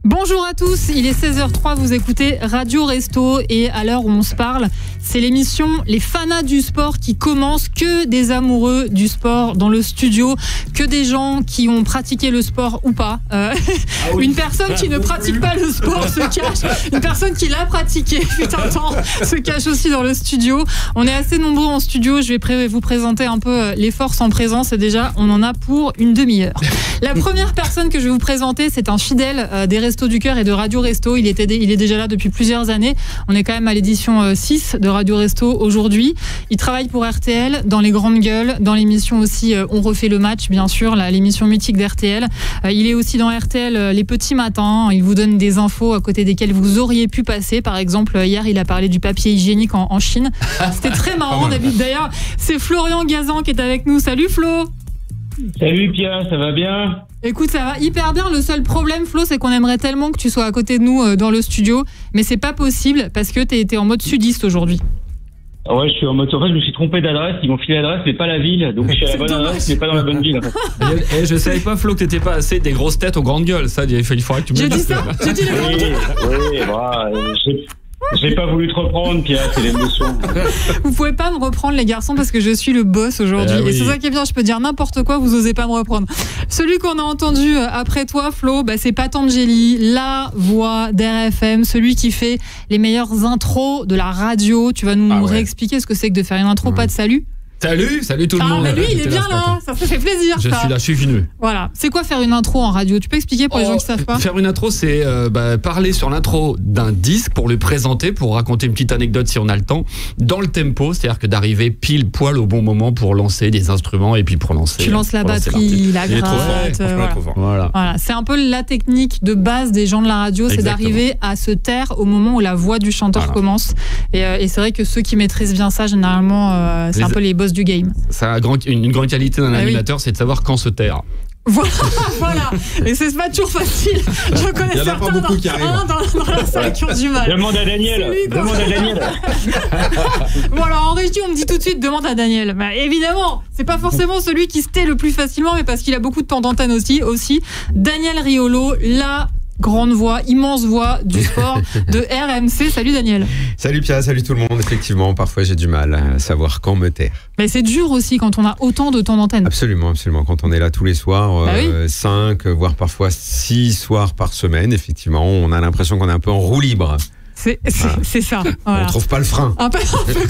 Bonjour à tous, il est 16h03, vous écoutez Radio Resto et à l'heure où on se parle, c'est l'émission Les Fanas du Sport qui commence, que des amoureux du sport dans le studio, que des gens qui ont pratiqué le sport ou pas. Une personne qui ne pratique pas le sport se cache, une personne qui l'a pratiqué fut un temps se cache aussi dans le studio. On est assez nombreux en studio, je vais vous présenter un peu les forces en présence et déjà on en a pour une demi-heure. La première personne que je vais vous présenter, c'est un fidèle des Restos du Cœur et de Radio Resto. Il est déjà là depuis plusieurs années. On est quand même à l'édition 6 de Radio Resto aujourd'hui. Il travaille pour RTL, dans les grandes gueules, dans l'émission aussi On refait le match, bien sûr, l'émission mythique d'RTL. Il est aussi dans RTL les petits matins. Il vous donne des infos à côté desquelles vous auriez pu passer. Par exemple, hier, il a parlé du papier hygiénique en Chine. C'était très marrant. D'ailleurs, c'est Florian Gazan qui est avec nous. Salut Flo. Salut Pia, ça va bien? Écoute, ça va hyper bien. Le seul problème, Flo, c'est qu'on aimerait tellement que tu sois à côté de nous dans le studio, mais c'est pas possible parce que t'es en mode sudiste aujourd'hui. Ah ouais, je suis en mode. En fait, je me suis trompé d'adresse. Ils m'ont filé l'adresse, mais pas la ville. Donc je suis à la bonne adresse, mais pas dans la bonne ville. Et je savais pas, Flo, que t'étais pas assez des grosses têtes aux grandes gueules. Ça, il faudrait que tu me le dises. J'ai dit ça? J'ai dit les grandes gueules. Oui, bah, j'ai pas voulu te reprendre, Pia, c'est l'émotion. Vous pouvez pas me reprendre, les garçons, parce que je suis le boss aujourd'hui. Et c'est ça qui est bien, je peux dire n'importe quoi, vous osez pas me reprendre. Celui qu'on a entendu après toi, Flo, c'est Pat Angeli, la voix d'RFM, celui qui fait les meilleures intros de la radio. Tu vas nous réexpliquer ce que c'est que de faire une intro, pas de salut. Salut tout le monde. Mais lui, il est bien là, ça fait plaisir. Je suis là, je suis venu. Voilà. C'est quoi faire une intro en radio? Tu peux expliquer pour les gens qui savent pas? Faire une intro, c'est parler sur l'intro d'un disque pour le présenter, pour raconter une petite anecdote si on a le temps, dans le tempo, c'est-à-dire que d'arriver pile poil au bon moment pour lancer des instruments et puis pour lancer. Tu lances la batterie, la gratte. Voilà. C'est un peu la technique de base des gens de la radio, c'est d'arriver à se taire au moment où la voix du chanteur commence. Et c'est vrai que ceux qui maîtrisent bien ça, généralement, c'est un peu les boss du game. Ça a une grande qualité d'un animateur, c'est de savoir quand se taire. Voilà. Et c'est pas toujours facile. Je connais certains dans la salle qui ont du mal. Demande à Daniel. Bon, alors en régie, on me dit tout de suite, demande à Daniel. Évidemment, c'est pas forcément celui qui se tait le plus facilement, mais parce qu'il a beaucoup de temps d'antenne aussi. Daniel Riolo, la grande voix, immense voix du sport de RMC. Salut Daniel. Salut Pia, salut tout le monde. Effectivement, parfois j'ai du mal à savoir quand me taire. Mais c'est dur aussi quand on a autant de temps d'antenne. Absolument. Quand on est là tous les soirs, 5, voire parfois 6 soirs par semaine, effectivement, on a l'impression qu'on est un peu en roue libre. C'est ça. Voilà. On trouve pas le frein. Un peu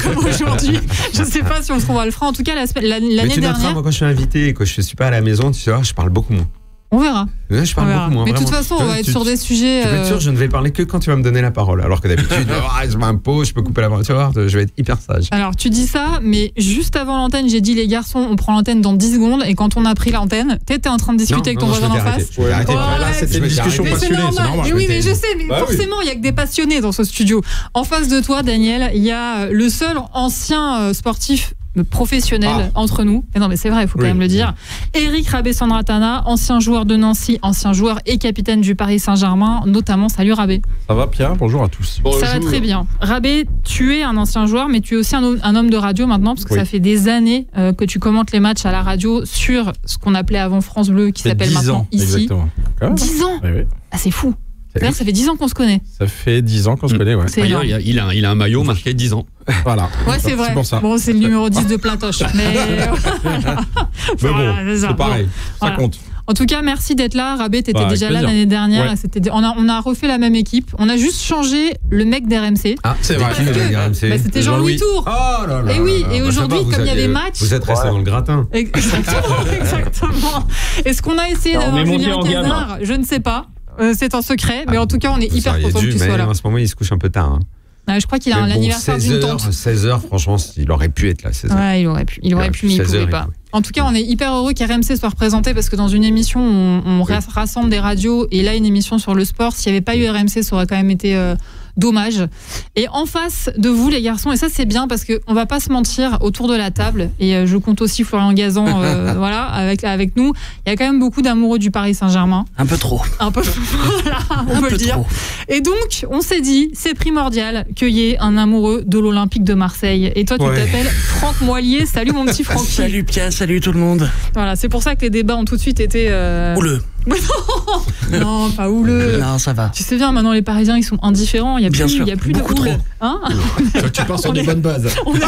comme aujourd'hui. Je sais pas si on trouvera le frein. En tout cas, l'année dernière. Moi, quand je suis invité et que je suis pas à la maison, tu vois, je parle beaucoup moins. On verra. Ouais, je parle beaucoup moins. Mais de toute façon, on va être sur des sujets. Tu peux être sûr, je ne vais parler que quand tu vas me donner la parole. Alors que d'habitude, je m'impose, je peux couper la parole. Tu vois, je vais être hyper sage. Alors, tu dis ça, mais juste avant l'antenne, j'ai dit les garçons, on prend l'antenne dans 10 secondes. Et quand on a pris l'antenne, t'étais en train de discuter avec ton voisin en face. Là, c'était une discussion passionnée. C'est normal. Mais oui, mais je sais, mais forcément, il y a que des passionnés dans ce studio. En face de toi, Daniel, il y a le seul ancien sportif professionnel entre nous. Mais non, mais c'est vrai, il faut quand même le dire. Eric Rabé-Sandratana, ancien joueur de Nancy, ancien joueur et capitaine du Paris Saint-Germain, notamment. Salut Rabé. Ça va Pierre? Bonjour à tous. Ça va très bien. Rabé, tu es un ancien joueur, mais tu es aussi un homme de radio maintenant, parce que ça fait des années que tu commentes les matchs à la radio sur ce qu'on appelait avant France Bleu, qui s'appelle maintenant Ici. Exactement. 10 ans. Oui. Ah, c'est fou. D'ailleurs, ça fait 10 ans qu'on se connaît. Ça fait 10 ans qu'on se connaît, ouais. D'ailleurs, il a un maillot marqué 10 ans. Voilà. Ouais, c'est vrai. Pour ça. Bon, c'est le numéro 10 de Plaintoche. Mais c'est pareil. Ça compte. En tout cas, merci d'être là. Rabé, t'étais déjà là l'année dernière. Ouais. On a refait la même équipe. On a juste changé le mec d'RMC. Ah, c'est vrai. C'était Jean-Louis Tour. Oh là là. Et oui, et aujourd'hui, comme il y avait match. Vous êtes resté dans le gratin. Exactement. Est-ce qu'on a essayé d'avoir Julien Cazard? Je ne sais pas. C'est un secret, mais en tout cas, on est hyper content que tu sois là. En ce moment, il se couche un peu tard. Je crois qu'il a un anniversaire d'une tante. 16h, franchement, il aurait pu être là. 16h. Ouais, il aurait pu, mais il ne pouvait pas. En tout cas, on est hyper heureux qu'RMC soit représenté parce que dans une émission, on rassemble des radios et là, une émission sur le sport. S'il n'y avait pas eu RMC, ça aurait quand même été dommage. Et en face de vous, les garçons, et ça c'est bien parce qu'on va pas se mentir autour de la table, et je compte aussi Florian Gazan voilà, avec nous, il y a quand même beaucoup d'amoureux du Paris Saint-Germain. Un peu trop. Voilà, on peut le dire. Trop. Et donc, on s'est dit, c'est primordial qu'il y ait un amoureux de l'Olympique de Marseille. Et toi, tu t'appelles Franck Moilier. Salut mon petit Francky. Salut Pia, salut tout le monde. Voilà, c'est pour ça que les débats ont tout de suite été... Houleux. Non, pas houleux. Non, ça va. Tu sais bien, maintenant les Parisiens ils sont indifférents, il y a plus de beaucoup houle. trop. Hein Tu pars sur des bonnes bases. On est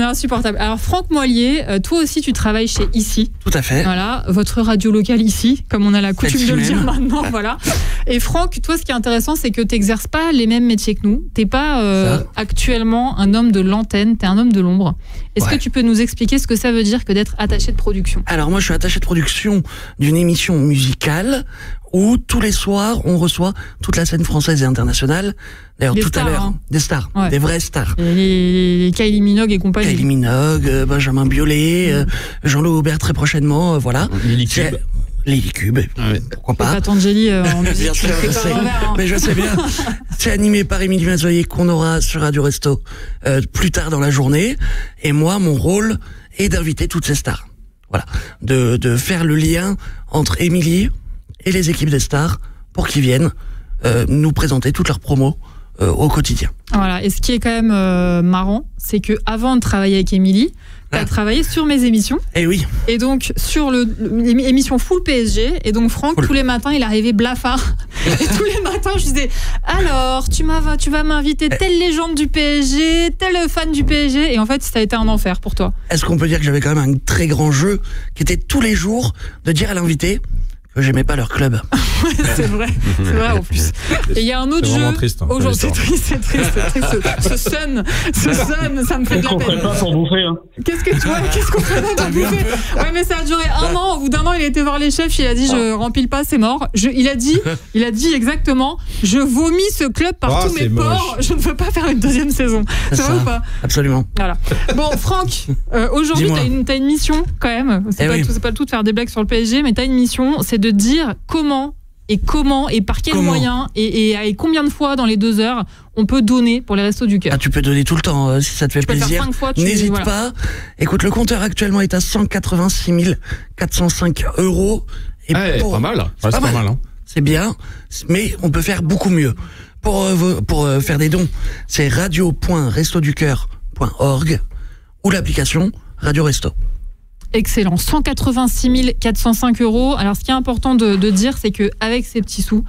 insupportable. Alors Franck Moilier, toi aussi tu travailles chez Ici. Tout à fait. Voilà, votre radio locale Ici, comme on a la coutume de le dire maintenant, voilà. Et Franck, toi ce qui est intéressant, c'est que tu n'exerces pas les mêmes métiers que nous. T'es pas actuellement un homme de l'antenne, t'es un homme de l'ombre. Est-ce que tu peux nous expliquer ce que ça veut dire que d'être attaché de production? Alors moi je suis attaché de production d'une émission musicale où tous les soirs on reçoit toute la scène française et internationale. D'ailleurs tout à l'heure, des stars, des vraies stars. Les Kylie Minogue et compagnie. Kylie Minogue, Benjamin Biolay, Jean-Loup Aubert très prochainement, voilà. Lily Cube, pourquoi pas. Patangeli en musique. Bien sûr, je sais. Mais je sais bien. C'est animé par Émilie Mazoyer qu'on aura sur Radio Resto plus tard dans la journée. Et moi, mon rôle est d'inviter toutes ces stars. Voilà, de faire le lien entre Émilie et les équipes des stars pour qu'ils viennent nous présenter toutes leurs promos au quotidien. Voilà, et ce qui est quand même marrant, c'est que avant de travailler avec Émilie, t'as travaillé sur mes émissions. Eh oui. Et donc sur l'émission Full PSG. Et donc Franck, tous les matins, il arrivait blafard. Et tous les matins, je disais alors, tu vas m'inviter telle légende du PSG, tel fan du PSG. Et en fait, ça a été un enfer pour toi. Est-ce qu'on peut dire que j'avais quand même un très grand jeu qui était tous les jours de dire à l'invité que j'aimais pas leur club. C'est vrai en plus. Et il y a un autre jeu. Triste, hein, aujourd'hui, c'est triste. Ce sun, ça me fait de la peine. Qu'est-ce qu'on ferait pas pour bouffer Qu'est-ce qu'on ferait pas pour bouffer? Ouais, mais ça a duré un an. Au bout d'un an, il a été voir les chefs. Il a dit je rempile pas, c'est mort. Il a dit exactement je vomis ce club par tous mes pores. Je ne veux pas faire une deuxième saison. C'est vrai ou pas? Absolument. Voilà. Bon, Franck, aujourd'hui, t'as une mission quand même. C'est pas le tout de faire des blagues sur le PSG, mais t'as une mission, c'est de dire comment et par quels moyens et combien de fois dans les 2 heures on peut donner pour les Restos du Cœur. Tu peux donner tout le temps si ça te fait plaisir. N'hésite pas. Écoute, le compteur actuellement est à 186 405 €. Et pas mal. C'est pas mal. Hein. C'est bien, mais on peut faire beaucoup mieux. Pour faire des dons, c'est radio.restoducoeur.org ou l'application Radio Resto. Excellent, 186 405 €. Alors ce qui est important de dire, c'est qu'avec ces petits sous,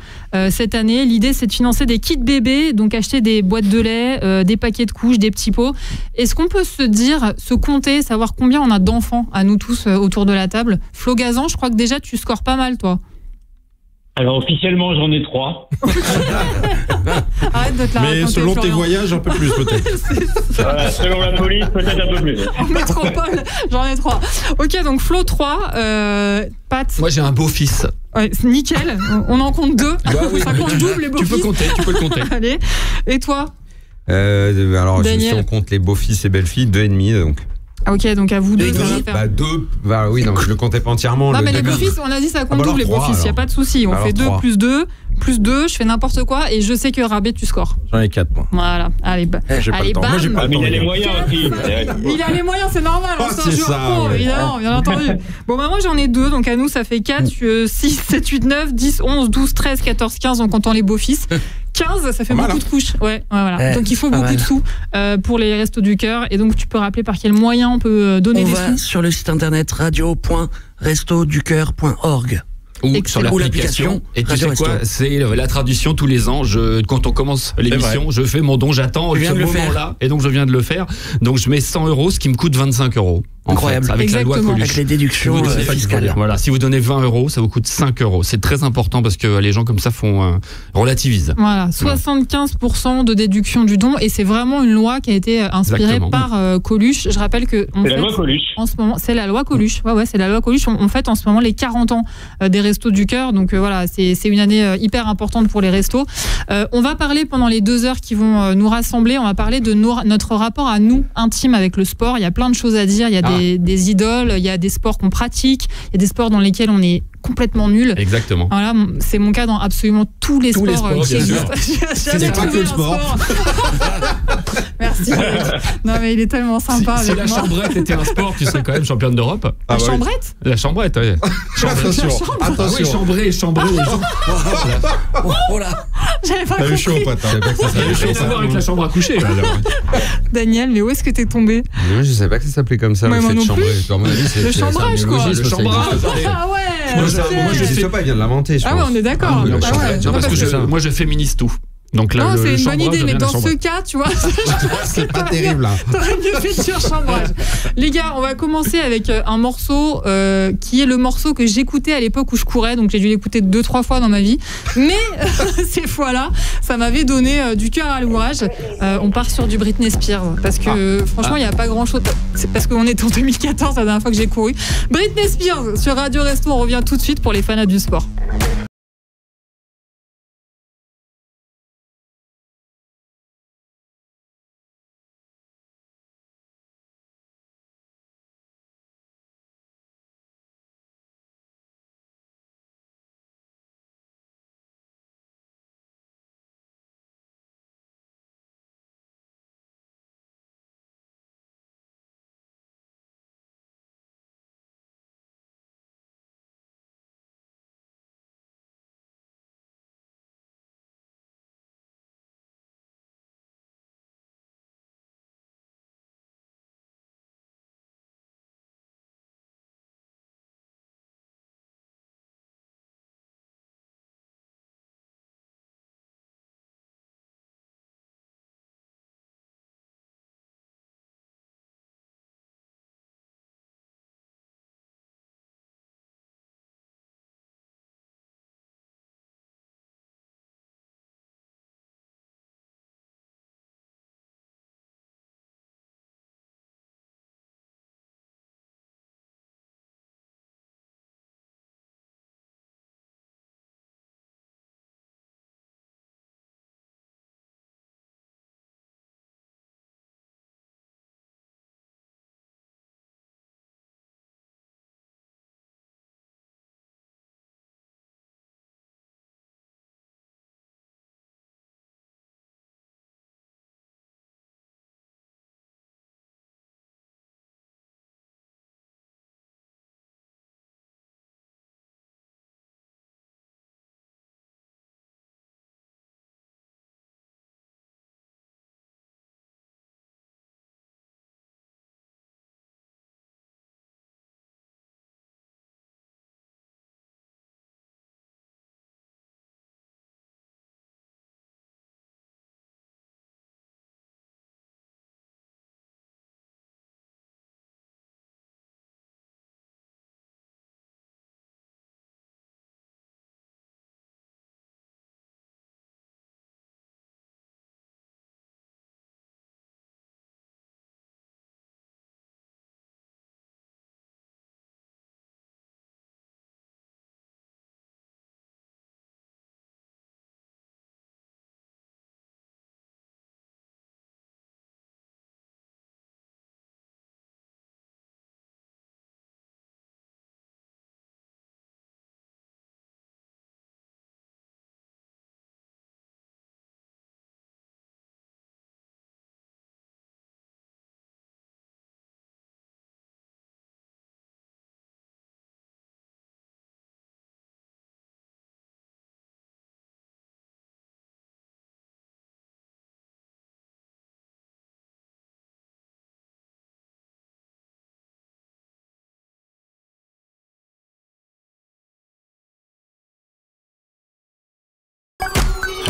cette année, l'idée c'est de financer des kits bébés, donc acheter des boîtes de lait, des paquets de couches, des petits pots. Est-ce qu'on peut se compter, savoir combien on a d'enfants à nous tous autour de la table? Flo Gazan, je crois que déjà tu scores pas mal, toi. Alors officiellement j'en ai 3. Arrête de te la Mais selon tes voyages, un peu plus peut-être. Selon la police, peut-être un peu plus. En métropole, j'en ai 3. Ok, donc Flo 3, Pat. Moi j'ai un beau-fils. Ouais, nickel, on en compte 2. Ça compte double les beaux-fils. Tu peux le compter. Allez, et toi? Alors si on compte les beaux-fils et belles-filles, 2,5 donc. Ah ok, donc à vous deux, ça va faire. 2, oui, donc je le comptais pas entièrement. Non, mais les beaux-fils, on a dit ça compte double les beaux-fils, il n'y a pas de souci. On fait 2 plus 2, je fais n'importe quoi et je sais que Rabé, tu scores. J'en ai 4 moi. Voilà, allez, j'ai pas le temps. Moi, j'ai pas le temps. Il a les moyens aussi. Il a les moyens, c'est normal, c'est un jeu pro, évidemment, bien entendu. Bon, bah moi j'en ai 2, donc à nous ça fait 4, 6, 7, 8, 9, 10, 11, 12, 13, 14, 15 en comptant les beaux-fils. 15, ça fait beaucoup de couches. Ouais, voilà. Donc il faut beaucoup de sous pour les Restos du Cœur. Et donc tu peux rappeler par quel moyen on peut donner des sous? On va sur le site internet radio.restoducoeur.org. Ou sur l'application. Et tu sais quoi, c'est la tradition tous les ans. Quand on commence l'émission, je fais mon don, j'attends ce moment-là. Et donc je viens de le faire. Donc je mets 100 €, ce qui me coûte 25 €. Incroyable. En fait, avec la loi Coluche. Avec les déductions fiscales. Voilà, si vous donnez 20 €, ça vous coûte 5 €. C'est très important parce que les gens comme ça relativisent. Voilà, 75% de déduction du don. Et c'est vraiment une loi qui a été inspirée par Coluche. Je rappelle que c'est la loi Coluche. En ce moment, c'est la loi Coluche. Ouais, c'est la loi Coluche. On fête en ce moment les 40 ans des Restos du Cœur. Donc voilà, c'est une année hyper importante pour les restos. On va parler pendant les 2 heures qui vont nous rassembler. On va parler de notre rapport à nous, intime avec le sport. Il y a plein de choses à dire. Il y a des idoles, il y a des sports qu'on pratique, il y a des sports dans lesquels on est complètement nul. Exactement. Voilà, c'est mon cas dans absolument tous les sports qui existent. C'est pas que le sport. Merci. Non mais il est tellement sympa. Si la chambrette était un sport, tu serais quand même championne d'Europe. La chambrette? La chambrette, oui. Attention. Chambrer les gens. Oh là. J'avais pas T'as eu compris. chaud, pote. Ça n'a rien à voir avec la chambre à coucher. Daniel, mais où est-ce que t'es tombé? Moi, je savais pas que ça s'appelait comme ça. Ouais, le moi fait de non chambrer. plus. À mon avis, c'est Le chambrage, quoi. Le chambrage. Ah ouais. Moi, ok. je sais pas, il vient de l'inventer. Ah ouais, on est d'accord. le Ah chambrage. ouais. Non, parce que parce moi je féminise tout. Donc là, non, le c'est une bonne chambrage idée, mais devient la dans chambre. ce cas, tu vois, C'est pas terrible, là. t'aurais mieux fait de surchambrage. Les gars, on va commencer avec un morceau qui est le morceau que j'écoutais à l'époque où je courais, donc j'ai dû l'écouter 2-3 fois dans ma vie. Mais ces fois-là, ça m'avait donné du cœur à l'ouvrage. On part sur du Britney Spears, parce que franchement, il n'y a pas grand-chose. C'est parce qu'on était en 2014, la dernière fois que j'ai couru. Britney Spears sur Radio Resto, on revient tout de suite pour les fans du sport.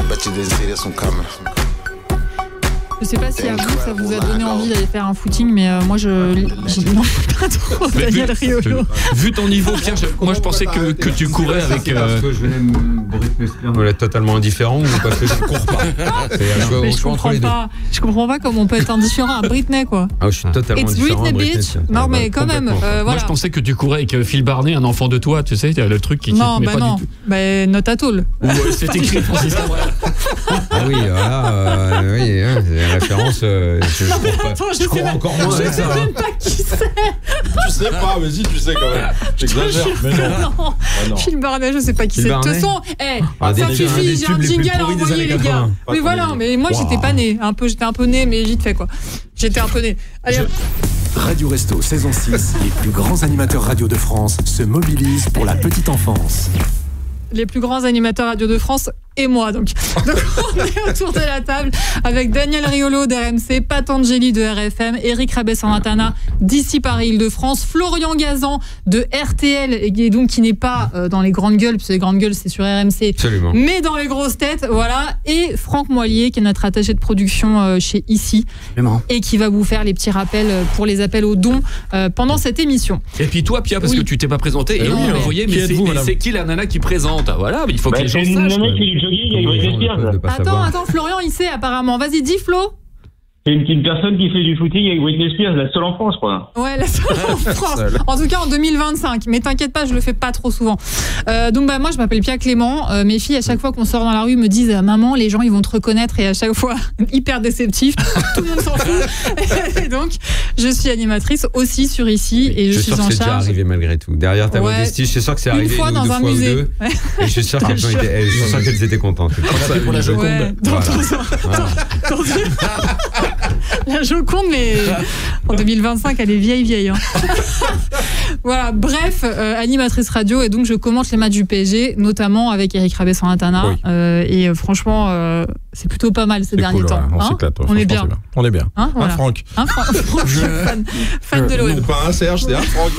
Bet you didn't see this one coming. Je sais pas si à vous, ça vous a donné envie d'aller faire un footing, mais moi, je n'en fais pas trop, Daniel Riolo. Vu ton niveau, Pierre, moi, je pensais que tu courais avec... Parce que je venais Britney Spears me l'être totalement indifférent ou parce que je ne cours pas. Mais je comprends pas comment on peut être indifférent à Britney, quoi. Ah, je suis totalement It's indifférent à Britney, Britney bitch. Spears. Non, mais quand même, Moi, voilà. je pensais que tu courais avec Phil Barnet, un enfant de toi, tu sais, le truc qui Non, te met bah pas non, du tout. bah not at all. Ou c'est écrit Francis Cabrel. Ah oui, voilà, oui, hein, c'est la référence. Je Non, mais cours pas. attends, Je cours encore moins je avec sais ça. même pas qui c'est. Tu sais pas, mais si, tu sais quand même. J'exagère, mais non. Non, non. Phil Barnet, je sais pas qui Phil c'est. De toute Barnet façon, Un des ça tubes- suffit, j'ai un les plus jingle à pourris des envoyer, années les gars. 80. Oui, Pas voilà, trop mais moi, j'étais pas née. J'étais un peu née, mais vite fait, quoi. J'étais un peu née. Allez, hop. Radio Resto saison 6, les plus grands animateurs radio de France se mobilisent pour la petite enfance. Les plus grands animateurs radio de France et moi. Donc on est autour de la table avec Daniel Riolo d'RMC, Patangeli de RFM, Eric Rabès-Santana d'ici Paris-Île-de-France, Florian Gazan de RTL, et donc qui n'est pas dans les grandes gueules, parce que les grandes gueules c'est sur RMC, Absolument. mais dans les grosses têtes, voilà, et Franck Moilier qui est notre attaché de production chez Ici, et qui va vous faire les petits rappels pour les appels aux dons pendant cette émission. Et puis toi, Pia, parce que tu t'es pas présenté, et vous voyez, mais c'est qui la nana qui présente? Voilà, il faut que les gens sachent. C'est une nana qui fait du jogging avec Britney Spears. Attends, Florian, il sait apparemment. Vas-y, dis Flo. C'est une petite personne qui fait du footing avec Britney Spears, la seule en France, quoi. Ouais, la seule en France. En tout cas, en 2025. Mais t'inquiète pas, je le fais pas trop souvent. Donc, moi, je m'appelle Pia Clément. Mes filles, à chaque fois qu'on sort dans la rue, me disent maman, les gens, ils vont te reconnaître. Et à chaque fois, hyper déceptif. Tout le monde s'en fout. Et donc, je suis animatrice aussi sur Ici. Et je suis en charge. C'est déjà arrivé malgré tout. Derrière ta modestie, je suis sûr que c'est arrivé une fois dans un musée. Et je suis sûr qu'elles étaient contentes. Pour la Joconde. La Joconde, mais en 2025, elle est vieille. Hein. Voilà, bref, animatrice radio, et donc je commente les matchs du PSG, notamment avec Eric Rabès-Santana. Et franchement, c'est plutôt pas mal ces derniers temps. On s'éclate. On est bien. On est bien. Voilà. Franck. Franck, fan de l'OM. Pas un Serge, c'est un Franck.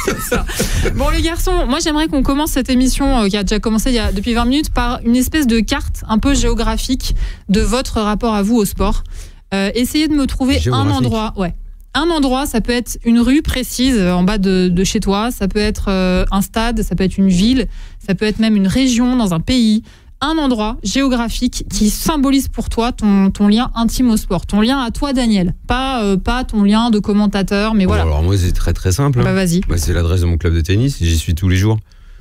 C'est ça. Bon, les garçons, moi j'aimerais qu'on commence cette émission qui a déjà commencé depuis 20 minutes par une espèce de carte un peu géographique de votre rapport à vous au sport. Essayez de me trouver un endroit. Ouais. Un endroit, ça peut être une rue précise en bas de chez toi, ça peut être un stade, ça peut être une ville, ça peut être même une région dans un pays. Un endroit géographique qui symbolise pour toi ton lien intime au sport, ton lien à toi, Daniel. Pas ton lien de commentateur, mais voilà. Alors moi, c'est très très simple. Bah vas-y. Moi, c'est l'adresse de mon club de tennis, j'y suis tous les jours.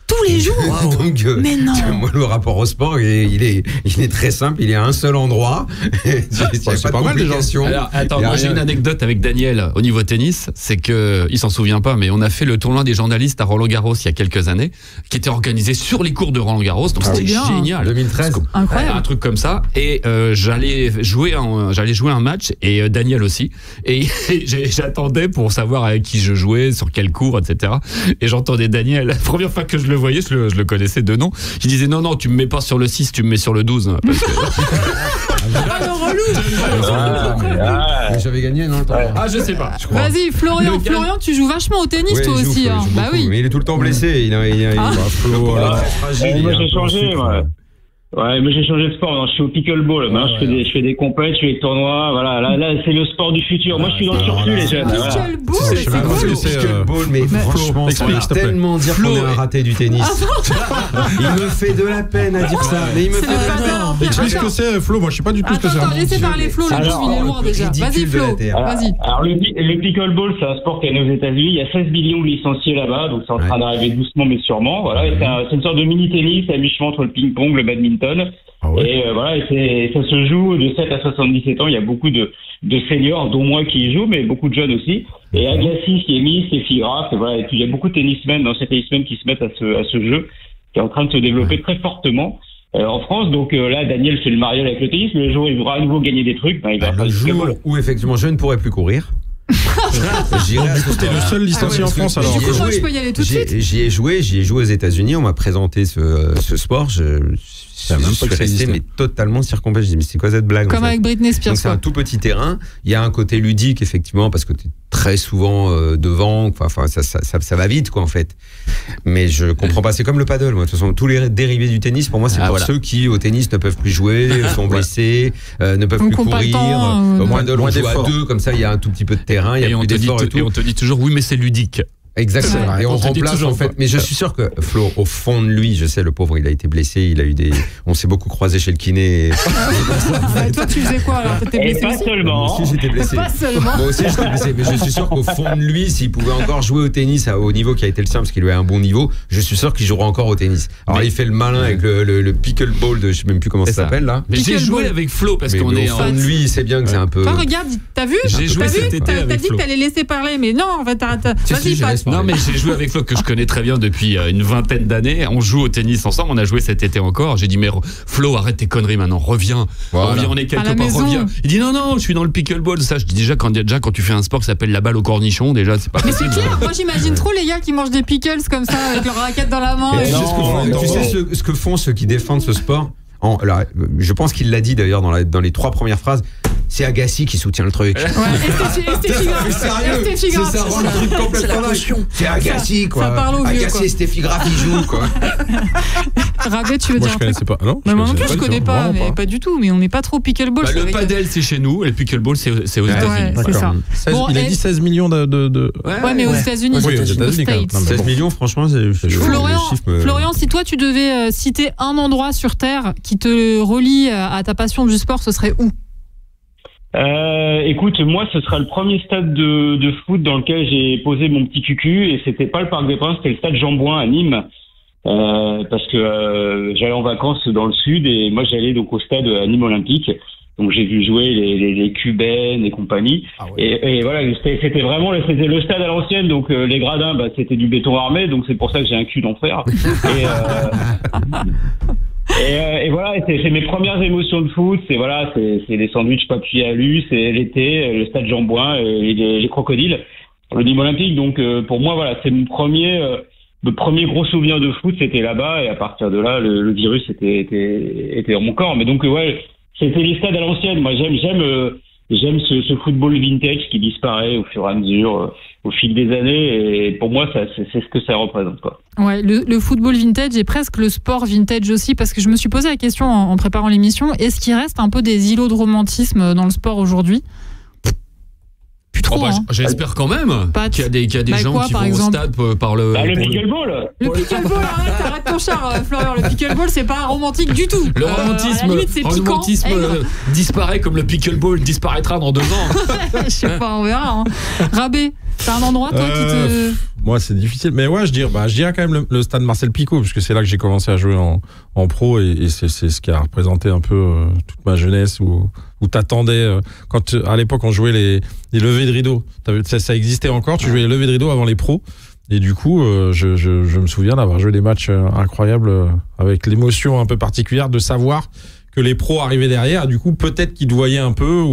Tous les jours. Donc, mais non. Moi, le rapport au sport, il est très simple. Il est à un seul endroit. C'est pas mal déjà. Alors, attends, moi j'ai une anecdote avec Daniel au niveau tennis. C'est que il s'en souvient pas, mais on a fait le tournoi des journalistes à Roland-Garros il y a quelques années, qui était organisé sur les cours de Roland-Garros. Donc c'était génial. 2013. Incroyable. Un truc comme ça. Et j'allais jouer un match, et Daniel aussi. Et j'attendais pour savoir avec qui je jouais, sur quel cours, etc. Et j'entendais Daniel. La première fois que je le voyais, je le connaissais de nom. Il disait non, tu me mets pas sur le 6, tu me mets sur le 12. Parce que... Mais j'avais gagné, non? Je sais pas. Vas-y, Florian, tu joues vachement au tennis, toi aussi. Bah oui. Mais il est tout le temps blessé. Moi, j'ai changé, moi. Ouais, mais j'ai changé de sport. Je suis au pickleball. Maintenant, je fais des compètes, je fais des tournois. Voilà, là, c'est le sport du futur. Moi, je suis dans le surplus, les jeunes. Pickleball, c'est Pickleball, mais franchement, ça veut tellement dire qu'on est un raté du tennis. Il me fait de la peine à dire ça. Mais il me fait de la peine. Explique ce que c'est, Flo. Moi, je sais pas du tout ce que c'est. Attends, laissez parler Flo. Le pauvre, il est lourd déjà. Vas-y, Flo. Vas-y. Alors, le pickleball, c'est un sport qui est né aux États-Unis. Il y a 16 millions de licenciés là-bas, donc c'est en train d'arriver doucement, mais sûrement. Voilà, c'est une sorte de mini-tennis à mi-chemin entre le ping-pong, le badminton. Et voilà, et ça se joue de 7 à 77 ans. Il y a beaucoup de seniors, dont moi, qui y jouent, mais beaucoup de jeunes aussi. Et Agassi, qui est Miss, et Figra, voilà, et puis il y a beaucoup de tennismen, d'anciens tennismen qui se mettent à ce jeu, qui est en train de se développer très fortement en France. Donc là, Daniel fait le mariage avec le tennis. Le jour où il voudra à nouveau gagner des trucs, il va faire le jour où effectivement je ne pourrai plus courir. T'es le seul licencié en France, alors. Du coup, je peux y aller tout de suite. J'y ai joué aux États-Unis. On m'a présenté ce sport. Je suis resté mais totalement circonspect. Je dis mais c'est quoi cette blague? Comme avec Britney Spears. C'est un tout petit terrain. Il y a un côté ludique effectivement parce que tu es très souvent devant. Enfin ça va vite quoi en fait. Mais je comprends pas. C'est comme le paddle. Moi de toute façon tous les dérivés du tennis pour moi c'est pour ceux qui au tennis ne peuvent plus jouer, sont blessés, ne peuvent plus courir. Au paddle on joue à deux comme ça il y a un tout petit peu de terrain. Il y a plus d'efforts et tout. Et on te dit toujours oui mais c'est ludique. Exactement. Et on remplace en fait. Mais je suis sûr que Flo, au fond de lui, je sais, le pauvre, il a été blessé, il a eu on s'est beaucoup croisé chez le kiné. Toi, tu faisais quoi alors? T'étais blessé? Pas seulement. Moi aussi, j'étais blessé. Pas seulement. Moi aussi, j'étais blessé. Mais je suis sûr qu'au fond de lui, s'il pouvait encore jouer au tennis au niveau qui a été le sien, parce qu'il avait un bon niveau, je suis sûr qu'il jouera encore au tennis. Alors, il fait le malin avec le pickleball de, je sais même plus comment ça s'appelle là. Mais j'ai joué avec Flo parce qu'on est au fond de lui, il sait bien que c'est un peu. Toi, regarde, t'as vu? J'ai joué cet été avec Flo. T'as dit que t'allais laisser parler, mais non, en fait, vas-y, passe. Non, mais j'ai joué avec Flo que je connais très bien depuis une vingtaine d'années. On joue au tennis ensemble. On a joué cet été encore. J'ai dit mais Flo, arrête tes conneries maintenant. Reviens. On est quelque part. Reviens. Il dit non, je suis dans le pickleball. Ça, je dis déjà quand tu fais un sport qui s'appelle la balle au cornichon, déjà c'est pas possible. Mais c'est clair. Moi, j'imagine trop les gars qui mangent des pickles comme ça avec leur raquette dans la main. Tu sais ce que font ceux qui défendent ce sport? Là, je pense qu'il l'a dit d'ailleurs dans les 3 premières phrases. C'est Agassi qui soutient le truc. Ouais, sérieux, ça rend le truc complètement dingue. C'est Agassi, quoi. Ça parle au vieux, Agassi et Steffi Graf, ils jouent, quoi. Rabais, tu veux Moi, dire je un connaissais pas. Non, moi non plus, je du connais tout. pas, Vraiment mais pas du tout. Mais on n'est pas trop pickleball. Le padel, c'est chez nous, et le pickleball, c'est aux Ouais, États-Unis. c'est ça. Bon, il a dit 16 millions de... Ouais, mais aux États-Unis, Oui, aux aux États-Unis, quand même. States. Non, mais 16 millions, franchement, c'est Florian, si toi tu devais citer un endroit sur Terre qui te relie à ta passion du sport, ce serait où? Écoute, moi, ce sera le premier stade de foot dans lequel j'ai posé mon petit cucu, et c'était pas le Parc des Princes, c'était le stade Jean-Bouin à Nîmes, parce que j'allais en vacances dans le sud, et moi j'allais donc au stade à Nîmes Olympique, donc j'ai vu jouer les Cubaines et compagnie, et voilà, c'était vraiment c'était le stade à l'ancienne, donc les gradins, c'était du béton armé, donc c'est pour ça que j'ai un cul d'enfer. Et voilà, c'est mes premières émotions de foot, c'est les sandwichs papier alu, c'est l'été, le stade Jean-Bouin, et les crocodiles, le Nîmes Olympique. Donc pour moi, voilà, c'est mon premier gros souvenir de foot, c'était là-bas, et à partir de là, le virus était dans mon corps. Mais donc ouais, c'était les stades à l'ancienne. Moi, j'aime ce football vintage qui disparaît au fur et à mesure, au fil des années, et pour moi, c'est ce que ça représente, quoi. Ouais, le football vintage est presque le sport vintage aussi, parce que je me suis posé la question en préparant l'émission, est-ce qu'il reste un peu des îlots de romantisme dans le sport aujourd'hui? Plus trop, j'espère quand même qu'il y a des gens quoi, qui vont au stade par le... le pickleball. Le pickleball, arrête ton char, Florian, le pickleball, c'est pas romantique du tout. Le romantisme, disparaît comme le pickleball disparaîtra dans 2 ans. Je sais pas, on verra. Hein. Rabé, t'as un endroit, toi, qui te... Moi, c'est difficile. Mais ouais, je dirais quand même le stade Marcel Picot, parce que c'est là que j'ai commencé à jouer en pro, et c'est ce qui a représenté un peu toute ma jeunesse, où t'attendais, quand à l'époque on jouait les levées de rideau. Ça existait encore, tu jouais les levées de rideau avant les pros. Et du coup, je me souviens d'avoir joué des matchs incroyables, avec l'émotion un peu particulière de savoir que les pros arrivaient derrière. Du coup, peut-être qu'ils te voyaient un peu.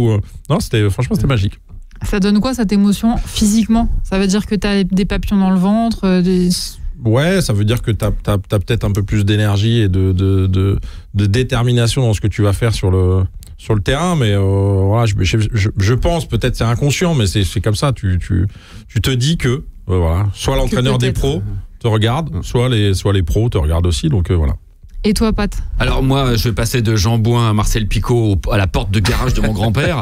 Non, franchement, c'était magique. Ça donne quoi, cette émotion, physiquement? Ça veut dire que t'as des papillons dans le ventre, Ouais, ça veut dire que t'as peut-être un peu plus d'énergie et de détermination dans ce que tu vas faire sur le terrain, mais voilà, je pense, peut-être c'est inconscient, mais c'est comme ça. Tu te dis que voilà, soit l'entraîneur des pros te regarde, soit les pros te regardent aussi, donc voilà. Et toi, Pat? Alors moi, je passais de Jean-Bouin à Marcel Picot à la porte de garage de mon grand-père,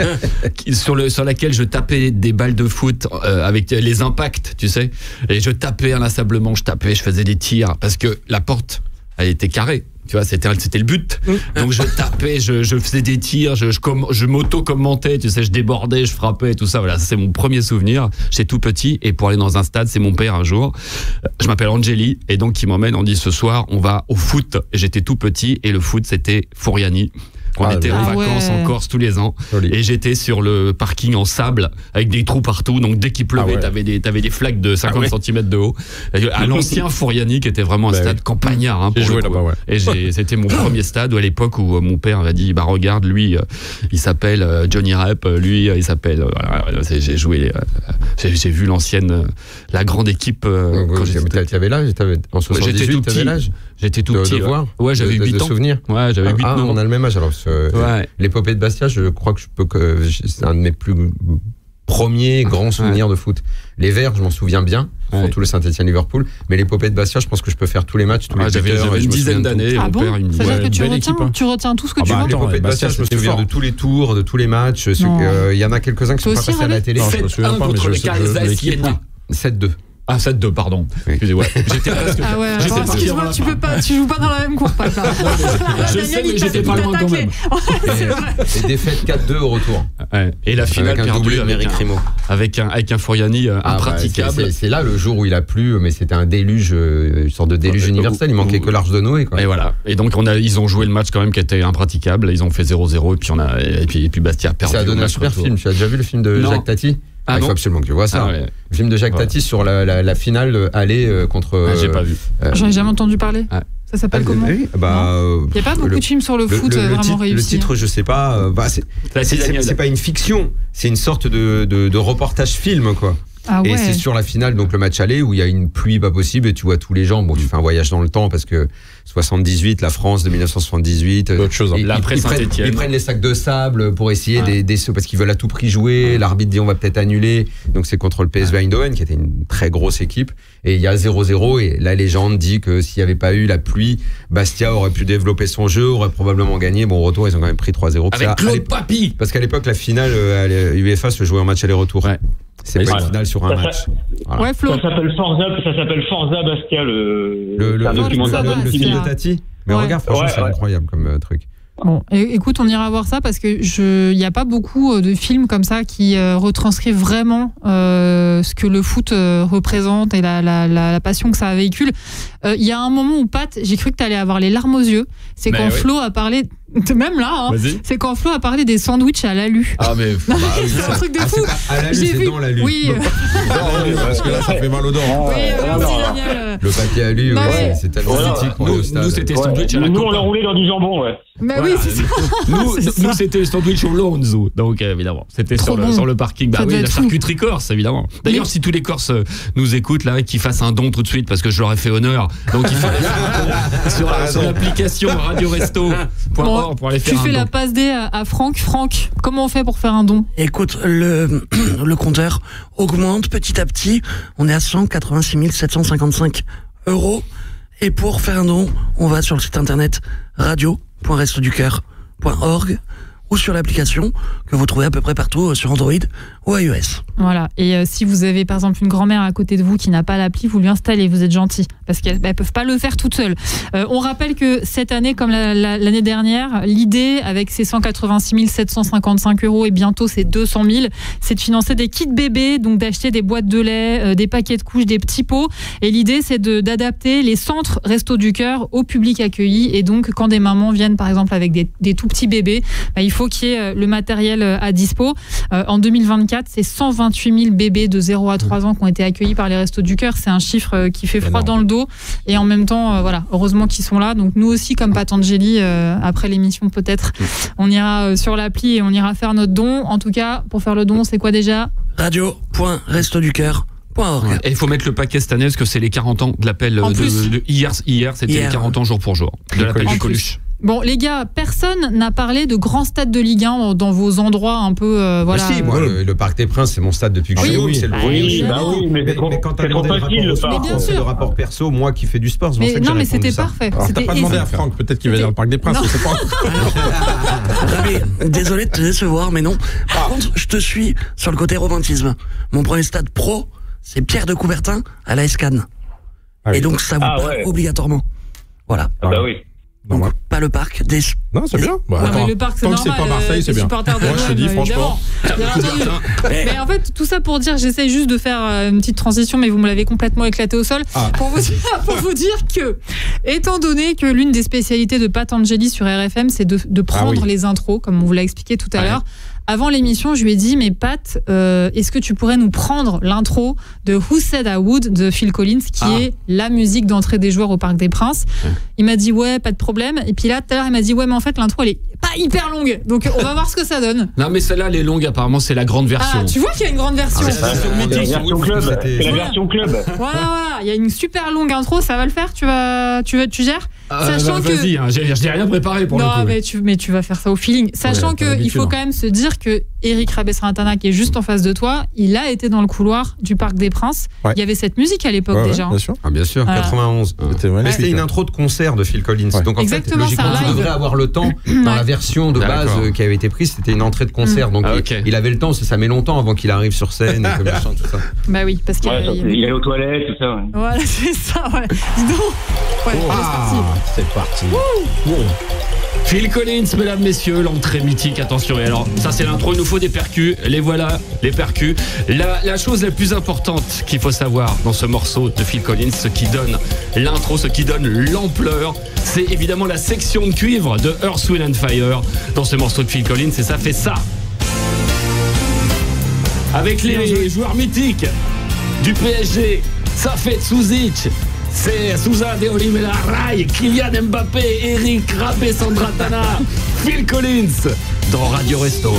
sur laquelle je tapais des balles de foot avec les impacts, tu sais. Et je tapais inlassablement, je faisais des tirs, parce que la porte, elle était carrée. Tu vois, c'était le but. Donc je tapais, je faisais des tirs, je m'auto-commentais, tu sais, je débordais, je frappais et tout ça. Voilà, c'est mon premier souvenir. J'étais tout petit, et pour aller dans un stade, c'est mon père un jour. Je m'appelle Angeli, et donc il m'emmène, on dit ce soir, on va au foot. Et j'étais tout petit, et le foot, c'était Fouriani. On était en vacances en Corse tous les ans. Joli. Et j'étais sur le parking en sable avec des trous partout. Donc dès qu'il pleuvait, t'avais des flaques de 50 cm de haut. À l'ancien Fouriani, qui était vraiment un stade campagnard. Hein, j'ai joué là-bas, Et c'était mon premier stade à l'époque où mon père m'a dit regarde, lui, il s'appelle Johnny Rep, lui, il s'appelle. J'ai joué, j'ai vu la grande équipe. T'avais l'âge, en 78, t'avais l'âge. J'étais tout petit. Ouais, j'avais 8 ans. Souvenirs. Ouais, j'avais 8 ans. On a le même âge alors. L'épopée de Bastia, je crois que c'est un de mes plus premiers grands souvenirs de foot. Les Verts, je m'en souviens bien, surtout le Saint-Etienne-Liverpool, mais l'épopée de Bastia, je pense que je peux faire tous les matchs, tous les j'avais une dizaine d'années. Ah bon? C'est-à-dire que tu retiens tout ce que tu vois? L'épopée de Bastia, je me souviens de tous les tours, de tous les matchs. Il y en a quelques-uns qui sont pas passés à la télé. 7-2. Ah, 7-2, pardon. Excusez-moi. J'étais presque. Ah ouais, excuse-moi, tu joues pas dans la même cour, Pat. Je sais, mais j'étais pas loin quand même. Et défaite 4-2 au retour. Et la finale perdue avec un Fouriani impraticable. C'est là le jour où il a plu, mais c'était un déluge, une sorte de déluge universel. Il manquait que l'Arche de Noé, quoi. Et voilà. Et donc ils ont joué le match quand même qui était impraticable. Ils ont fait 0-0 et puis Bastia a perdu. Ça a donné un super film. Tu as déjà vu le film de Jacques Tati? Il faut absolument que tu vois ça. Le film de Jacques Tati sur la finale aller contre. J'ai pas vu. J'en ai jamais entendu parler. Ça s'appelle comment? Il n'y a pas beaucoup de films sur le foot vraiment réussis. Le titre, je sais pas. C'est pas une fiction. C'est une sorte de reportage film, quoi. Ah ouais. Et c'est sur la finale, donc le match aller, où il y a une pluie pas possible et tu vois tous les gens. Bon, tu fais un voyage dans le temps parce que 78, la France de 1978. Autre chose. Ils prennent les sacs de sable pour essayer parce qu'ils veulent à tout prix jouer. L'arbitre dit on va peut-être annuler. Donc c'est contre le PSV Eindhoven, qui était une très grosse équipe. Et il y a 0-0. Et la légende dit que s'il n'y avait pas eu la pluie, Bastia aurait pu développer son jeu, aurait probablement gagné. Bon, au retour, ils ont quand même pris 3-0. Avec Claude Papy. Parce qu'à l'époque, la finale à l'UEFA se jouait en match aller-retour. Ouais. C'est pas une finale sur un match. Voilà. Ouais, Flo. Ça s'appelle Forza Bastia, le film de Tati. Mais regarde, franchement, c'est incroyable comme truc. Bon, écoute, on ira voir ça parce que il y a pas beaucoup de films comme ça qui retranscrivent vraiment ce que le foot représente et la passion que ça véhicule. Il y a un moment où Pat, j'ai cru que tu allais avoir les larmes aux yeux. C'est quand Flo a parlé, même là, c'est quand Flo a parlé des sandwichs à l'alu. Ah mais c'est un truc de fou. À l'alu, c'est dans l'alu. Oui. Parce que là, ça fait mal aux dents. Le papier alu, c'est tellement mythique pour aller au stade. Nous, c'était sandwich à la Nous, on l'a roulé dans du jambon, ouais. Mais oui, c'est ça. Nous, c'était sandwich au Lonzo. Donc, évidemment, c'était sur le parking. Bah oui, la charcuterie corse, évidemment. D'ailleurs, si tous les Corses nous écoutent, là, qu'ils fassent un don tout de suite, parce que je leur ai fait honneur. Donc, il fallait faire un don sur l'application radioresto.org pour aller faire un don. Tu fais la passe D à Franck. Franck, comment on fait pour faire un don? Écoute, le compteur augmente petit à petit. On est à 186 755 €. Et pour faire un don, on va sur le site internet radio.restoducoeur.org ou sur l'application que vous trouvez à peu près partout sur Android ou iOS. Voilà, et si vous avez par exemple une grand-mère à côté de vous qui n'a pas l'appli, vous lui installez, vous êtes gentil, parce qu'elles ne peuvent pas le faire toutes seules. On rappelle que cette année, comme l'année dernière, l'idée avec ces 186 755 € et bientôt ces 200 000, c'est de financer des kits bébés, donc d'acheter des boîtes de lait, des paquets de couches, des petits pots, et l'idée c'est d'adapter les centres Restos du Cœur au public accueilli, et donc quand des mamans viennent par exemple avec des tout petits bébés, il faut qu'il y ait le matériel à dispo. En 2024, c'est 128 000 bébés de 0 à 3 ans qui ont été accueillis par les Restos du Cœur. C'est un chiffre qui fait froid dans le dos. Et en même temps, heureusement qu'ils sont là. Donc nous aussi, comme Patangeli, après l'émission peut-être, on ira sur l'appli et on ira faire notre don. En tout cas, pour faire le don, c'est quoi déjà? radio.restoducoeur.org. Et il faut mettre le paquet cette année parce que c'est les 40 ans de l'appel de hier. C'était les 40 ans jour pour jour de l'appel du Coluche. Bon, les gars, personne n'a parlé de grands stades de Ligue 1 dans vos endroits un peu. Si, moi, le Parc des Princes, c'est mon stade depuis que je suis c'est le premier. Mais quand t'as demandé le rapport perso, moi qui fais du sport, c'est pour ça que non, mais c'était parfait. Alors, t'as pas demandé à Franck, peut-être qu'il va aller dans le Parc des Princes, je sais pas. Désolé de te décevoir, mais non. Par contre, je te suis sur le côté romantisme. Mon premier stade pro, c'est Pierre de Coubertin à la Escane. Et donc, ça vous parle obligatoirement. Voilà. Ah bah oui. Donc, pas le parc des... Non, c'est bien. Non, mais le parc, c'est tant normal. que c'est pas Marseille, c'est bien. Moi, je te dis, franchement. Mais en fait, tout ça pour dire, j'essaie juste de faire une petite transition, mais vous me l'avez complètement éclaté au sol. Pour vous dire que, étant donné que l'une des spécialités de Patangeli sur RFM, c'est de prendre les intros, comme on vous l'a expliqué tout à l'heure. Avant l'émission, je lui ai dit, mais Pat, est-ce que tu pourrais nous prendre l'intro de Who Said I Would de Phil Collins, qui est la musique d'entrée des joueurs au Parc des Princes. Il m'a dit, ouais, pas de problème. Et puis là, tout à l'heure, il m'a dit, ouais, mais en fait, l'intro, elle est pas hyper longue. Donc, on va voir ce que ça donne. Non, mais celle-là, elle est longue, apparemment, c'est la grande version. Ah, tu vois qu'il y a une grande version. C'est la version club. C'est la version club. Voilà. Il y a une super longue intro, ça va le faire? Tu gères? Sachant que... Vas-y, je n'ai rien préparé pour le coup. Non, mais tu vas faire ça au feeling. Sachant qu'il faut quand même se dire que Eric Rabessarantana, qui est juste en face de toi, il a été dans le couloir du Parc des Princes. Il y avait cette musique à l'époque déjà. Bien sûr. Bien sûr, 91. C'était une intro de concert de Phil Collins. Donc en fait, logiquement, tu devrais avoir le temps dans la version de base qui avait été prise. C'était une entrée de concert. Donc il avait le temps, ça met longtemps avant qu'il arrive sur scène et que machin, tout ça. Bah oui, parce qu'il il est aux toilettes, tout ça. Voilà, c'est ça, Dis donc. C'est parti. Phil Collins, mesdames, messieurs, l'entrée mythique, attention. Et alors, ça c'est l'intro, il nous faut des percus. Les voilà, les percus. La chose la plus importante qu'il faut savoir dans ce morceau de Phil Collins, ce qui donne l'intro, ce qui donne l'ampleur, c'est évidemment la section de cuivre de Earth, Wind & Fire dans ce morceau de Phil Collins, et ça fait ça. Avec les joueurs mythiques du PSG, Safet Suzic, c'est Sousa de Oliveira Rai, Kylian Mbappé, Eric Rabessarantana, Phil Collins dans Radio Resto.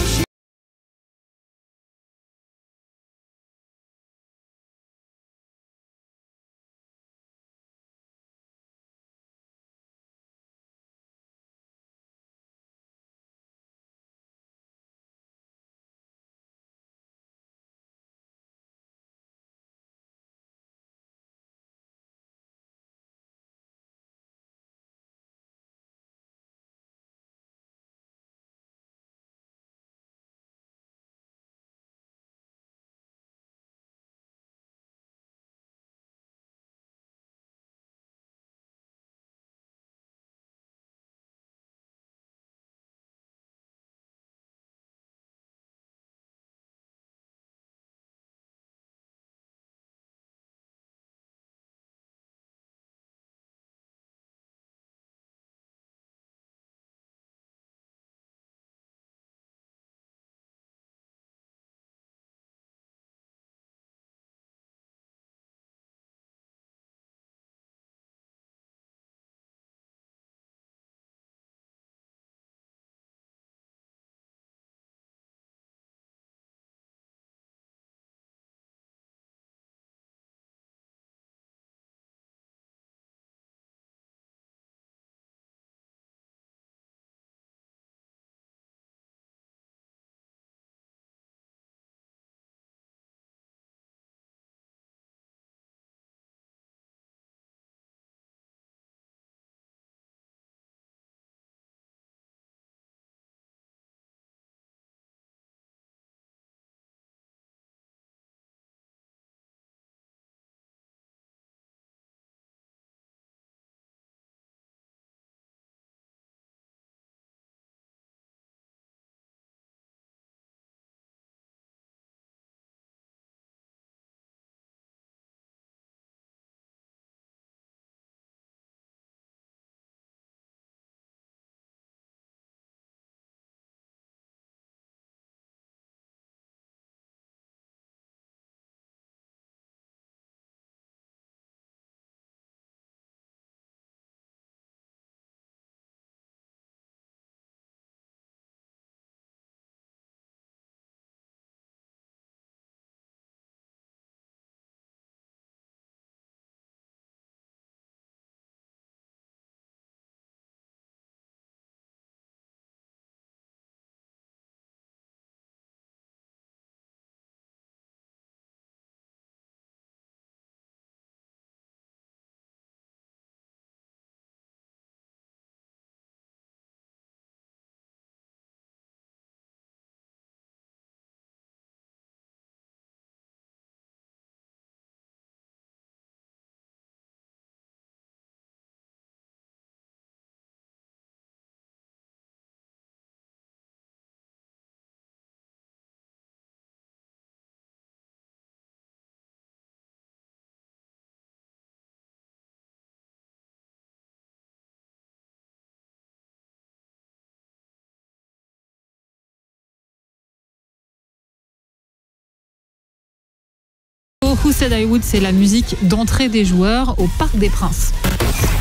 Who Said I Would, c'est la musique d'entrée des joueurs au Parc des Princes.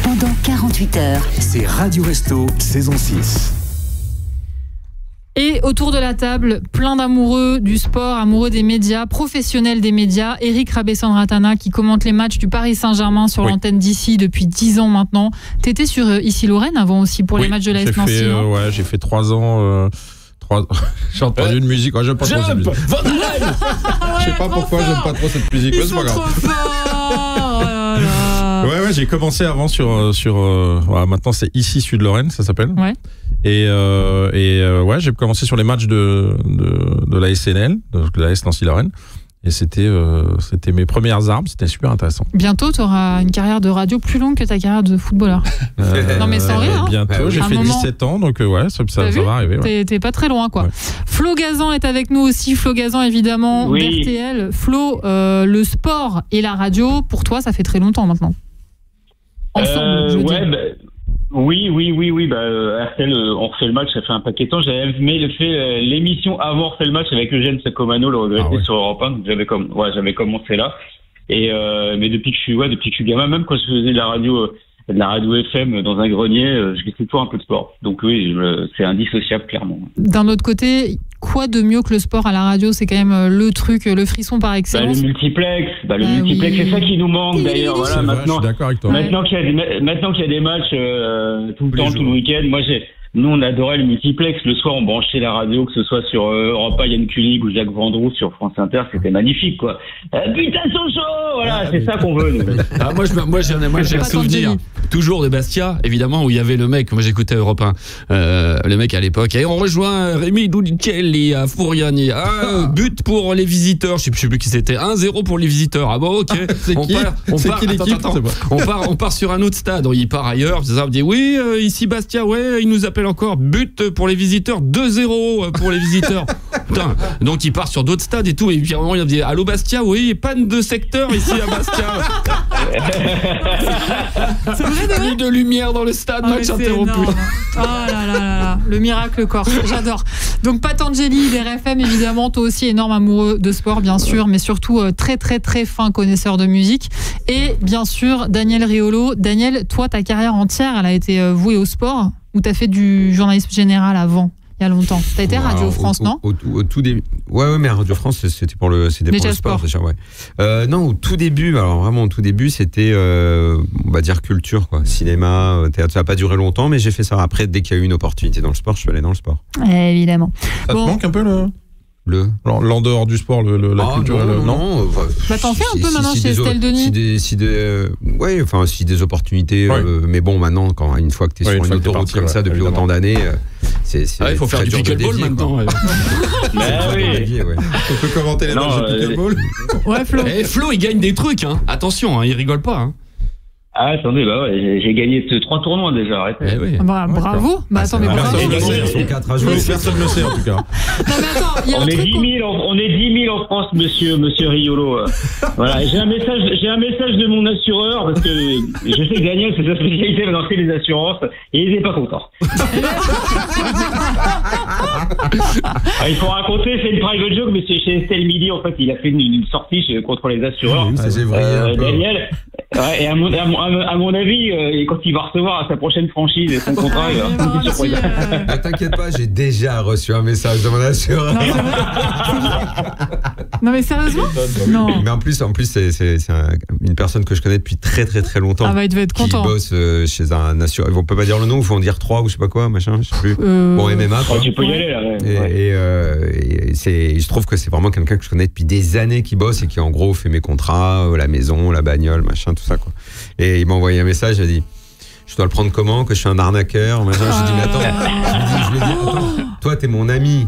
Pendant 48 heures. C'est Radio Resto, saison 6. Et autour de la table, plein d'amoureux du sport, amoureux des médias, professionnels des médias. Eric Rabessandratana qui commente les matchs du Paris Saint-Germain sur l'antenne d'ici depuis 10 ans maintenant. T'étais sur Ici Lorraine avant aussi pour les matchs de l'AS Nancy. Ouais, j'ai fait 3 ans. J'ai entendu une musique. J'aime pas trop cette musique. Je sais pas pourquoi j'aime pas trop cette musique. C'est pas grave. Ouais, j'ai commencé avant sur maintenant c'est Ici Sud-Lorraine, ça s'appelle. Ouais. Et ouais, j'ai commencé sur les matchs de la SNL, de l'AS Nancy-Lorraine. Et c'était mes premières armes, c'était super intéressant. Bientôt, tu auras une carrière de radio plus longue que ta carrière de footballeur. Non mais sans rire. Bientôt, j'ai fait 17 ans, donc ouais, ça va arriver. Ouais. T'es pas très loin, quoi. Ouais. Flo Gazan est avec nous aussi. Flo Gazan, évidemment, d'RTL. Flo, le sport et la radio, pour toi, ça fait très longtemps maintenant. Ensemble, je veux dire. Oui. RTL, on refait le match, ça fait un paquet de temps. J'avais fait l'émission avant on refait le match avec Eugène Sacomano, le regretté sur Europe 1. Donc j'avais commencé là. Et mais depuis que je suis gamin, même quand je faisais de la radio FM dans un grenier, je faisais toujours un peu de sport. Donc oui, c'est indissociable clairement. D'un autre côté, quoi de mieux que le sport à la radio? C'est quand même le truc, le frisson par excellence. Le multiplex, c'est ça qui nous manque d'ailleurs. Voilà, maintenant, je suis d'accord avec toi. Maintenant qu'il y a des matchs tout le temps, tout le week-end, nous on adorait le multiplex. Le soir on branchait la radio, que ce soit sur Europe 1, Yann Kunig ou Jacques Vendroux sur France Inter, c'était magnifique quoi. Putain Sochaux, voilà, c'est ça qu'on veut. Moi j'ai un souvenir toujours de Bastia, évidemment, où il y avait le mec, moi j'écoutais Europe 1, le mec à l'époque, et on rejoint Rémi Doudicelli à Fouriani, but pour les visiteurs, je sais plus qui c'était, 1-0 pour les visiteurs. Ah bon, ok. On part sur un autre stade, il part ailleurs, on dit oui, ici Bastia, ouais, il nous appelle encore, but pour les visiteurs, 2-0 pour les visiteurs. Putain, donc il part sur d'autres stades et tout, et puis à un moment il dit allô Bastia, oui, panne de secteur ici à Bastia. C'est vrai de lumière dans le stade, match interrompu. Oh là, le miracle corse, j'adore. Donc Patangeli, d'RFM évidemment, toi aussi énorme amoureux de sport bien sûr, mais surtout très très très fin connaisseur de musique. Et bien sûr Daniel Riolo. Daniel, toi ta carrière entière elle a été vouée au sport, ou t'as fait du journalisme général avant? Il y a longtemps. T'as été Radio France, non? Au tout début. Ouais, mais Radio France, c'était pour le sport déjà, ouais. Non, au tout début, alors vraiment au tout début, c'était, on va dire culture, quoi. Cinéma, théâtre. Ça n'a pas duré longtemps, mais j'ai fait ça. Après, dès qu'il y a eu une opportunité dans le sport, je suis allé dans le sport. Évidemment. Ça te manque un peu l'en dehors du sport, la culture? Non. T'en fais un peu maintenant chez Estelle Denis. Si des opportunités, mais bon, maintenant, une fois que tu es sur une autoroute comme ça depuis autant d'années, il faut faire du pickleball maintenant. On peut commenter les matchs de pickleball. Ouais, Flo. Flo, il gagne des trucs, hein. Attention, il rigole pas, hein. Ah, attendez, j'ai gagné 3 tournois déjà, arrêtez. Bravo. Attends, mais bravo. Personne ne le sait en tout cas. Non, mais attends, il y a on est 10 000 en France, monsieur Riolo. Voilà, j'ai un message de mon assureur, parce que je sais que Daniel, c'est sa spécialité, va lancer les assurances, et il n'est pas content. Il faut raconter, c'est une private joke, mais c'est chez Estelle Midi, en fait, il a fait une sortie contre les assureurs. Daniel, et à mon avis, quand il va recevoir à sa prochaine franchise et son contrat, t'inquiète pas, j'ai déjà reçu un message de mon assureur. Non mais sérieusement? Non. Mais en plus, c'est une personne que je connais depuis très très très longtemps. Ah bah il devait être content. Qui bosse chez un assureur. On peut pas dire le nom, il faut en dire 3 ou je sais pas quoi, machin, je sais plus. Bon, MMA. Quoi. Tu peux y aller là. Et je trouve que c'est vraiment quelqu'un que je connais depuis des années qui bosse et qui en gros fait mes contrats, la maison, la bagnole, machin, tout ça quoi. Et il m'a envoyé un message, il a dit je dois le prendre comment, que je suis un arnaqueur, machin. Je lui ai dit mais attends, je lui ai dit attends, toi t'es mon ami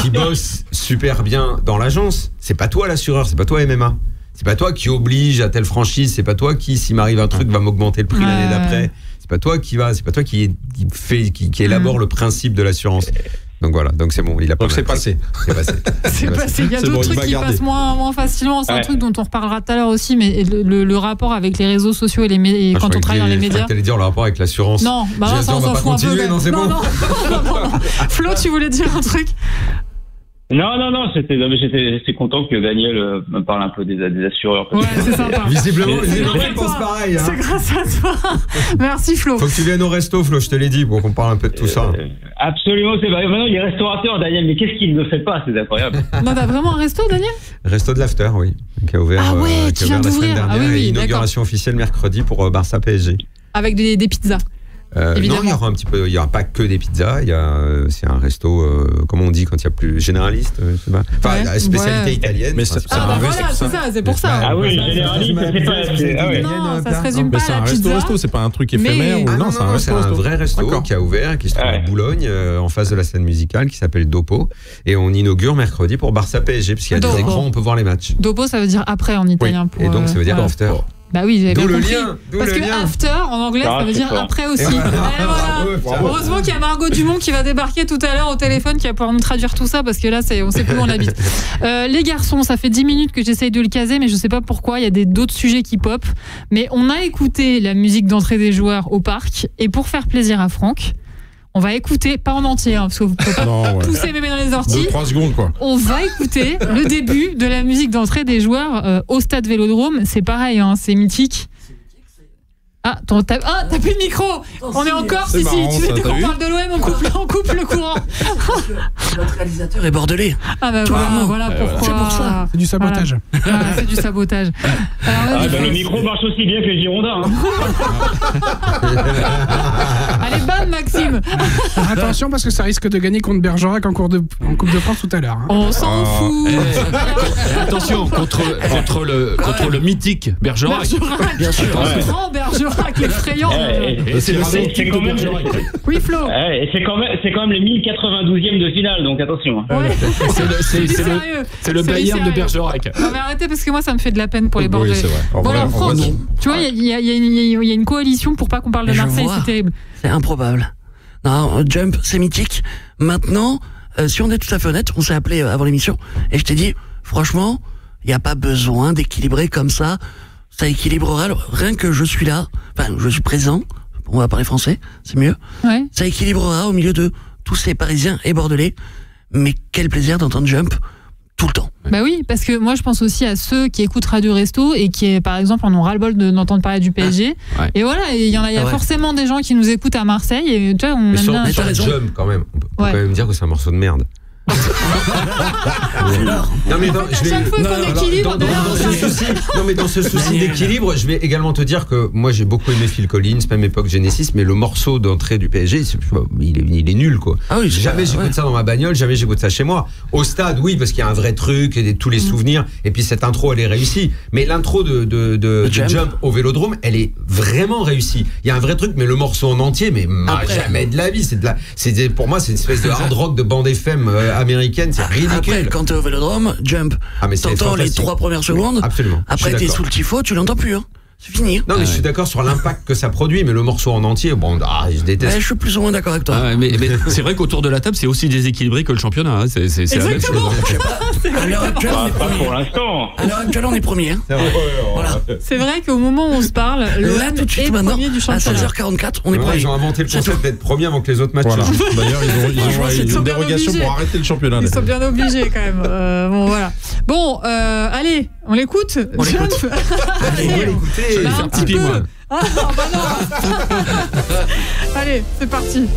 qui bosse super bien dans l'agence, c'est pas toi l'assureur, c'est pas toi MMA. C'est pas toi qui oblige à telle franchise, c'est pas toi qui, s'il m'arrive un truc, va m'augmenter le prix l'année d'après. C'est pas toi qui élabore le principe de l'assurance. Donc voilà, donc c'est bon, il a pas. Donc c'est passé. C'est passé. Il y a d'autres trucs qui passent moins facilement. C'est un truc dont on reparlera tout à l'heure aussi, mais le rapport avec les réseaux sociaux et quand on travaille dans les médias. T'allais dire le rapport avec l'assurance. Non, ça on s'en fout un peu. Non, c'est bon. Non. Flo, tu voulais dire un truc? J'étais content que Daniel me parle un peu des assureurs. Ouais, c'est sympa. Visiblement, il pense pareil. Hein. C'est grâce à toi. Merci Flo. Faut que tu viennes au resto, Flo, je te l'ai dit, pour qu'on parle un peu de tout ça. Absolument, c'est vrai. Maintenant, il est restaurateur, Daniel, mais qu'est-ce qu'il ne fait pas? C'est incroyable. Non, t'as vraiment un resto, Daniel? Resto de l'After, oui. Qui a ouvert, Ah ouais, qui a tu viens ouvert la semaine d'ouvrir. dernière. Ah oui, et inauguration officielle mercredi pour Barça PSG. Avec des pizzas. Non, il y aura un petit peu. Il y aura pas que des pizzas. C'est un resto, comme on dit quand il y a plus généraliste. Je sais pas. Enfin, la spécialité italienne. Mais c'est ça, c'est pour ça. Ah oui, généraliste, c'est pas. Non, ça se résume pas à la pizza. C'est un resto, c'est pas un truc éphémère. Non, c'est un vrai resto qui a ouvert, qui se trouve à Boulogne, en face de la scène musicale, qui s'appelle Dopo. Et on inaugure mercredi pour Barça PSG, parce qu'il y a des écrans, on peut voir les matchs. Dopo, ça veut dire après en italien. Et donc ça veut dire after. Bah oui, j'avais bien compris. Parce que lien. After, en anglais, ça veut dire après aussi. Voilà. Heureusement qu'il y a Margot Dumont qui va débarquer tout à l'heure au téléphone, qui va pouvoir nous traduire tout ça, parce que là, on sait plus où on habite. Les garçons, ça fait 10 minutes que j'essaye de le caser, mais je sais pas pourquoi, il y a d'autres sujets qui pop. Mais on a écouté la musique d'entrée des joueurs au parc, et pour faire plaisir à Franck, on va écouter, pas en entier, hein, parce que vous pouvez pas pousser mémé dans les orties. 2-3 secondes, quoi. On va écouter le début de la musique d'entrée des joueurs au stade Vélodrome. C'est pareil, hein, c'est mythique. T'as plus de micro. On est en Corse ici. Tu sais qu'on parle de l'OM, on coupe le courant. Notre réalisateur est bordelais. Ah bah voilà pourquoi. C'est pour ça. C'est du sabotage. Voilà, c'est du sabotage. Alors, le micro marche aussi bien que les Girondins. Allez, bam, Maxime. Attention parce que ça risque de gagner contre Bergerac en Coupe de France tout à l'heure. Hein. On s'en fout. Attention contre le mythique Bergerac. Bien sûr. Grand Bergerac, l'effrayant. C'est le celtique de Bergerac. Oui, Flo. Et c'est quand même les 1092e de finale, donc attention. Ouais. C'est le Bayern de Bergerac. Non mais arrêtez parce que moi ça me fait de la peine pour les Bordelais. Oui, c'est vrai. Bon alors Franck, tu vois, il y a une coalition pour pas qu'on parle de Marseille, c'est terrible. C'est improbable. Non, Jump, c'est mythique. Maintenant, si on est tout à fait honnête, on s'est appelé avant l'émission et je t'ai dit, franchement, il n'y a pas besoin d'équilibrer comme ça. Ça équilibrera, rien que je suis là, enfin, je suis présent, on va parler français, c'est mieux. Ouais. Ça équilibrera au milieu de tous ces Parisiens et Bordelais. Mais quel plaisir d'entendre Jump tout le temps. Bah oui, parce que moi je pense aussi à ceux qui écoutent Radio Resto et qui, par exemple, en ont ras-le-bol d'entendre parler du PSG. Ouais. Et voilà, il y a forcément des gens qui nous écoutent à Marseille. Et tu vois, on aime bien. Sur Jump, quand même, on peut quand même dire que c'est un morceau de merde. Non mais dans ce souci d'équilibre, je vais également te dire que moi j'ai beaucoup aimé Phil Collins, même époque Genesis, mais le morceau d'entrée du PSG, il est nul quoi. Ah oui, jamais j'écoute ça dans ma bagnole, jamais j'écoute ça chez moi. Au stade, oui, parce qu'il y a un vrai truc, et tous les souvenirs, et puis cette intro elle est réussie. Mais l'intro de Jump au Vélodrome, elle est vraiment réussie. Il y a un vrai truc, mais le morceau en entier, mais jamais de la vie. Pour moi, c'est une espèce de hard rock de bande FM américaine, c'est ridicule. Après, quand t'es au Vélodrome, Jump, t'entends les 3 premières secondes. Absolument. Après, t'es sous le tifo, tu l'entends plus. Hein. C'est fini. Non, mais je suis d'accord sur l'impact que ça produit, mais le morceau en entier, je déteste. Je suis plus ou moins d'accord avec toi. Mais c'est vrai qu'autour de la table, c'est aussi déséquilibré que le championnat. Hein. C'est la même chose. À l'heure actuelle, pour l'instant. À l'heure actuelle, on est premier. Hein. Voilà. C'est vrai qu'au moment où on se parle, là tout de suite maintenant, à 16h44, on est premier. Ils ont inventé le concept d'être premier avant que les autres matchs. Voilà. D'ailleurs, ils ont une dérogation pour arrêter le championnat. Ils sont bien obligés quand même. Bon, voilà. Bon, allez, on l'écoute. Allez, écoutez. Je vais faire pipi, moi. Ah, bah non. Allez, c'est parti.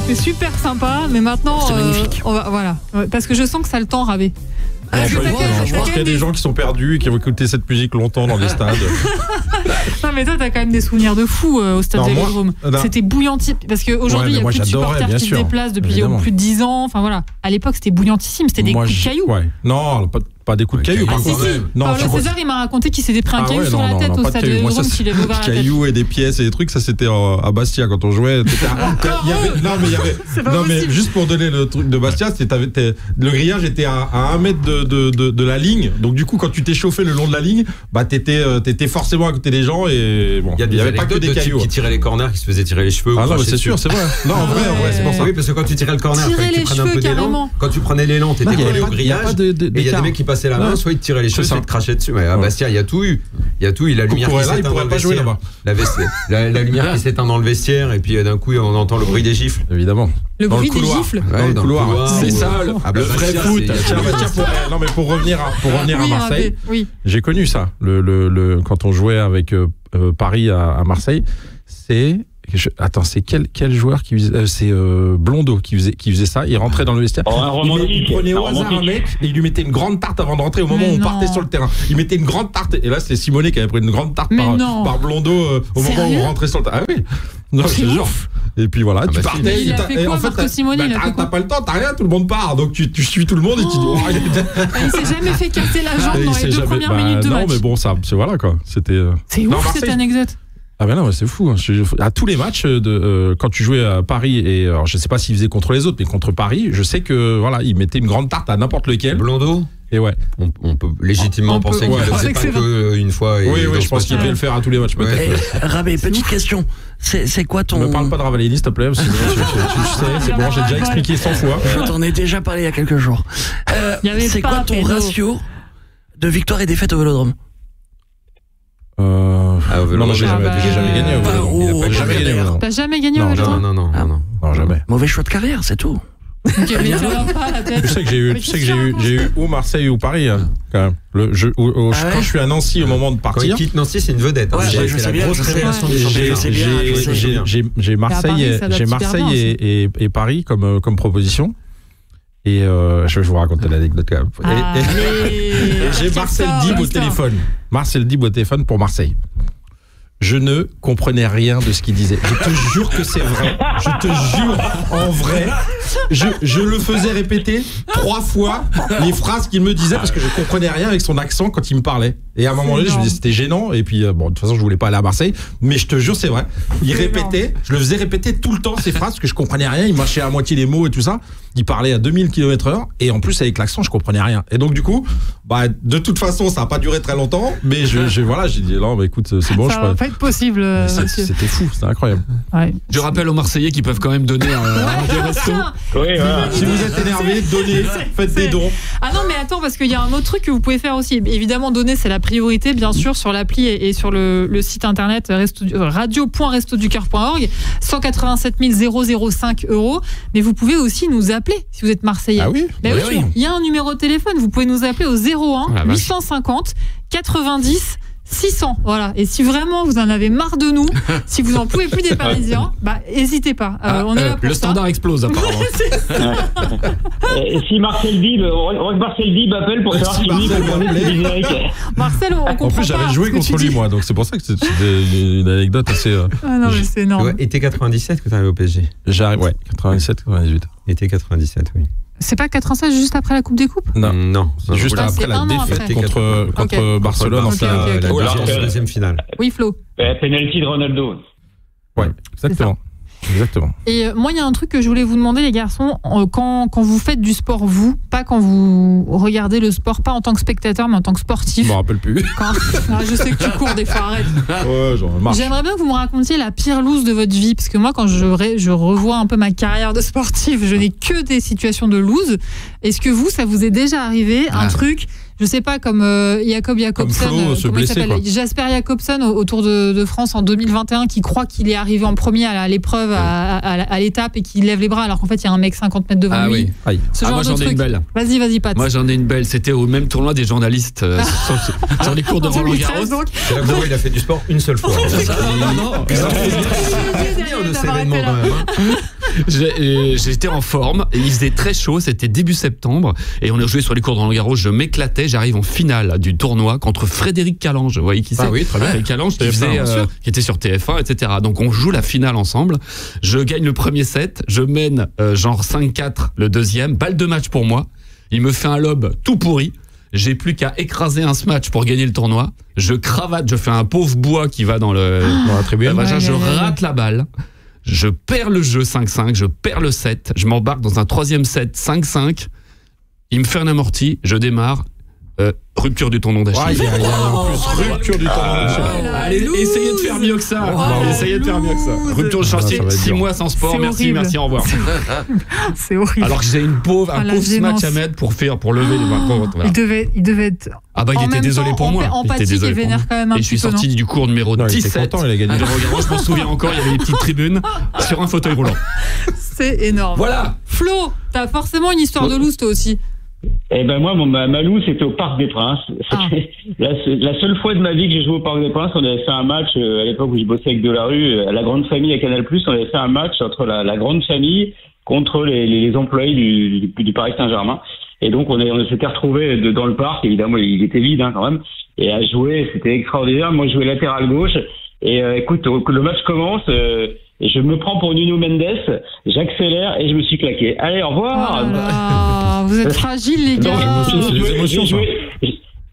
c'était super sympa, mais maintenant, voilà, parce que je sens que ça le temps ravé. Je pense qu'il y a des gens qui sont perdus et qui vont écouter cette musique longtemps dans les stades. Non mais toi t'as quand même des souvenirs de fou au stade Vélodrome. C'était bouillantissime parce qu'aujourd'hui il y a plus de supporters qui se déplacent depuis plus de 10 ans. Enfin voilà, à l'époque c'était bouillantissime, c'était des coups de cailloux. Non, pas des coups de cailloux. Paulo César il m'a raconté qu'il s'était pris un caillou sur la tête au stade Vélodrome, qu'il avait ouvert la tête. Cailloux et des pièces et des trucs, ça c'était à Bastia quand on jouait. Non mais juste pour donner le truc de Bastia, le grillage était à 1 mètre de la ligne, donc du coup quand tu t'es chauffé le long de la ligne, bah t'étais forcément à côté des gens et bon, il y avait pas que des cailloux qui tiraient les corners, qui se faisaient tirer les cheveux. Ah non, c'est sûr, c'est vrai. Non, en vrai, c'est pour ça. Oui, parce que quand tu tirais le corner, quand tu prenais l'élan, t'étais collé au grillage. Et il y a des mecs qui passaient la main, soit ils te tiraient les cheveux, soit ils te crachaient dessus. Mais à Bastia, il y a tout eu. La lumière qui s'éteint dans le vestiaire. La lumière qui s'éteint dans le vestiaire, et puis d'un coup, on entend le bruit des gifles. Évidemment. Le bruit des gifles. Dans le couloir. C'est ça, le vrai foot. Non, mais pour revenir à Marseille, j'ai connu ça. Quand on jouait avec Paris à Marseille, attends, c'est quel joueur qui faisait c'est Blondeau qui faisait ça. Il rentrait dans le vestiaire. Il prenait au hasard un mec et il lui mettait une grande tarte avant de rentrer au moment où on partait sur le terrain. Il mettait une grande tarte et là c'est Simonet qui avait pris une grande tarte par Blondeau au moment où on rentrait sur le terrain. Ah oui. Non, je te jure. Et puis voilà, tu partais. Il a fait quoi, Marco Simoni? T'as pas le temps, t'as rien, tout le monde part. Donc tu suis tout le monde et tu dis. Il s'est jamais fait casser la jambe dans les 2 premières minutes de match. Non, mais bon, ça, voilà quoi. C'était. C'est ouf cette anecdote. Ah ben non, c'est fou. À tous les matchs, quand tu jouais à Paris, et alors je sais pas s'il faisait contre les autres, mais contre Paris, je sais que voilà, il mettait une grande tarte à n'importe lequel. Blondeau. Et ouais. On peut légitimement penser qu'il ne le faisait pas qu'une fois. Oui, je pense qu'il devait le faire à tous les matchs peut-être. Rabé, petite question. C'est quoi ton... Ne parle pas de Ravellini, s'il te plaît, parce que tu sais, c'est bon, j'ai déjà expliqué 100 fois. Je t'en ai déjà parlé il y a quelques jours. C'est quoi ton ratio de victoire et défaite au Vélodrome? Non, j'ai jamais gagné au Vélodrome. Jamais gagné. T'as jamais gagné au Vélodrome? Non, jamais. Mauvais choix de carrière, c'est tout. Tu sais que j'ai eu ou Marseille ou Paris quand même. Quand je suis à Nancy au moment de partir. Quand il quitte Nancy, c'est une vedette. J'ai Marseille et Paris comme proposition. Et je vais vous raconter l'anecdote quand même. Et j'ai Marcel Dib au téléphone. Marcel Dib au téléphone pour Marseille. Je ne comprenais rien de ce qu'il disait. Je te jure que c'est vrai. Je te jure, en vrai, je le faisais répéter 3 fois les phrases qu'il me disait parce que je comprenais rien avec son accent quand il me parlait. Et à un moment donné, je me disais c'était gênant. Et puis, bon, de toute façon, je voulais pas aller à Marseille. Mais je te jure, c'est vrai. Il répétait, je le faisais répéter tout le temps ces phrases parce que je comprenais rien. Il mâchait à moitié les mots et tout ça. Il parlait à 2000 km/h. Et en plus, avec l'accent, je comprenais rien. Et donc, du coup, de toute façon, ça n'a pas duré très longtemps. Mais j'ai dit, non, écoute, c'est bon. Ça va pas être possible. C'était fou, c'était incroyable. Ouais. Je rappelle aux Marseillais qu'ils peuvent quand même donner un resto. Si vous êtes énervé, donnez, faites des dons. Ah non, mais attends, parce qu'il y a un autre truc que vous pouvez faire aussi. Évidemment, donner, c'est la priorité, bien sûr, sur l'appli et sur le site internet radio.restoducoeur.org. 187 005 €. Mais vous pouvez aussi nous appeler si vous êtes Marseillais. Ah oui, oui. Il y a un numéro de téléphone. Vous pouvez nous appeler au 01 850 90 600, voilà. Et si vraiment vous en avez marre de nous, si vous en pouvez plus des Parisiens, n'hésitez pas. On est là pour le standard explose apparemment. Si Marcel Dib, Marcel Dib appelle pour savoir si Marcel, on comprend pas. En plus, j'avais joué contre lui, moi, donc c'est pour ça que c'était une anecdote assez. Ah non, mais c'est énorme. Été 97 que tu arrives au PSG. J'arrive, 97, 98. Été 97, oui. C'est pas 96 juste après la Coupe des Coupes? Non. Juste après la défaite contre Barcelone en finale. La deuxième finale. Oui, Flo. Penalty de Ronaldo. Ouais, exactement. Et moi, il y a un truc que je voulais vous demander, les garçons, quand vous faites du sport, pas quand vous regardez le sport, pas en tant que spectateur, mais en tant que sportif. Je me rappelle plus. Je sais que tu cours des fois, arrête. Ouais, marche. J'aimerais bien que vous me racontiez la pire loose de votre vie, parce que moi, quand je revois un peu ma carrière de sportif, je n'ai que des situations de loose. Est-ce que ça vous est déjà arrivé un truc? Je sais pas, comme Jakob Jakobsen, comment il s'appelle, Jasper Jakobsen au Tour de France en 2021, qui croit qu'il est arrivé en premier à l'épreuve, à l'étape, et qui lève les bras alors qu'en fait il y a un mec 50 mètres devant lui. Oui. Moi j'en ai une belle. Vas-y Pat. Moi j'en ai une belle. C'était au même tournoi des journalistes sur les cours de Roland Garros. C'est là où il a fait du sport une seule fois. Non. J'étais en forme, et il faisait très chaud, c'était début septembre, et on a joué sur les cours de Roland-Garros, je m'éclatais, j'arrive en finale du tournoi contre Frédéric Calange, vous voyez qui c'est? Ah oui, très bien. Frédéric Calange qui était sur TF1, etc. Donc on joue la finale ensemble, je gagne le premier set, je mène genre 5-4 le deuxième, balle de match pour moi, il me fait un lob tout pourri, j'ai plus qu'à écraser un smash pour gagner le tournoi, je cravate, je fais un pauvre bois qui va dans la tribune, je rate la balle, je perds le jeu 5-5, je perds le set, je m'embarque dans un troisième set 5-5, il me fait un amorti, je démarre, rupture du tendon d'Achille. Rupture du tendon d'Achille. Allez, essayez de faire mieux que ça. Essayez de faire mieux que ça. Rupture de chantier, 6 mois sans sport. Merci, au revoir. C'est horrible. Alors que j'ai un pauvre match à mettre pour lever les mains. Voilà. Il devait être. Ah bah il était désolé pour moi. Empathique et vénère quand même un petit peu. Et je suis sorti du cours numéro 17. Il était content, il a gagné. Je m'en souviens encore, il y avait des petites tribunes sur un fauteuil roulant. C'est énorme. Voilà. Flo, t'as forcément une histoire de loose toi aussi. Eh ben moi, ma loue, c'était au Parc des Princes. La seule fois de ma vie que j'ai joué au Parc des Princes, on avait fait un match à l'époque où je bossais avec Delarue, à la Grande Famille à Canal+, on avait fait un match entre la Grande Famille contre les employés du Paris Saint-Germain. Et donc on s'était retrouvés dans le parc, évidemment il était vide quand même, et à jouer, c'était extraordinaire. Moi je jouais latéral gauche, et écoute, le match commence, et je me prends pour Nuno Mendes, j'accélère et je me suis claqué. Allez, au revoir. Vous êtes fragiles les gars.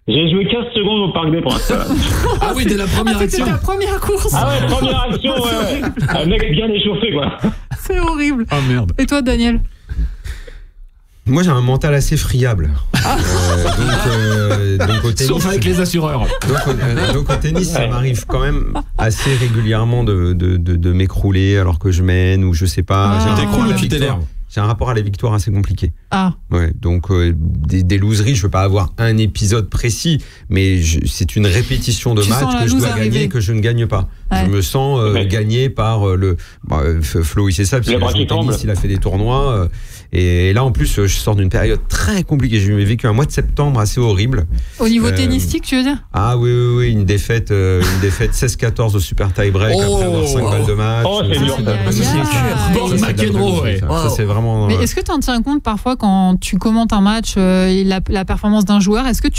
J'ai joué 15 secondes au Parc des Princes. Voilà. Ah oui, dès la première action. C'était ta première course. Ah ouais, première action, ouais. Un mec bien échauffé, quoi. C'est horrible. Ah merde. Et toi, Daniel? Moi, j'ai un mental assez friable. Donc au tennis, sauf avec les assureurs. Donc au tennis, ça m'arrive quand même assez régulièrement de m'écrouler alors que je mène ou je sais pas. J'ai un rapport à la victoire assez compliqué. Ah. Ouais, donc des loseries, je veux pas avoir un épisode précis, mais c'est une répétition de matchs que je dois gagner et que je ne gagne pas. Ouais. Je me sens gagné par Flo, il sait ça, parce que tennis, il a fait des tournois. Et là, en plus, je sors d'une période très compliquée. J'ai vécu un mois de septembre assez horrible. Au niveau tennistique, tu veux dire? Ah oui, une défaite 16-14 au super tie-break après avoir 5 balles de match. Oh, c'est dur. Bon, McEnroe, ouais. Ça, c'est vraiment. Mais est-ce que tu en tiens compte parfois quand tu commentes un match, la performance d'un joueur, est-ce que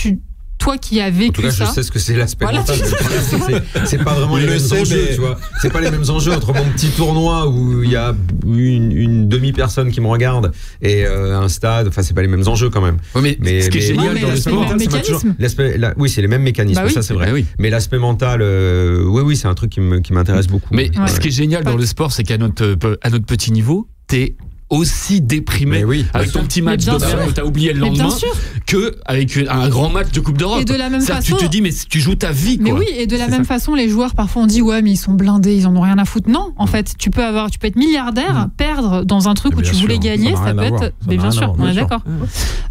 toi qui as vécu ça. En tout cas, je sais ce que c'est l'aspect mental. C'est pas vraiment les mêmes enjeux, tu vois. C'est pas les mêmes enjeux entre mon petit tournoi où il y a une demi-personne qui me regarde et un stade. Enfin, c'est pas les mêmes enjeux quand même. Oui, mais ce qui est génial dans le sport, c'est pas toujours. Oui, c'est les mêmes mécanismes. Ça, c'est vrai. Oui. Mais l'aspect mental, oui, c'est un truc qui m'intéresse beaucoup. Mais ce qui est génial dans le sport, c'est qu'à notre petit niveau, t'es aussi déprimé avec ton petit match de merde où t'as oublié le lendemain que avec un grand match de Coupe d'Europe. Et de la même façon, tu te dis mais tu joues ta vie quoi. Mais oui, et de la même façon les joueurs parfois on dit ouais mais ils sont blindés, ils en ont rien à foutre. Non, en fait, tu peux être milliardaire, perdre dans un truc où tu voulais gagner, ça peut être mais bien sûr, on est d'accord.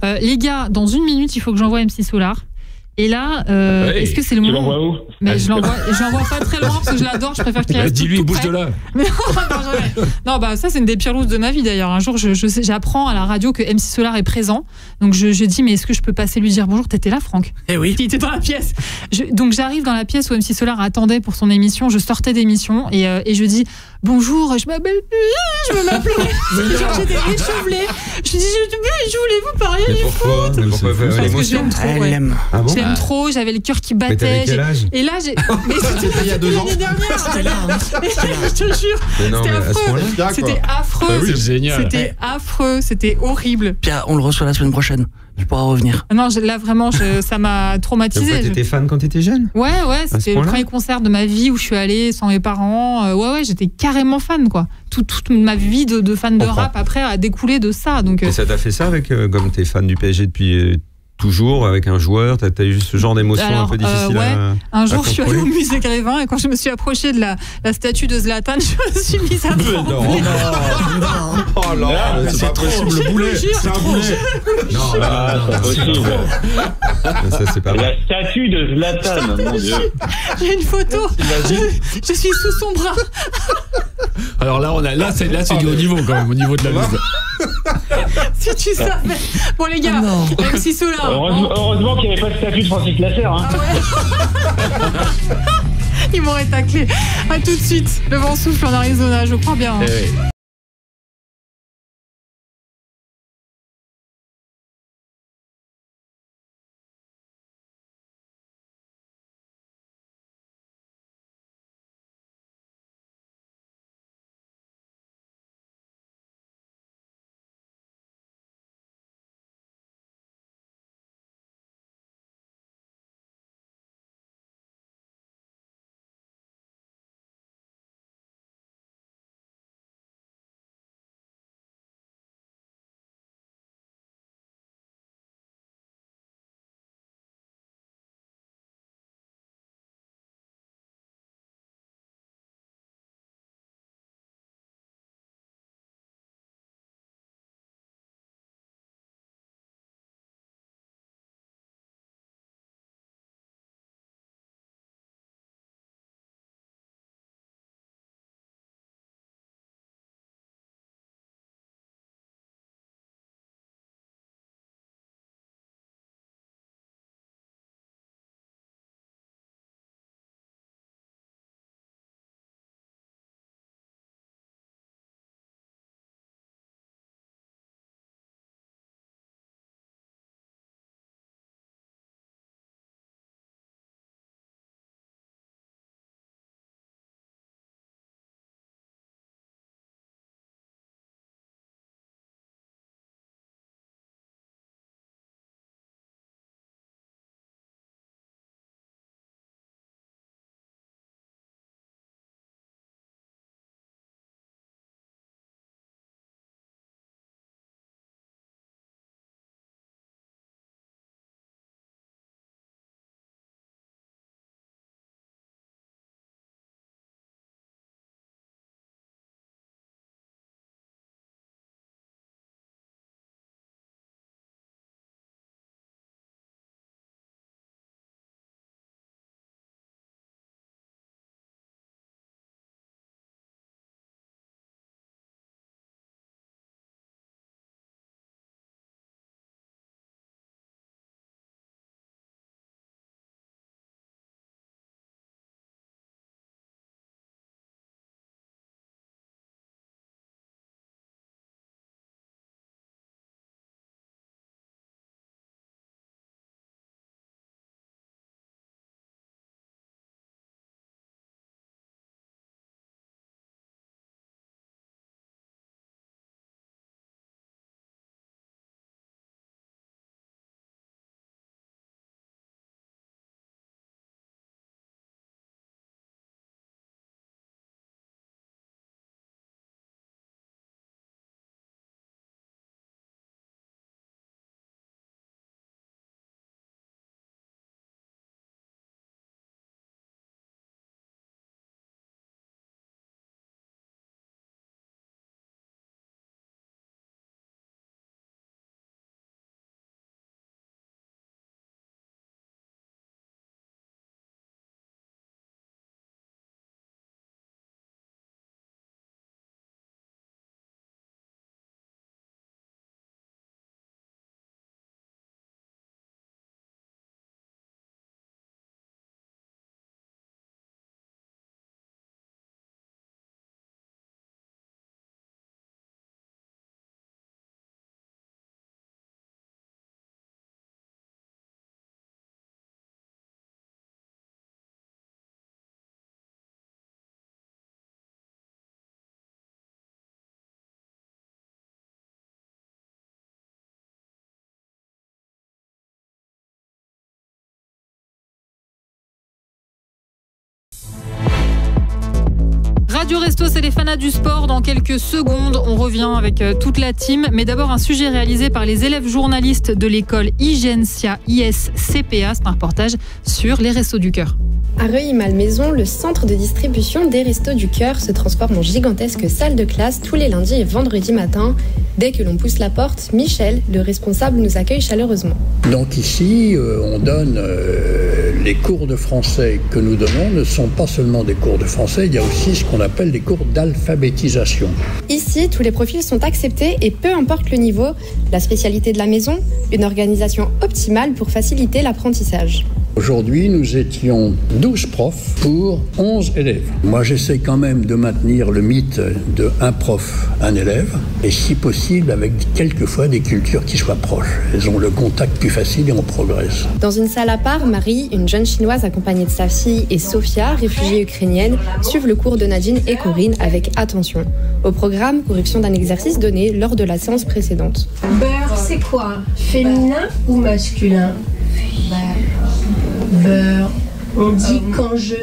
Les gars, dans 1 minute, il faut que j'envoie MC Solar. Et là, est-ce que c'est le moment? Tu l'envoies où? Mais je l'envoie pas très loin parce que je l'adore, je préfère qu'il reste dis-lui, tout bouge près. de là. Non, bah ça c'est une des pires looses de ma vie d'ailleurs. Un jour, j'apprends à la radio que MC Solar est présent. Donc je dis mais est-ce que je peux passer lui dire bonjour? T'étais là, Franck? Eh oui. Il était dans la pièce. Donc j'arrive dans la pièce où MC Solar attendait pour son émission. Je sortais d'émission et je dis bonjour, je m'appelle. Je me m'appelais. J'étais échevelée. Je dis je voulais vous parler du foot. Parce que je l'aime trop. Ouais. Je l'aime trop. J'avais le cœur qui battait. Mais t'avais quel âge? Et là mais c'était il y a 2 ans. L'année dernière. C'était là. Je te jure. C'était affreux. C'était affreux. C'est génial. C'était affreux. C'était horrible. Pierre, on le reçoit la semaine prochaine. Tu pourras revenir. Non, là vraiment, ça m'a traumatisée. T'étais fan quand t'étais jeune? Ouais, c'était le premier concert de ma vie où je suis allée sans mes parents. Ouais, j'étais carrément fan, quoi. Toute ma vie de fan de rap après a découlé de ça. Donc, et ça t'a fait ça avec, comme t'es fan du PSG depuis toujours, avec un joueur, t'as eu ce genre d'émotion un peu difficile un jour, je suis allée au musée Grévin et quand je me suis approchée de la statue de Zlatan, je me suis mise à trembler. Oh là, c'est pas possible, le boulet. C'est un boulet. Non, là, c'est possible. Ça, c'est pas vrai. La statue de Zlatan, mon Dieu. J'ai une photo. Je suis sous son bras. Alors là, c'est du haut niveau quand même, au niveau de la liste. Si tu savais. Bon les gars, MC Solar. Heureusement qu'il n'y avait pas de statut de Francis Lasser. Hein. Il m'aurait taclé. A tout de suite. Le vent souffle en Arizona, je crois bien. Hein. Radio Resto, c'est les fanas du sport. Dans quelques secondes, on revient avec toute la team. Mais d'abord, un sujet réalisé par les élèves journalistes de l'école Hygiencia ISCPA. C'est un reportage sur les Restos du Cœur. À Reuilly-Malmaison, le centre de distribution des Restos du Cœur se transforme en gigantesque salle de classe tous les lundis et vendredis matin. Dès que l'on pousse la porte, Michel, le responsable, nous accueille chaleureusement. Donc ici, on donne les cours de français que nous donnons ne sont pas seulement des cours de français, il y a aussi ce qu'on appelle des cours d'alphabétisation. Ici, tous les profils sont acceptés et peu importe le niveau, la spécialité de la maison, une organisation optimale pour faciliter l'apprentissage. Aujourd'hui, nous étions 12 profs pour 11 élèves. Moi, j'essaie quand même de maintenir le mythe de un prof, un élève, et si possible avec quelquefois des cultures qui soient proches. Elles ont le contact plus facile et on progresse. Dans une salle à part, Marie, une jeune chinoise accompagnée de sa fille, et Sophia, réfugiée ukrainienne, suivent le cours de Nadine et Corinne avec attention. Au programme, correction d'un exercice donné lors de la séance précédente. Beurre, c'est quoi? Féminin ou masculin? Beurre. On dit quand je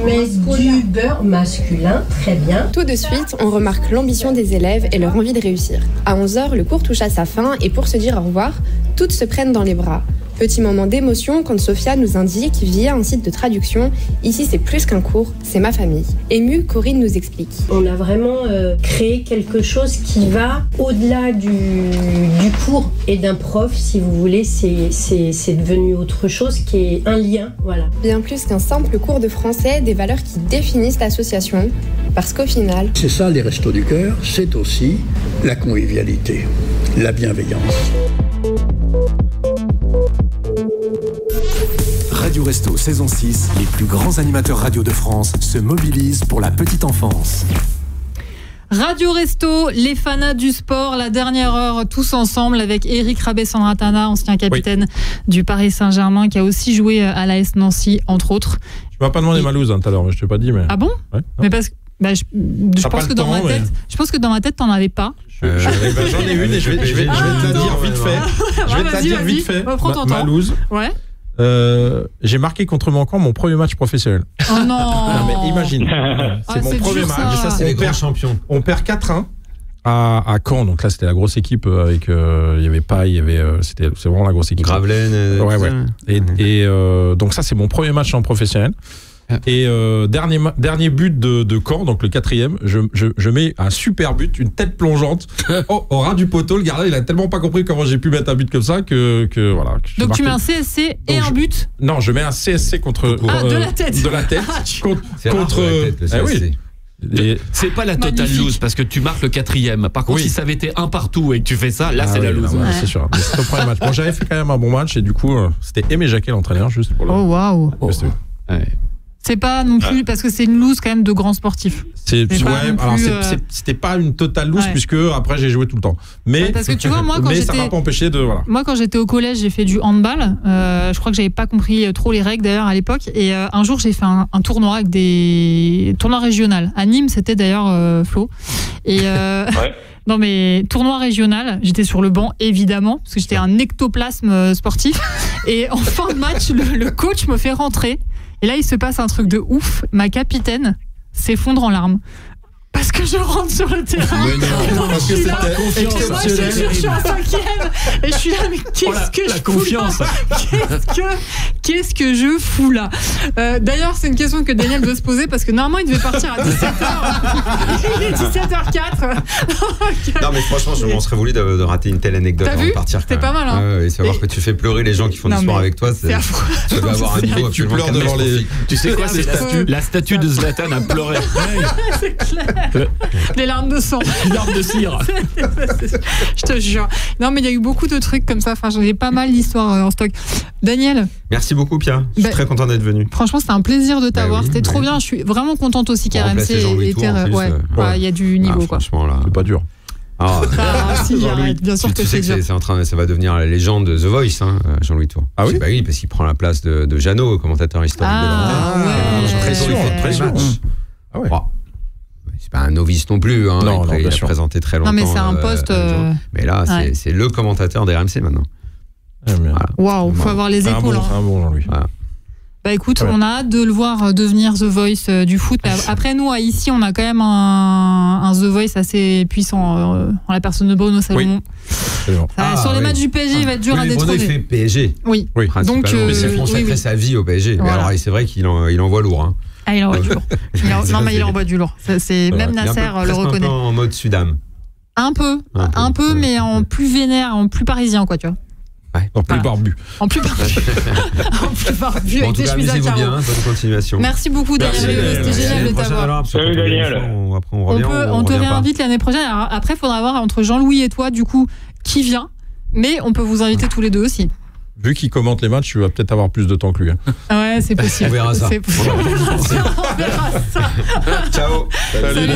mets du beurre masculin, très bien. Tout de suite, on remarque l'ambition des élèves et leur envie de réussir. À 11h, le cours touche à sa fin et pour se dire au revoir, toutes se prennent dans les bras. Petit moment d'émotion quand Sophia nous indique via un site de traduction « Ici c'est plus qu'un cours, c'est ma famille ». Émue, Corinne nous explique. On a vraiment créé quelque chose qui va au-delà du cours et d'un prof, si vous voulez, c'est devenu autre chose qui est un lien, voilà. Bien plus qu'un simple cours de français, des valeurs qui définissent l'association, parce qu'au final... C'est ça les Restos du Cœur, c'est aussi la convivialité, la bienveillance. Radio Resto saison 6, les plus grands animateurs radio de France se mobilisent pour la petite enfance. Radio Resto, les fanas du sport, la dernière heure tous ensemble avec Eric Rabé-Sandratana, ancien capitaine du Paris Saint-Germain qui a aussi joué à l'AS Nancy entre autres. Tu m'as pas demandé ma loose tout à l'heure, mais je t'ai pas dit. Mais... Ah bon? Ouais, mais parce que je pense que dans ma tête, je pense que dans ma tête t'en avais pas. J'en ai une et je vais te la dire vite fait. Je vais te la dire vite fait. Ma loose. Ouais. J'ai marqué contre mon camp mon premier match professionnel. Oh non, mais imagine, c'est mon premier match. Ça, c'est les grands champions. On perd 4-1 à Caen. Donc là, c'était la grosse équipe avec. Il y avait Paille, il y avait. C'est vraiment la grosse équipe. Gravelaine. Et donc ça, c'est mon premier match en professionnel. Et dernier but de Caen, donc le 4e, je mets un super but, une tête plongeante au ras du poteau. Le gardien, il a tellement pas compris comment j'ai pu mettre un but comme ça que voilà. Donc tu mets un CSC et un but? Non, je mets un CSC contre de la tête. De la tête contre oui. Et c'est pas la totale loose parce que tu marques le 4e. Par contre, si ça avait été un partout et que tu fais ça, là c'est la loose. C'est sûr. Mais c'était le premier match. Bon, j'avais fait quand même un bon match et du coup, c'était Aimé Jacquet l'entraîneur juste pour le. Oh waouh. C'est pas non plus parce que c'est une loose quand même de grands sportifs. C'était pas une totale loose puisque après j'ai joué tout le temps. Mais parce que tu vois moi quand ça m'a pas empêché de voilà. Moi quand j'étais au collège, j'ai fait du handball. Je crois que j'avais pas compris trop les règles d'ailleurs à l'époque et un jour j'ai fait un tournoi avec des tournois régionaux. À Nîmes, c'était d'ailleurs Flo. Et non mais tournoi régional, j'étais sur le banc évidemment parce que j'étais un ectoplasme sportif et en fin de match le coach me fait rentrer. Et là, il se passe un truc de ouf. Ma capitaine s'effondre en larmes. Parce que je rentre sur le terrain. Mais non, parce que c'était exceptionnel. Je suis en 5e et je suis là, mais qu'est-ce que je fous là? Qu'est-ce que je fous là? D'ailleurs, c'est une question que Daniel doit se poser parce que normalement, il devait partir à 17h. Il est 17h04. Non, mais franchement, je m'en serais voulu de rater une telle anecdote avant de partir. C'était pas mal, hein. Et savoir que tu fais pleurer les gens qui font du sport avec toi, c'est affreux. Tu dois avoir un niveau tu pleures devant les. Tu sais quoi, c'est la statue de Zlatan a pleuré. C'est clair. Les larmes de sang. Les larmes de cire. Je te jure. Non, mais il y a eu beaucoup de trucs comme ça. Enfin, j'en ai pas mal d'histoires en stock. Daniel. Merci beaucoup, Pierre. Je suis très content d'être venu. Franchement, c'était un plaisir de t'avoir. C'était trop bien. Je suis vraiment contente aussi qu'RMC était. Il y a du niveau, quoi. Franchement, là. C'est pas dur. Si, j'arrête. Bien sûr que c'est dur. Ça va devenir la légende de The Voice, hein, Jean-Louis Tour. Ah oui? Bah oui, parce qu'il prend la place de Jeannot, commentateur historique de l'antenne. Pression. Ah ouais. C'est pas un novice non plus, hein. Il a présenté très longtemps. Non, mais c'est un poste. Mais là, c'est le commentateur des RMC maintenant. Waouh, faut avoir les épaules. C'est un bon Jean-Louis. Bah écoute, on a hâte de le voir devenir The Voice du foot. Après nous, ici, on a quand même un The Voice assez puissant en la personne de Bruno Salomon. Sur les matchs du PSG, il va être dur à détrôner. Bruno, il fait PSG. Oui. Donc, mais c'est consacré sa vie au PSG. Voilà. Mais alors, c'est vrai qu'il envoie lourd. Hein. Ah, il envoie du lourd. Non, mais il envoie du lourd. C'est même Nasser le reconnaît. Un peu en mode Sudam. Un peu, mais en plus vénère, en plus parisien, quoi, tu vois. Ouais, en plus barbu. En plus barbu. En plus barbu, avec des chemises à carreaux. Bien, bonne continuation. Merci beaucoup, Daniel. C'était génial de t'avoir. Salut, Daniel. Après, on revient. On te réinvite l'année prochaine. Alors, après, il faudra voir entre Jean-Louis et toi, du coup, qui vient. Mais on peut vous inviter tous les deux aussi. Vu qu'il commente les matchs, tu vas peut-être avoir plus de temps que lui. Ouais, c'est possible. On verra ça. On verra ça. Ciao. Salut.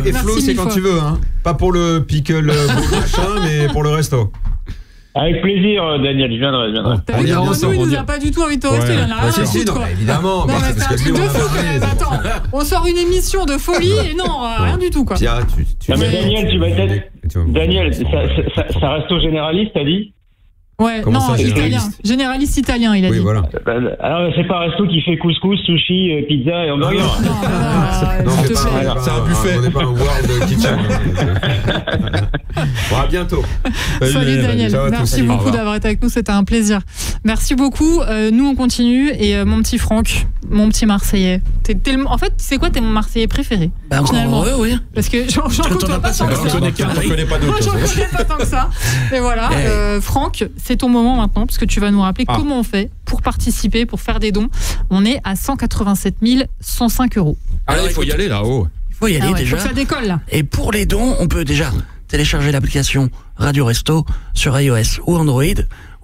Et Flo, c'est quand tu veux. Hein. Pas pour le pickle machin, mais pour le resto. Avec plaisir, Daniel, je viendrai. Nous, il nous a pas du tout envie de te rester. Il en a rien à foutre. Évidemment. Non, mais c'est un truc de fou quand même. Attends, on sort une émission de folie et non, rien du tout, quoi. Pierre, non, mais Daniel, ça reste au généraliste, t'as dit? Ouais, non, généraliste italien, il a dit. Oui, voilà. Alors, c'est pas un resto qui fait couscous, sushi, pizza et hamburger. Non, c'est un buffet. On n'est pas un world kitchen. Bon, à bientôt. Salut Daniel, merci beaucoup d'avoir été avec nous, c'était un plaisir. Merci beaucoup. Nous, on continue. Et mon petit Franck, mon petit Marseillais. En fait, c'est quoi tes Marseillais préférés? Finalement. Oui. Parce que j'en connais pas tant que ça. J'en connais pas d'autres. J'en connais pas tant que ça. Mais voilà, Franck, c'est ton moment maintenant, parce que tu vas nous rappeler comment on fait pour participer, pour faire des dons. On est à 187 105 €. Alors, il faut y aller là-haut. Il faut y aller déjà. Faut que ça décolle là. Et pour les dons, on peut déjà télécharger l'application Radio Resto sur iOS ou Android,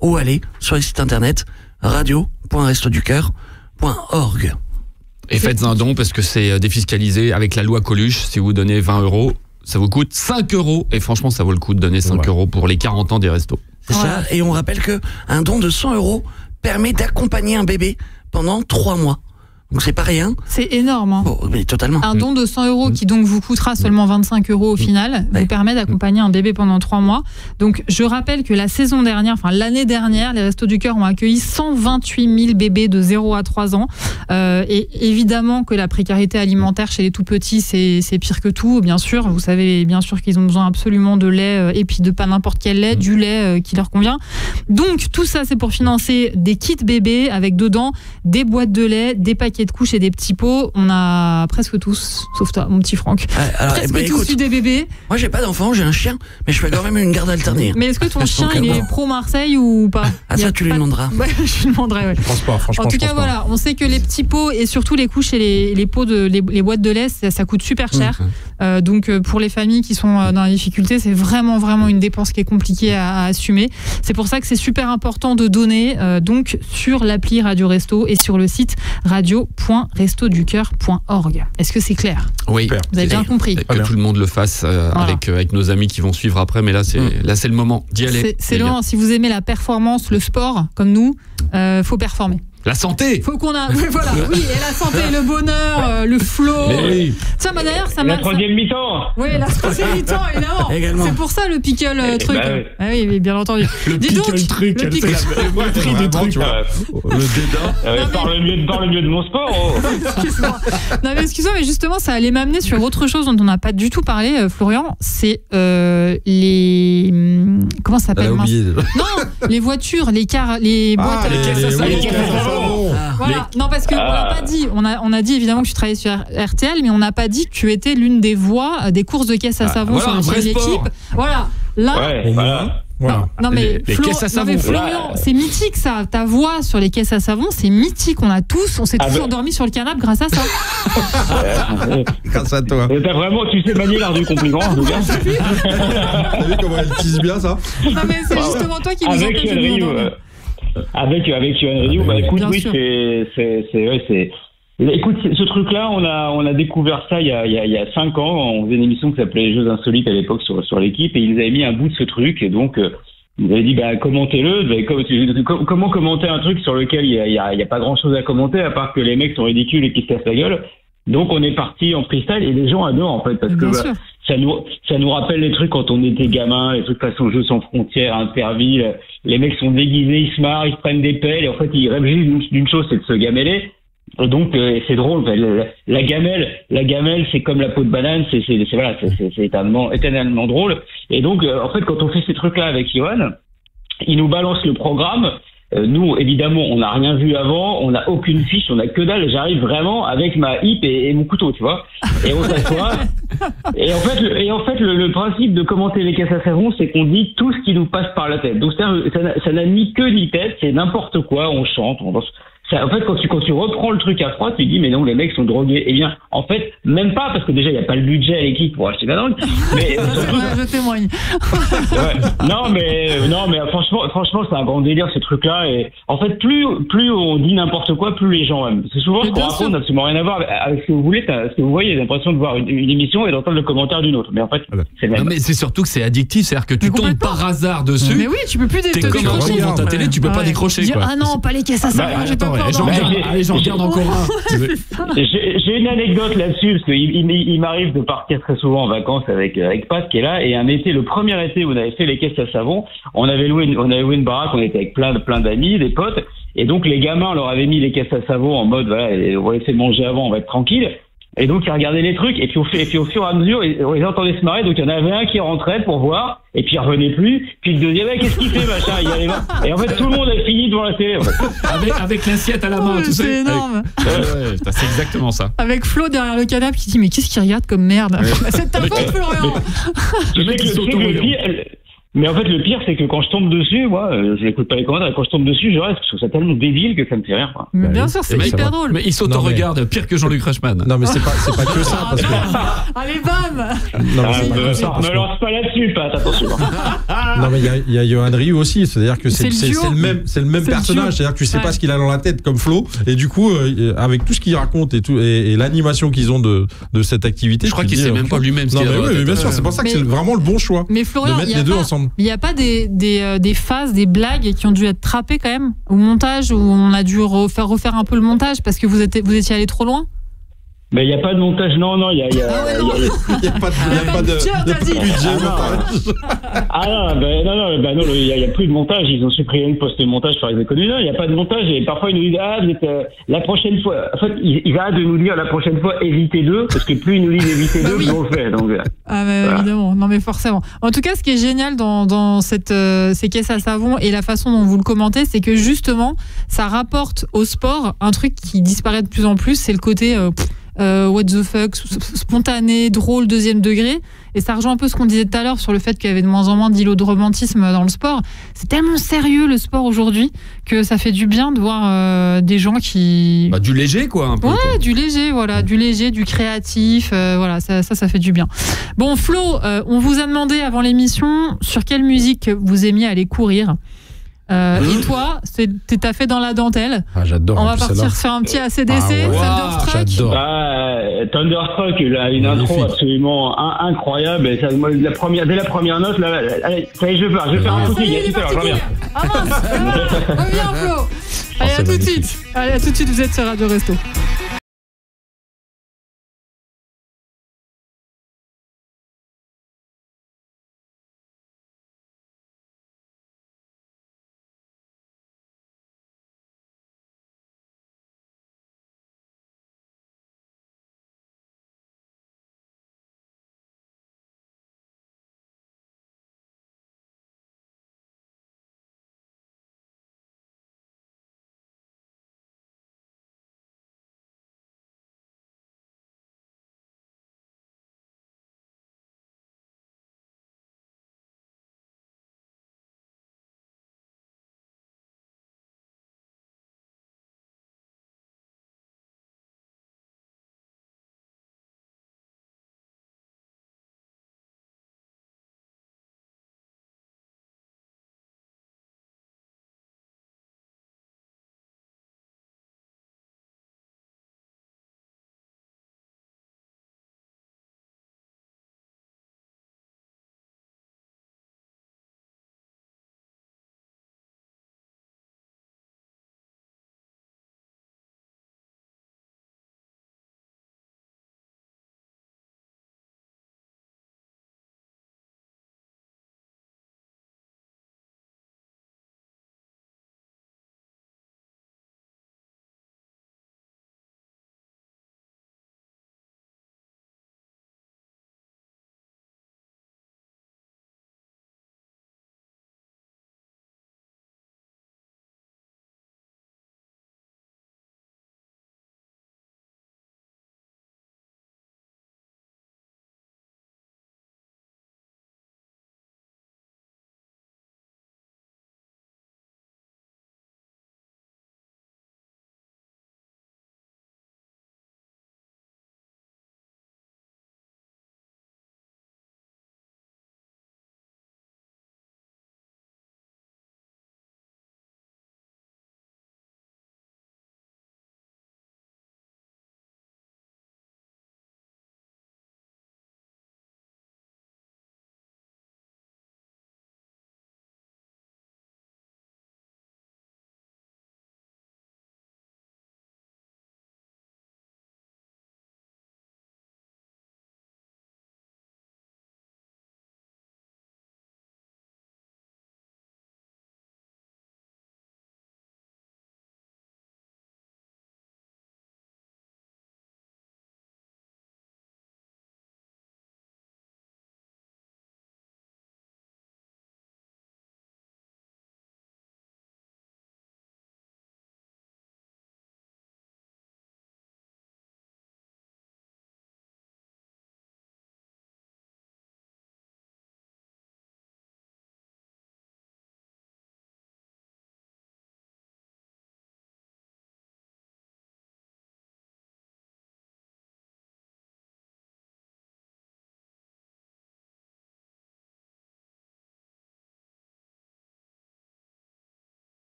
ou aller sur le site internet radio.restoducoeur.org. Et faites un don parce que c'est défiscalisé avec la loi Coluche. Si vous donnez 20 €, ça vous coûte 5 €. Et franchement, ça vaut le coup de donner 5 € pour les 40 ans des restos. C'est ça. Et on rappelle que un don de 100 € permet d'accompagner un bébé pendant 3 mois. Donc c'est pas rien. C'est énorme. Hein. Oh, mais totalement. Un don de 100 € qui donc vous coûtera seulement 25 € au final, vous permet d'accompagner un bébé pendant 3 mois. Donc je rappelle que l'année dernière, les Restos du Cœur ont accueilli 128 000 bébés de 0 à 3 ans. Et évidemment que la précarité alimentaire chez les tout petits, c'est pire que tout, bien sûr. Vous savez bien sûr qu'ils ont besoin absolument de lait, et puis de pas n'importe quel lait, du lait qui leur convient. Donc tout ça, c'est pour financer des kits bébés avec dedans des boîtes de lait, des paquets de couches et des petits pots. On a presque tous, sauf toi, mon petit Franck. Presque tous eu des bébés. Moi, j'ai pas d'enfant, j'ai un chien, mais je fais quand même une garde alternée. Mais est-ce que ton chien, il est pro Marseille ou pas? Ça, tu lui demanderas. Ouais, je lui demanderai, ouais. Je pense pas, franchement. En tout cas, voilà, on sait que les petits pots et surtout les couches et les pots les boîtes de lait, ça coûte super cher. Donc, pour les familles qui sont dans la difficulté, c'est vraiment une dépense qui est compliquée à assumer. C'est pour ça que c'est super important de donner, donc, sur l'appli Radio Resto et sur le site radio.restoducoeur.org. Est-ce que c'est clair? Oui. Vous avez bien compris. Que tout le monde le fasse avec nos amis qui vont suivre après, mais là c'est le moment d'y aller. C'est long. Si vous aimez la performance, le sport, comme nous, faut performer. La santé. Faut qu'on a. Voilà. Oui, et la santé, le bonheur, le flow. Oui. Ça, d'ailleurs, ça la troisième mi-temps. Oui, la troisième mi-temps, évidemment. C'est pour ça le pickle truc. Ah oui, bien entendu. Le pickle truc. Le pickle truc. Le dédain. Parle mieux de mon sport. Excuse-moi. Non, mais excuse-moi, mais justement, ça allait m'amener sur autre chose dont on n'a pas du tout parlé, Florian. C'est les. Comment ça s'appelle? Non, les voitures, les boîtes. Les caisses à savon. Voilà. Non, parce qu'on l'a pas dit. On a dit évidemment que tu travaillais sur RTL, mais on n'a pas dit que tu étais l'une des voix des courses de caisses à savon sur l'équipe. Voilà. Là. Voilà. Non, mais les caisses à savon. Florian, c'est mythique ça. Ta voix sur les caisses à savon, c'est mythique. On s'est tous endormis sur le canapé grâce à ça. Grâce à toi. Tu sais manier l'art du compliment, en tout cas. T'as vu comment elle tisse bien ça? Non, mais c'est justement toi qui nous empêche de nous endormir. Avec Yoann Rioux, écoute, oui, c'est. Écoute, ce truc-là, on a découvert ça il y a 5 ans. On faisait une émission qui s'appelait Les Jeux Insolites à l'époque sur l'équipe, et ils nous avaient mis un bout de ce truc, et donc ils nous avaient dit commentez-le. Comment commenter un truc sur lequel il y a pas grand-chose à commenter à part que les mecs sont ridicules et qu'ils se cassent la gueule. Donc on est parti en freestyle et les gens adorent en fait parce que ça nous rappelle les trucs quand on était gamin, les trucs façon jeu sans frontières, Interville, les mecs sont déguisés, ils se marrent, ils se prennent des pelles et en fait ils rêvent juste d'une chose, c'est de se gameler. Et donc c'est drôle, la gamelle c'est comme la peau de banane, c'est éternellement drôle. Et donc en fait quand on fait ces trucs là avec Johan, il nous balance le programme. Nous, évidemment, on n'a rien vu avant, on n'a aucune fiche, on n'a que dalle. J'arrive vraiment avec ma hip et mon couteau, tu vois. Et on s'assoit. Et en fait, le principe de commenter les caisses à savon, c'est qu'on dit tout ce qui nous passe par la tête. Donc ça n'a ni queue ni tête, c'est n'importe quoi. On chante, on danse. En fait, quand tu reprends le truc à froid, tu dis mais non, les mecs sont drogués. Eh bien, en fait, même pas parce que déjà il y a pas le budget à l'équipe pour acheter la drogue. Mais je témoigne. Ouais. Non mais franchement, c'est un grand délire ces trucs-là. Et en fait, plus on dit n'importe quoi, plus les gens aiment. Parce que souvent, ce qu'on raconte n'a absolument rien à voir avec ce que vous voulez, ce que vous voyez. J'ai l'impression de voir une émission et d'entendre le commentaire d'une autre. Mais en fait, c'est le même. Non mais c'est surtout que c'est addictif, c'est-à-dire que tu tombes par hasard dessus. Mais oui, tu peux plus t'es comme un con devant ta télé, tu peux pas décrocher. Ah non, pas les caisses à savon. J'en regarde encore un. J'ai une anecdote là-dessus parce qu'il m'arrive de partir très souvent en vacances avec Pat qui est là, et un été, le premier été où on avait fait les caisses à savon, on avait loué une baraque, on était avec plein d'amis, des potes, et donc les gamins, on leur avait mis les caisses à savon en mode voilà, on va essayer de manger avant, on va être tranquille. Et donc ils regardaient les trucs, et puis au fur et à mesure, on les entendait se marrer. Donc il y en avait un qui rentrait pour voir, et puis il revenait plus. Puis le deuxième, qu'est-ce qu'il fait, machin, il allait voir. Et en fait tout le monde a fini devant la télé. En fait. Avec l'assiette à la main, tu sais. C'est énorme. Ouais, c'est exactement ça. Avec Flo derrière le canapé qui dit mais qu'est-ce qu'il regarde comme merde. C'est ta faute, Florian. Mais en fait, le pire, c'est que quand je tombe dessus, moi, je n'écoute pas les commentaires, quand je tombe dessus, je reste, je trouve ça tellement débile que ça me fait rire, quoi. Mais bien sûr, c'est hyper drôle. Mais il s'auto-regarde, pire que Jean-Luc Reichmann. Non, mais c'est pas que ça, parce que. Allez, bam! Non, mais me lance pas là-dessus, Pat, attention. Non, mais il y a Johan Rioux aussi, c'est-à-dire que c'est le même personnage, c'est-à-dire que tu sais pas ce qu'il a dans la tête comme Flo, et du coup, avec tout ce qu'il raconte et l'animation qu'ils ont de cette activité. Je crois qu'il sait même pas lui-même ce qu'il a dans la tête. Oui, bien sûr, c'est pour ça que c'est vraiment le bon choix. Mais Florian, de mettre les deux ensemble. Il n'y a pas des phases, des blagues qui ont dû être trappées quand même au montage, où on a dû refaire un peu le montage parce que vous étiez allé trop loin? Mais il n'y a pas de montage, non, il y a pas de budget montage. Non, il y a plus de montage, ils ont supprimé une post-montage par les économies. Non, il n'y a pas de montage, et parfois ils nous disent la prochaine fois. En fait, ils arrêtent de nous dire la prochaine fois évitez deux, parce que plus ils nous disent évitez deux, plus on le fait. Donc, voilà. Évidemment, non mais forcément. En tout cas, ce qui est génial dans ces caisses à savon et la façon dont vous le commentez, c'est que justement, ça rapporte au sport un truc qui disparaît de plus en plus, c'est le côté what the fuck, spontané, drôle, deuxième degré. Et ça rejoint un peu ce qu'on disait tout à l'heure sur le fait qu'il y avait de moins en moins d'îlots de romantisme dans le sport. C'est tellement sérieux le sport aujourd'hui que ça fait du bien de voir des gens qui... du léger quoi, un peu. Ouais, quoi. du léger, voilà, du léger, du créatif, voilà, ça fait du bien. Bon, Flo, on vous a demandé avant l'émission sur quelle musique vous aimiez aller courir. Et toi, t'as fait dans la dentelle. Ah, j'adore. On va partir sur un petit ACDC, Thunderstruck. J'adore. Thunderstruck, il a une intro absolument incroyable. Et ça, moi, dès la première note, là, allez, ça y est, je vais faire un footing. Je reviens. Ah mince, reviens Flo. Allez, à tout de suite. Allez, à tout de suite, vous êtes sur Radio Resto.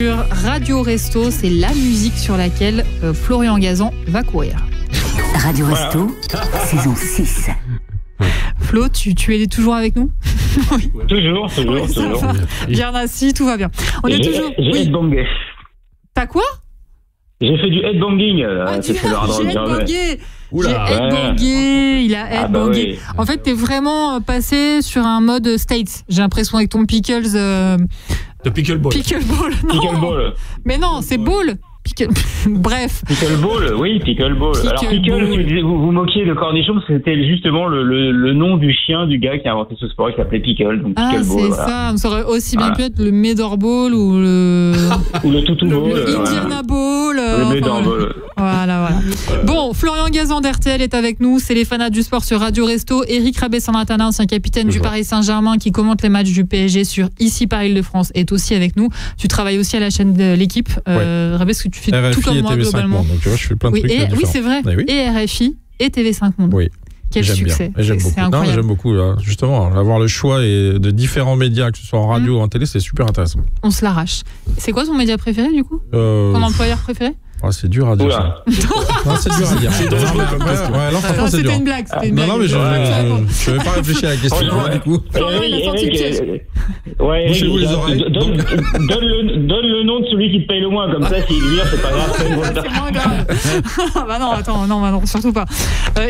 Sur Radio Resto, c'est la musique sur laquelle Florian Gazan va courir. Radio Resto, saison 6. Flo, tu es toujours avec nous? Oui. Toujours. Bien assis, tout va bien. On est toujours. J'ai headbangé. T'as quoi? J'ai fait du headbanging. J'ai headbangé. Il a headbangé. Oui. En fait, t'es vraiment passé sur un mode States. J'ai l'impression avec ton pickles. De pickleball. Pickleball. Pickleball. Mais non, c'est ball. Bref. Pickleball, oui, pickleball. Alors, pickle, vous moquiez de cornichon parce que c'était justement le nom du chien du gars qui a inventé ce sport qui s'appelait Pickle. Donc c'est ça. Ça aurait aussi bien pu être le Medor Ball ou le. Ou le Toutou Ball. Le Indiana Ball. Le Medor Ball. Voilà. Bon, Florian Gazan d'RTL est avec nous. C'est les fanats du sport sur Radio Resto. Éric Rabé-Sandratana, ancien capitaine du Paris Saint-Germain qui commente les matchs du PSG sur Ici Paris Île-de-France, est aussi avec nous. Tu travailles aussi à la chaîne de l'équipe. Rabé, ce que tu fais RFI tout comme moi et TV5 globalement. Monde, donc tu vois, je fais plein de trucs différents. Oui, c'est vrai. Et RFI et TV5 Monde. Oui. Quel succès. J'aime beaucoup. Non, j'aime beaucoup. Justement, avoir le choix de différents médias, que ce soit en radio ou en télé, c'est super intéressant. On se l'arrache. C'est quoi ton média préféré du coup? Ton employeur préféré? C'est dur à dire. Ça. Non, c'est dur à dire. C'était une blague. Non, mais je ne vais pas réfléchir à la question. Du coup. Bouchez-vous les oreilles. Donne le nom de celui qui te paye le moins, comme ça, s'il vire, c'est pas grave. C'est moins grave. Bah non, attends, non, surtout pas.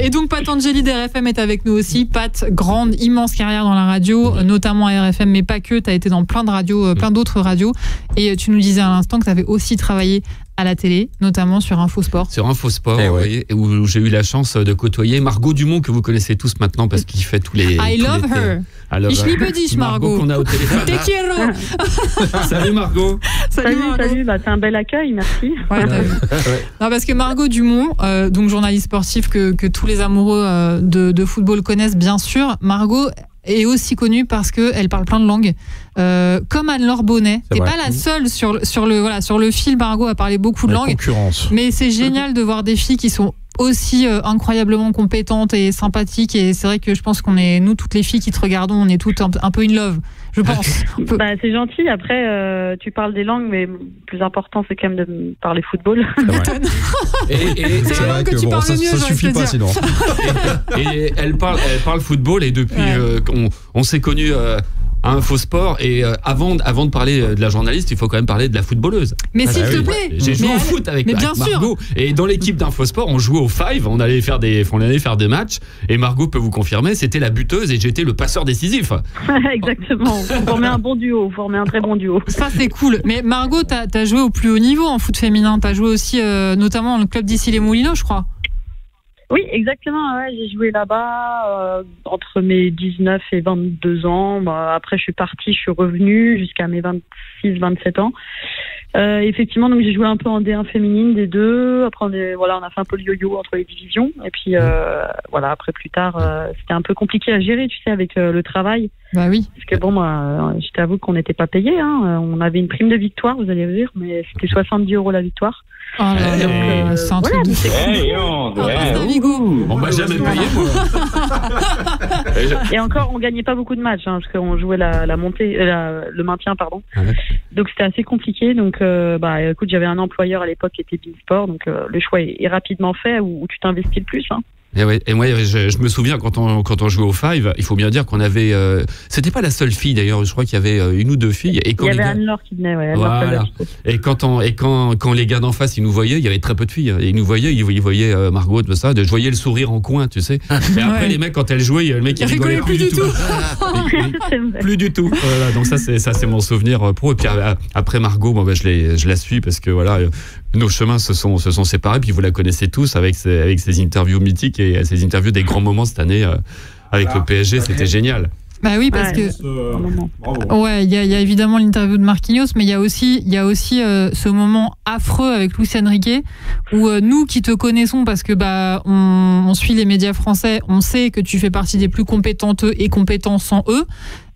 Et donc, Pat Angeli d'RFM est avec nous aussi. Pat, grande, immense carrière dans la radio, notamment à RFM, mais pas que. Tu as été dans plein de radios, plein d'autres radios. Et tu nous disais à l'instant que tu avais aussi travaillé à la télé, notamment sur Infosport. Sur Infosport, oui, où j'ai eu la chance de côtoyer Margot Dumont, que vous connaissez tous maintenant parce qu'il fait tous les. I love her. Ich liebe dich, Margot. Qu'on a au téléphone. Te quiero. Salut Margot. Salut. C'est un bel accueil, merci. T'as vu. Non, parce que Margot Dumont, donc journaliste sportif que tous les amoureux de football connaissent bien sûr. Margot est aussi connue parce qu'elle parle plein de langues. Comme Anne-Laure Bonnet. T'es pas la seule sur le fil, Margot a parlé beaucoup de langues. Concurrence. Mais c'est génial de voir des filles qui sont aussi incroyablement compétentes et sympathiques. Et c'est vrai que je pense nous, toutes les filles qui te regardons, on est toutes un peu in love, je pense. C'est gentil. Après, tu parles des langues, mais le plus important, c'est quand même de parler football. C'est vrai que tu parles mieux, ça suffit pas sinon. Et elle parle football et depuis on s'est connus à Infosport et avant de parler de la journaliste, il faut quand même parler de la footballeuse. Mais s'il te plaît. J'ai joué au foot avec Margot et dans l'équipe d'Infosport, on jouait au five, on allait faire des matchs et Margot peut vous confirmer, c'était la buteuse et j'étais le passeur décisif. Exactement. Vous formez un bon duo, vous formez un très bon duo. Ça c'est cool. Mais Margot, t'as joué au plus haut niveau en foot féminin, t'as joué aussi notamment dans le club d'Issy les Moulineaux, je crois. Oui, exactement. J'ai joué là-bas entre mes 19 et 22 ans. Après, je suis partie, je suis revenue jusqu'à mes 26-27 ans. Effectivement, donc j'ai joué un peu en D1 féminine, D2. Après, on a fait un peu le yo-yo entre les divisions. Et puis, après, plus tard, c'était un peu compliqué à gérer, tu sais, avec le travail. Bah oui. Parce que je t'avoue qu'on n'était pas payé. On avait une prime de victoire, vous allez dire, mais c'était 70 € la victoire. Oh là là, c'est un truc de fou. On m'a jamais payé, moi. Et encore, on gagnait pas beaucoup de matchs, parce qu'on jouait la montée, le maintien, pardon. Donc c'était assez compliqué. Donc, écoute, j'avais un employeur à l'époque qui était Beansport, donc le choix est rapidement fait où tu t'investis le plus. Et moi, je me souviens quand on jouait au five, il faut bien dire qu'on avait. C'était pas la seule fille d'ailleurs. Je crois qu'il y avait une ou deux filles. Et quand il y avait Anne-Laure qui venait. Voilà. Et quand les gars d'en face ils nous voyaient, il y avait très peu de filles. Et ils nous voyaient, ils voyaient Margot de ça. Je voyais le sourire en coin, tu sais. Et après les mecs quand elle jouait, le mec il rigolait plus du tout. Plus du tout. Voilà. Donc ça c'est mon souvenir pro. Et puis après Margot, je la suis parce que voilà. Nos chemins se sont séparés, puis vous la connaissez tous avec ses interviews mythiques et ses interviews des grands moments cette année avec le PSG, c'était génial. Bah oui, parce que il y a évidemment l'interview de Marquinhos, mais il y a aussi ce moment affreux avec Luis Enrique où nous qui te connaissons parce que on suit les médias français, on sait que tu fais partie des plus compétentes et compétents sans eux.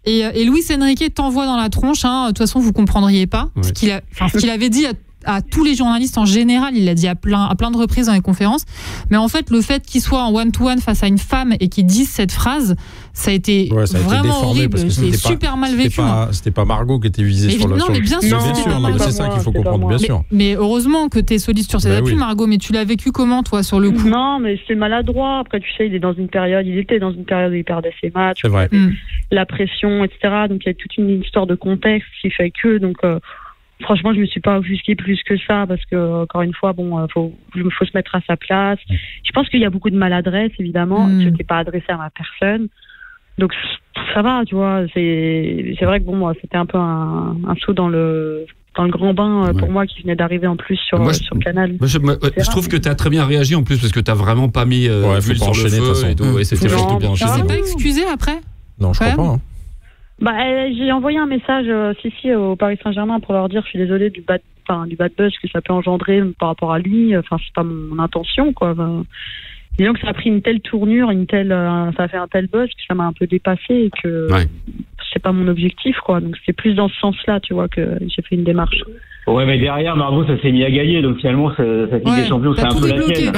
Et Luis Enrique t'envoie dans la tronche. De toute façon, vous comprendriez pas ce qu'il avait dit à tous les journalistes en général, il l'a dit à plein de reprises dans les conférences, mais en fait le fait qu'il soit en one-to-one face à une femme et qu'il dise cette phrase, ça a été vraiment horrible, c'est super mal vécu. C'était pas Margot qui était visée sur le... Non, mais bien sûr, c'est ça qu'il faut comprendre, bien sûr. Mais heureusement que tu es solide sur ses appuis, Margot, mais tu l'as vécu comment, toi, sur le coup? Non, mais c'est maladroit. Après, tu sais, il était dans une période où il perdait ses matchs, c'est vrai. La pression, etc. Donc, il y a toute une histoire de contexte qui fait que, donc, franchement, je me suis pas offusquée plus que ça, parce que, encore une fois, bon, faut se mettre à sa place. Je pense qu'il y a beaucoup de maladresse, évidemment. Je n'étais pas adressée à ma personne. Donc, ça va, tu vois. C'est vrai que, bon, moi, c'était un peu un saut dans le grand bain pour moi qui venait d'arriver en plus sur Canal. Je trouve que tu as très bien réagi en plus, parce que tu n'as vraiment pas mis l'huile sur le feu et tout. Et c'était surtout bien. Tu t'es pas excusé après? Non, je crois pas. Hein. Bah, j'ai envoyé un message au Paris Saint-Germain pour leur dire je suis désolée du bad buzz que ça peut engendrer par rapport à lui. Enfin, c'est pas mon intention, quoi. Disons que ça a pris une telle tournure, ça a fait un tel buzz que ça m'a un peu dépassé et que c'est pas mon objectif, quoi. Donc c'est plus dans ce sens-là, tu vois, que j'ai fait une démarche. Ouais, mais derrière, Margot, ça s'est mis à gagner, donc finalement, cette Ligue des Champions, c'est un peu la tienne.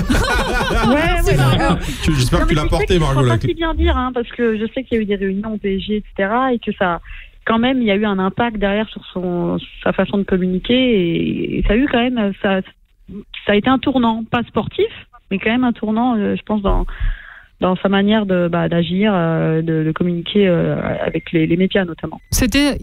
J'espère que tu l'as porté, Margot. Je peux pas si bien dire, hein, parce que je sais qu'il y a eu des réunions au PSG, etc., et que ça, quand même, il y a eu un impact derrière sur sa façon de communiquer, et ça a eu quand même, ça a été un tournant, pas sportif, mais quand même un tournant, je pense, dans sa manière d'agir, de communiquer avec les médias notamment. C'était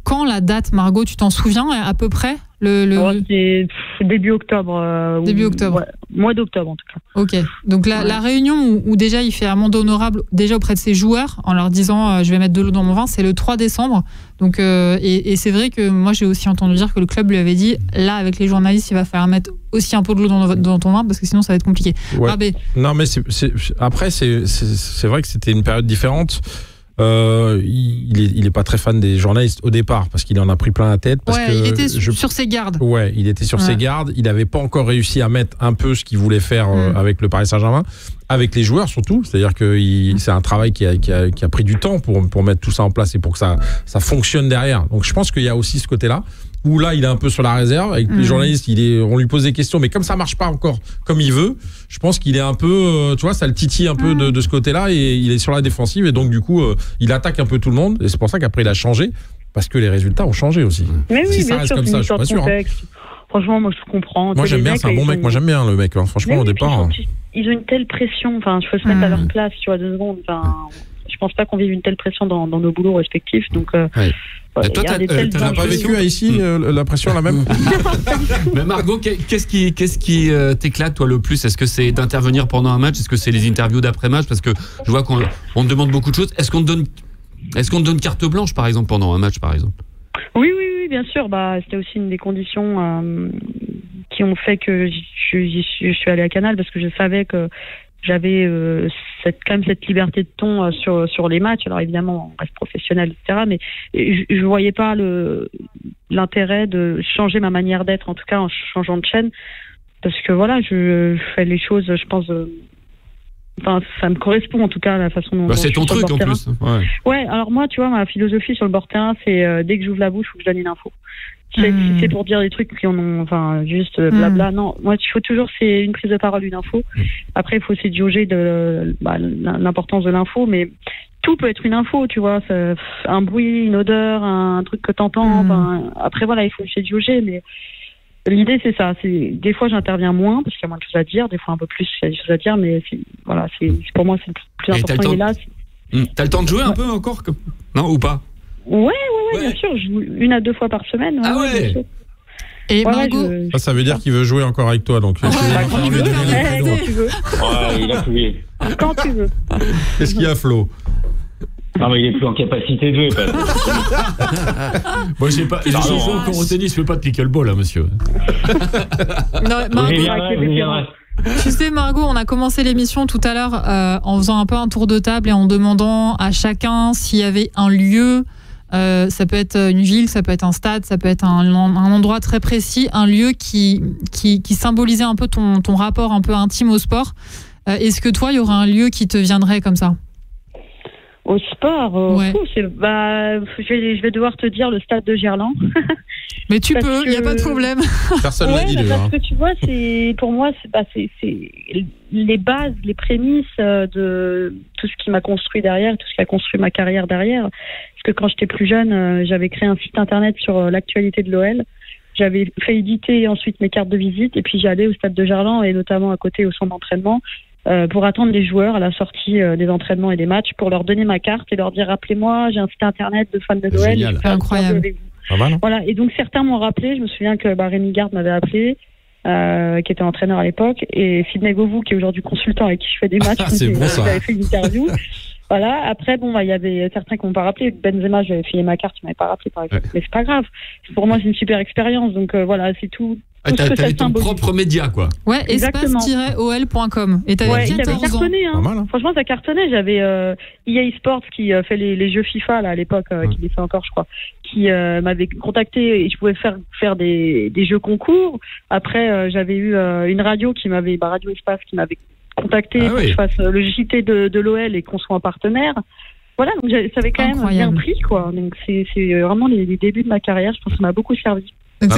quand la date, Margot, tu t'en souviens à peu près? C'est début octobre. Début octobre. Ouais, mois d'octobre en tout cas. Ok. Donc la réunion où déjà il fait amende honorable déjà auprès de ses joueurs en leur disant je vais mettre de l'eau dans mon vin, c'est le 3 décembre. Donc et c'est vrai que moi j'ai aussi entendu dire que le club lui avait dit là avec les journalistes il va falloir mettre aussi un peu de l'eau dans ton vin parce que sinon ça va être compliqué. Ouais. Non mais après c'est vrai que c'était une période différente. Il est pas très fan des journalistes au départ parce qu'il en a pris plein la tête. Parce que il était sur ses gardes. Ouais, il était sur ses gardes. Il n'avait pas encore réussi à mettre un peu ce qu'il voulait faire avec le Paris Saint-Germain, avec les joueurs surtout. C'est-à-dire que c'est un travail qui a pris du temps pour mettre tout ça en place et pour que ça fonctionne derrière. Donc je pense qu'il y a aussi ce côté-là. Où là, il est un peu sur la réserve. Avec les journalistes, on lui pose des questions, mais comme ça marche pas encore comme il veut, je pense qu'il est un peu, tu vois, ça le titille un peu de ce côté-là et il est sur la défensive et donc du coup, il attaque un peu tout le monde et c'est pour ça qu'après il a changé parce que les résultats ont changé aussi. Mais si oui, ça reste comme ça, je suis pas sûr. Franchement, moi je comprends. Moi j'aime bien, c'est un bon mec. Moi j'aime bien le mec. Hein. Franchement, au départ. Ils ont une telle pression. Enfin, il faut se mettre à leur place, tu vois, 2 secondes. Enfin, je pense pas qu'on vive une telle pression dans nos boulots respectifs. Donc. Toi, t'as pas vécu ici la pression la même? Mais Margot, qu'est-ce qui t'éclate toi le plus? Est-ce que c'est d'intervenir pendant un match? Est-ce que c'est les interviews d'après-match? Parce que je vois qu'on te demande beaucoup de choses. Est-ce qu'on te donne carte blanche par exemple pendant un match par exemple? Oui, bien sûr. C'était aussi une des conditions qui ont fait que je suis allée à Canal parce que je savais que j'avais quand même cette liberté de ton sur les matchs. Alors évidemment, on reste professionnel, etc. Mais je voyais pas l'intérêt de changer ma manière d'être, en tout cas en changeant de chaîne, parce que voilà, je fais les choses, je pense. Enfin, ça me correspond en tout cas la façon dont. C'est ton truc en plus. Ouais. Alors moi, tu vois, ma philosophie sur le bord terrain, c'est dès que j'ouvre la bouche, faut que je donne une info. Si c'est pour dire des trucs qui en ont, enfin, juste blabla. Non, moi, il faut toujours, c'est une prise de parole, une info. Après, il faut aussi jauger de l'importance de l'info, mais tout peut être une info, tu vois. Un bruit, une odeur, un truc que t'entends. Après, voilà, il faut essayer de jauger, mais l'idée, c'est ça. Des fois, j'interviens moins parce qu'il y a moins de choses à dire. Des fois, un peu plus, il y a des choses à dire, mais voilà, pour moi, c'est le plus important. Il est là. T'as le temps de jouer un peu encore, non, ou pas? Ouais, bien sûr. Je joue 1 à 2 fois par semaine. Ah ouais. Et Margot, ça veut dire qu'il veut jouer encore avec toi, donc. Quand tu veux. Ouais, il a joué. Quand tu veux. Qu'est-ce qu'il y a, Flo? Non, mais il est plus en capacité de jouer. Moi, j'ai joué encore au tennis, je fais pas de pickleball, hein, monsieur. Non, Margot, tu sais, Margot, on a commencé l'émission tout à l'heure en faisant un peu un tour de table et en demandant à chacun s'il y avait un lieu. Ça peut être une ville, ça peut être un stade, ça peut être un endroit très précis, un lieu qui symbolisait un peu ton rapport un peu intime au sport. Est-ce que toi, il y aurait un lieu qui te viendrait comme ça? Au sport, je vais devoir te dire le stade de Gerland. Mais tu Parce peux, il n'y a pas de problème. Personne l'a dit déjà. Parce que tu vois, pour moi, c'est les bases, les prémices de tout ce qui m'a construit derrière, tout ce qui a construit ma carrière derrière. Parce que quand j'étais plus jeune, j'avais créé un site internet sur l'actualité de l'OL. J'avais fait éditer ensuite mes cartes de visite et puis j'allais au stade de Gerland et notamment à côté au centre d'entraînement pour attendre les joueurs à la sortie des entraînements et des matchs pour leur donner ma carte et leur dire rappelez-moi, j'ai un site internet de fans de l'OL. Génial. C'est incroyable. Pas mal, hein. Voilà, et donc certains m'ont rappelé, je me souviens que Rémi Garde m'avait appelé, qui était entraîneur à l'époque, et Sidney Govou, qui est aujourd'hui consultant avec qui je fais des matchs, C'est bon, ça. j'avais fait une interview. Voilà, après, il y avait certains qui m'ont pas rappelé. Benzema, j'avais filé ma carte, il m'avait pas rappelé, par exemple. Mais c'est pas grave. Pour moi, c'est une super expérience, donc voilà, c'est tout. T'avais ton propre média, quoi. Ouais, Exactement. espace-ol.com. Et t'avais 14 ans. cartonné, hein. Pas mal, hein. Franchement, ça cartonnait. J'avais EA Sports qui fait les jeux FIFA là à l'époque, qui les fait encore, je crois, qui m'avait contacté et je pouvais faire des jeux concours. Après, j'avais eu une radio Radio Espace qui m'avait contacté pour que je fasse le JT de l'OL et qu'on soit en partenaire. Voilà, donc ça avait quand même bien pris, quoi. Donc c'est vraiment les débuts de ma carrière. Je pense que ça m'a beaucoup servi. Donc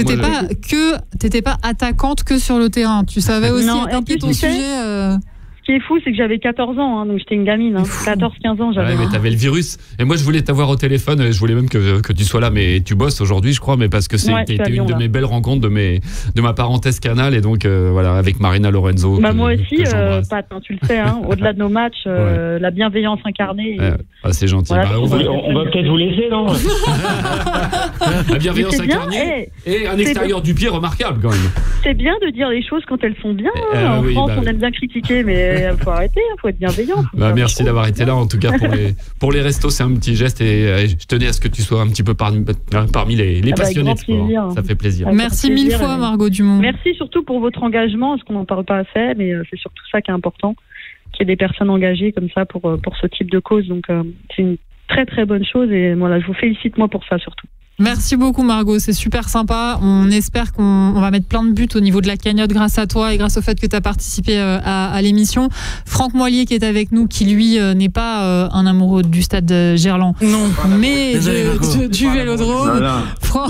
t'étais pas attaquante que sur le terrain. Tu savais aussi attaquer ton sujet. Ce qui est fou, c'est que j'avais 14 ans, hein, donc j'étais une gamine. 14-15 ans, j'avais. Ouais, mais t'avais le virus. Et moi, je voulais t'avoir au téléphone. Je voulais même que tu sois là. Mais tu bosses aujourd'hui, je crois. Mais parce que t'étais une de mes belles rencontres de ma parenthèse Canal. Et donc, voilà, avec Marina Lorenzo. Moi aussi, Pat, hein, tu le sais, hein, au-delà de nos matchs, la bienveillance incarnée. C'est gentil. Voilà, on va peut-être vous laisser, non? La bienveillance incarnée. Et un extérieur du pied remarquable, quand même. C'est bien de dire les choses quand elles sont bien. En France, on aime bien critiquer, mais il faut arrêter, il faut être bienveillant. Merci d'avoir été là, en tout cas, pour les restos, c'est un petit geste et je tenais à ce que tu sois un petit peu parmi les passionnés de sport. Ça fait plaisir. Merci mille fois, Margot Dumont. Merci surtout pour votre engagement, parce qu'on n'en parle pas assez, mais c'est surtout ça qui est important, qu'il y ait des personnes engagées comme ça pour ce type de cause. Donc, c'est une très très bonne chose et voilà, je vous félicite moi pour ça surtout. Merci beaucoup Margot, c'est super sympa. On espère qu'on va mettre plein de buts au niveau de la cagnotte grâce à toi et grâce au fait que tu as participé à l'émission. Franck Moilier qui est avec nous, qui lui n'est pas un amoureux du stade de Gerland, non, mais du Vélodrome.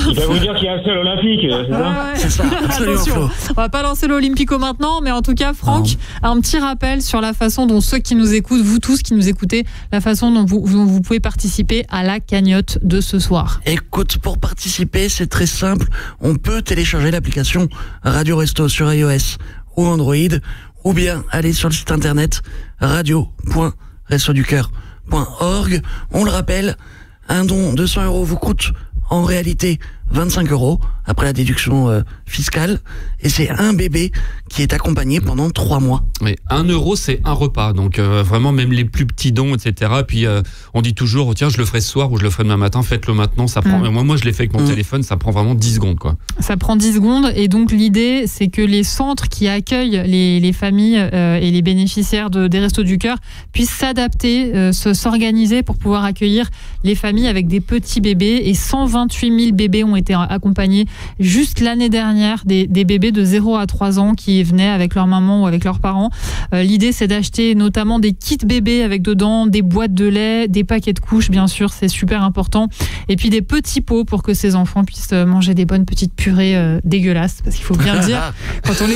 Il va vous dire qu'il y a un seul olympique, c'est ça? C'est ça, attention, on va pas lancer l'Olympico maintenant, mais en tout cas Franck, un petit rappel sur la façon dont ceux qui nous écoutent, vous tous qui nous écoutez, la façon dont vous pouvez participer à la cagnotte de ce soir. Écoute, pour participer, c'est très simple. On peut télécharger l'application Radio Resto sur iOS ou Android, ou bien aller sur le site internet radio.restoducoeur.org. On le rappelle, un don de 100 € vous coûte en réalité 25 € après la déduction fiscale, et c'est un bébé qui est accompagné pendant 3 mois. Mais 1 €, c'est un repas, donc vraiment même les plus petits dons, etc. Puis on dit toujours, tiens, je le ferai ce soir ou je le ferai demain matin, faites-le maintenant, ça prend. Moi je l'ai fait avec mon téléphone, ça prend vraiment 10 secondes, quoi. Ça prend 10 secondes, et donc l'idée, c'est que les centres qui accueillent les familles et les bénéficiaires des Restos du Cœur puissent s'adapter, s'organiser pour pouvoir accueillir les familles avec des petits bébés, et 128 000 bébés ont été accompagnés juste l'année dernière, des bébés de 0 à 3 ans qui venaient avec leur maman ou avec leurs parents. L'idée, c'est d'acheter notamment des kits bébés avec dedans des boîtes de lait, des paquets de couches, bien sûr, c'est super important, et puis des petits pots pour que ces enfants puissent manger des bonnes petites purées dégueulasses, parce qu'il faut bien le dire, quand on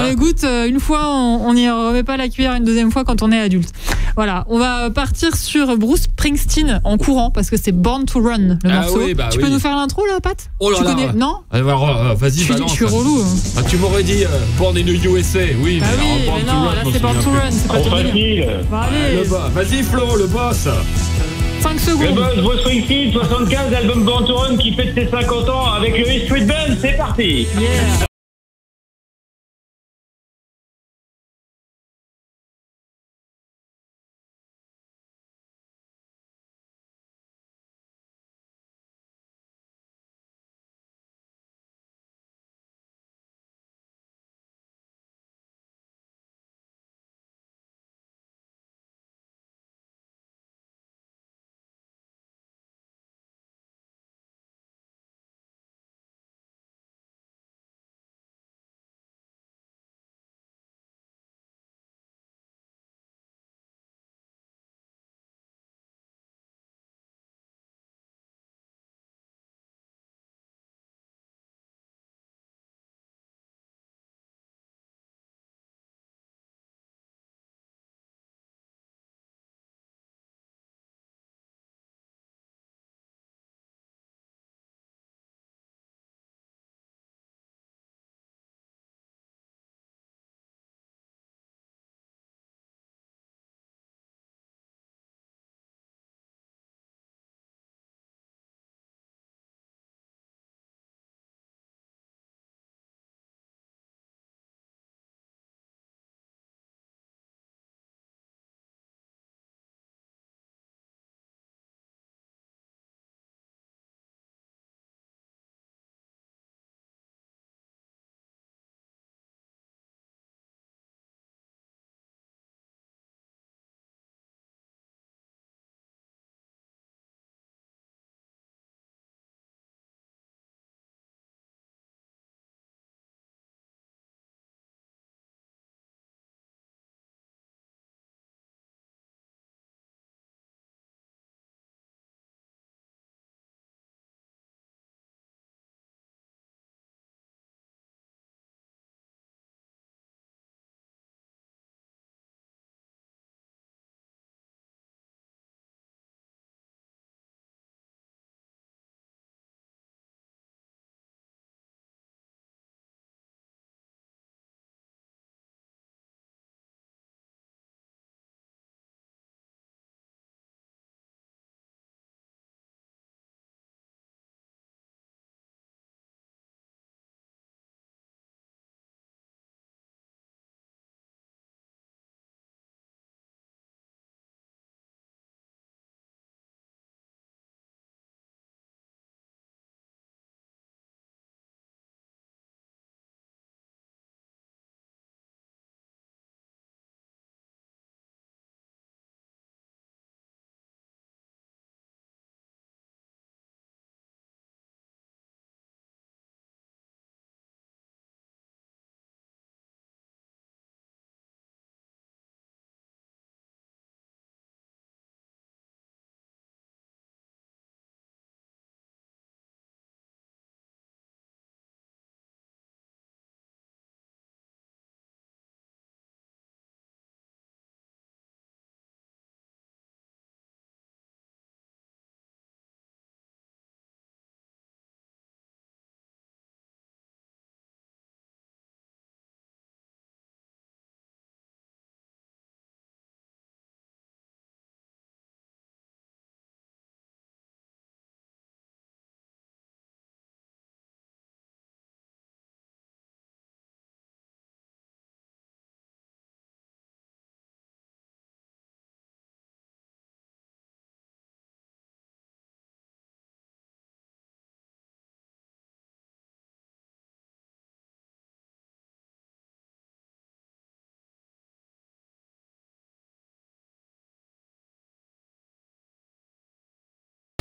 les goûte, une fois, on n'y remet pas la cuillère une deuxième fois quand on est adulte. Voilà, on va partir sur Bruce Springsteen en courant, parce que c'est Born to Run, le morceau. Tu peux nous faire l'intro là, Pat? Oh là là. Connais... Non. Alors, vas-y, balance. Je suis relou. Tu m'aurais dit Born in the USA. Oui, mais non, là c'est Born to Run, c'est pas tout facile. Vas-y, Flo, le boss. 5 secondes. Le boss, Bruce Springsteen, 75, album Born to Run qui fête ses 50 ans avec le E Street Band. C'est parti. Yeah.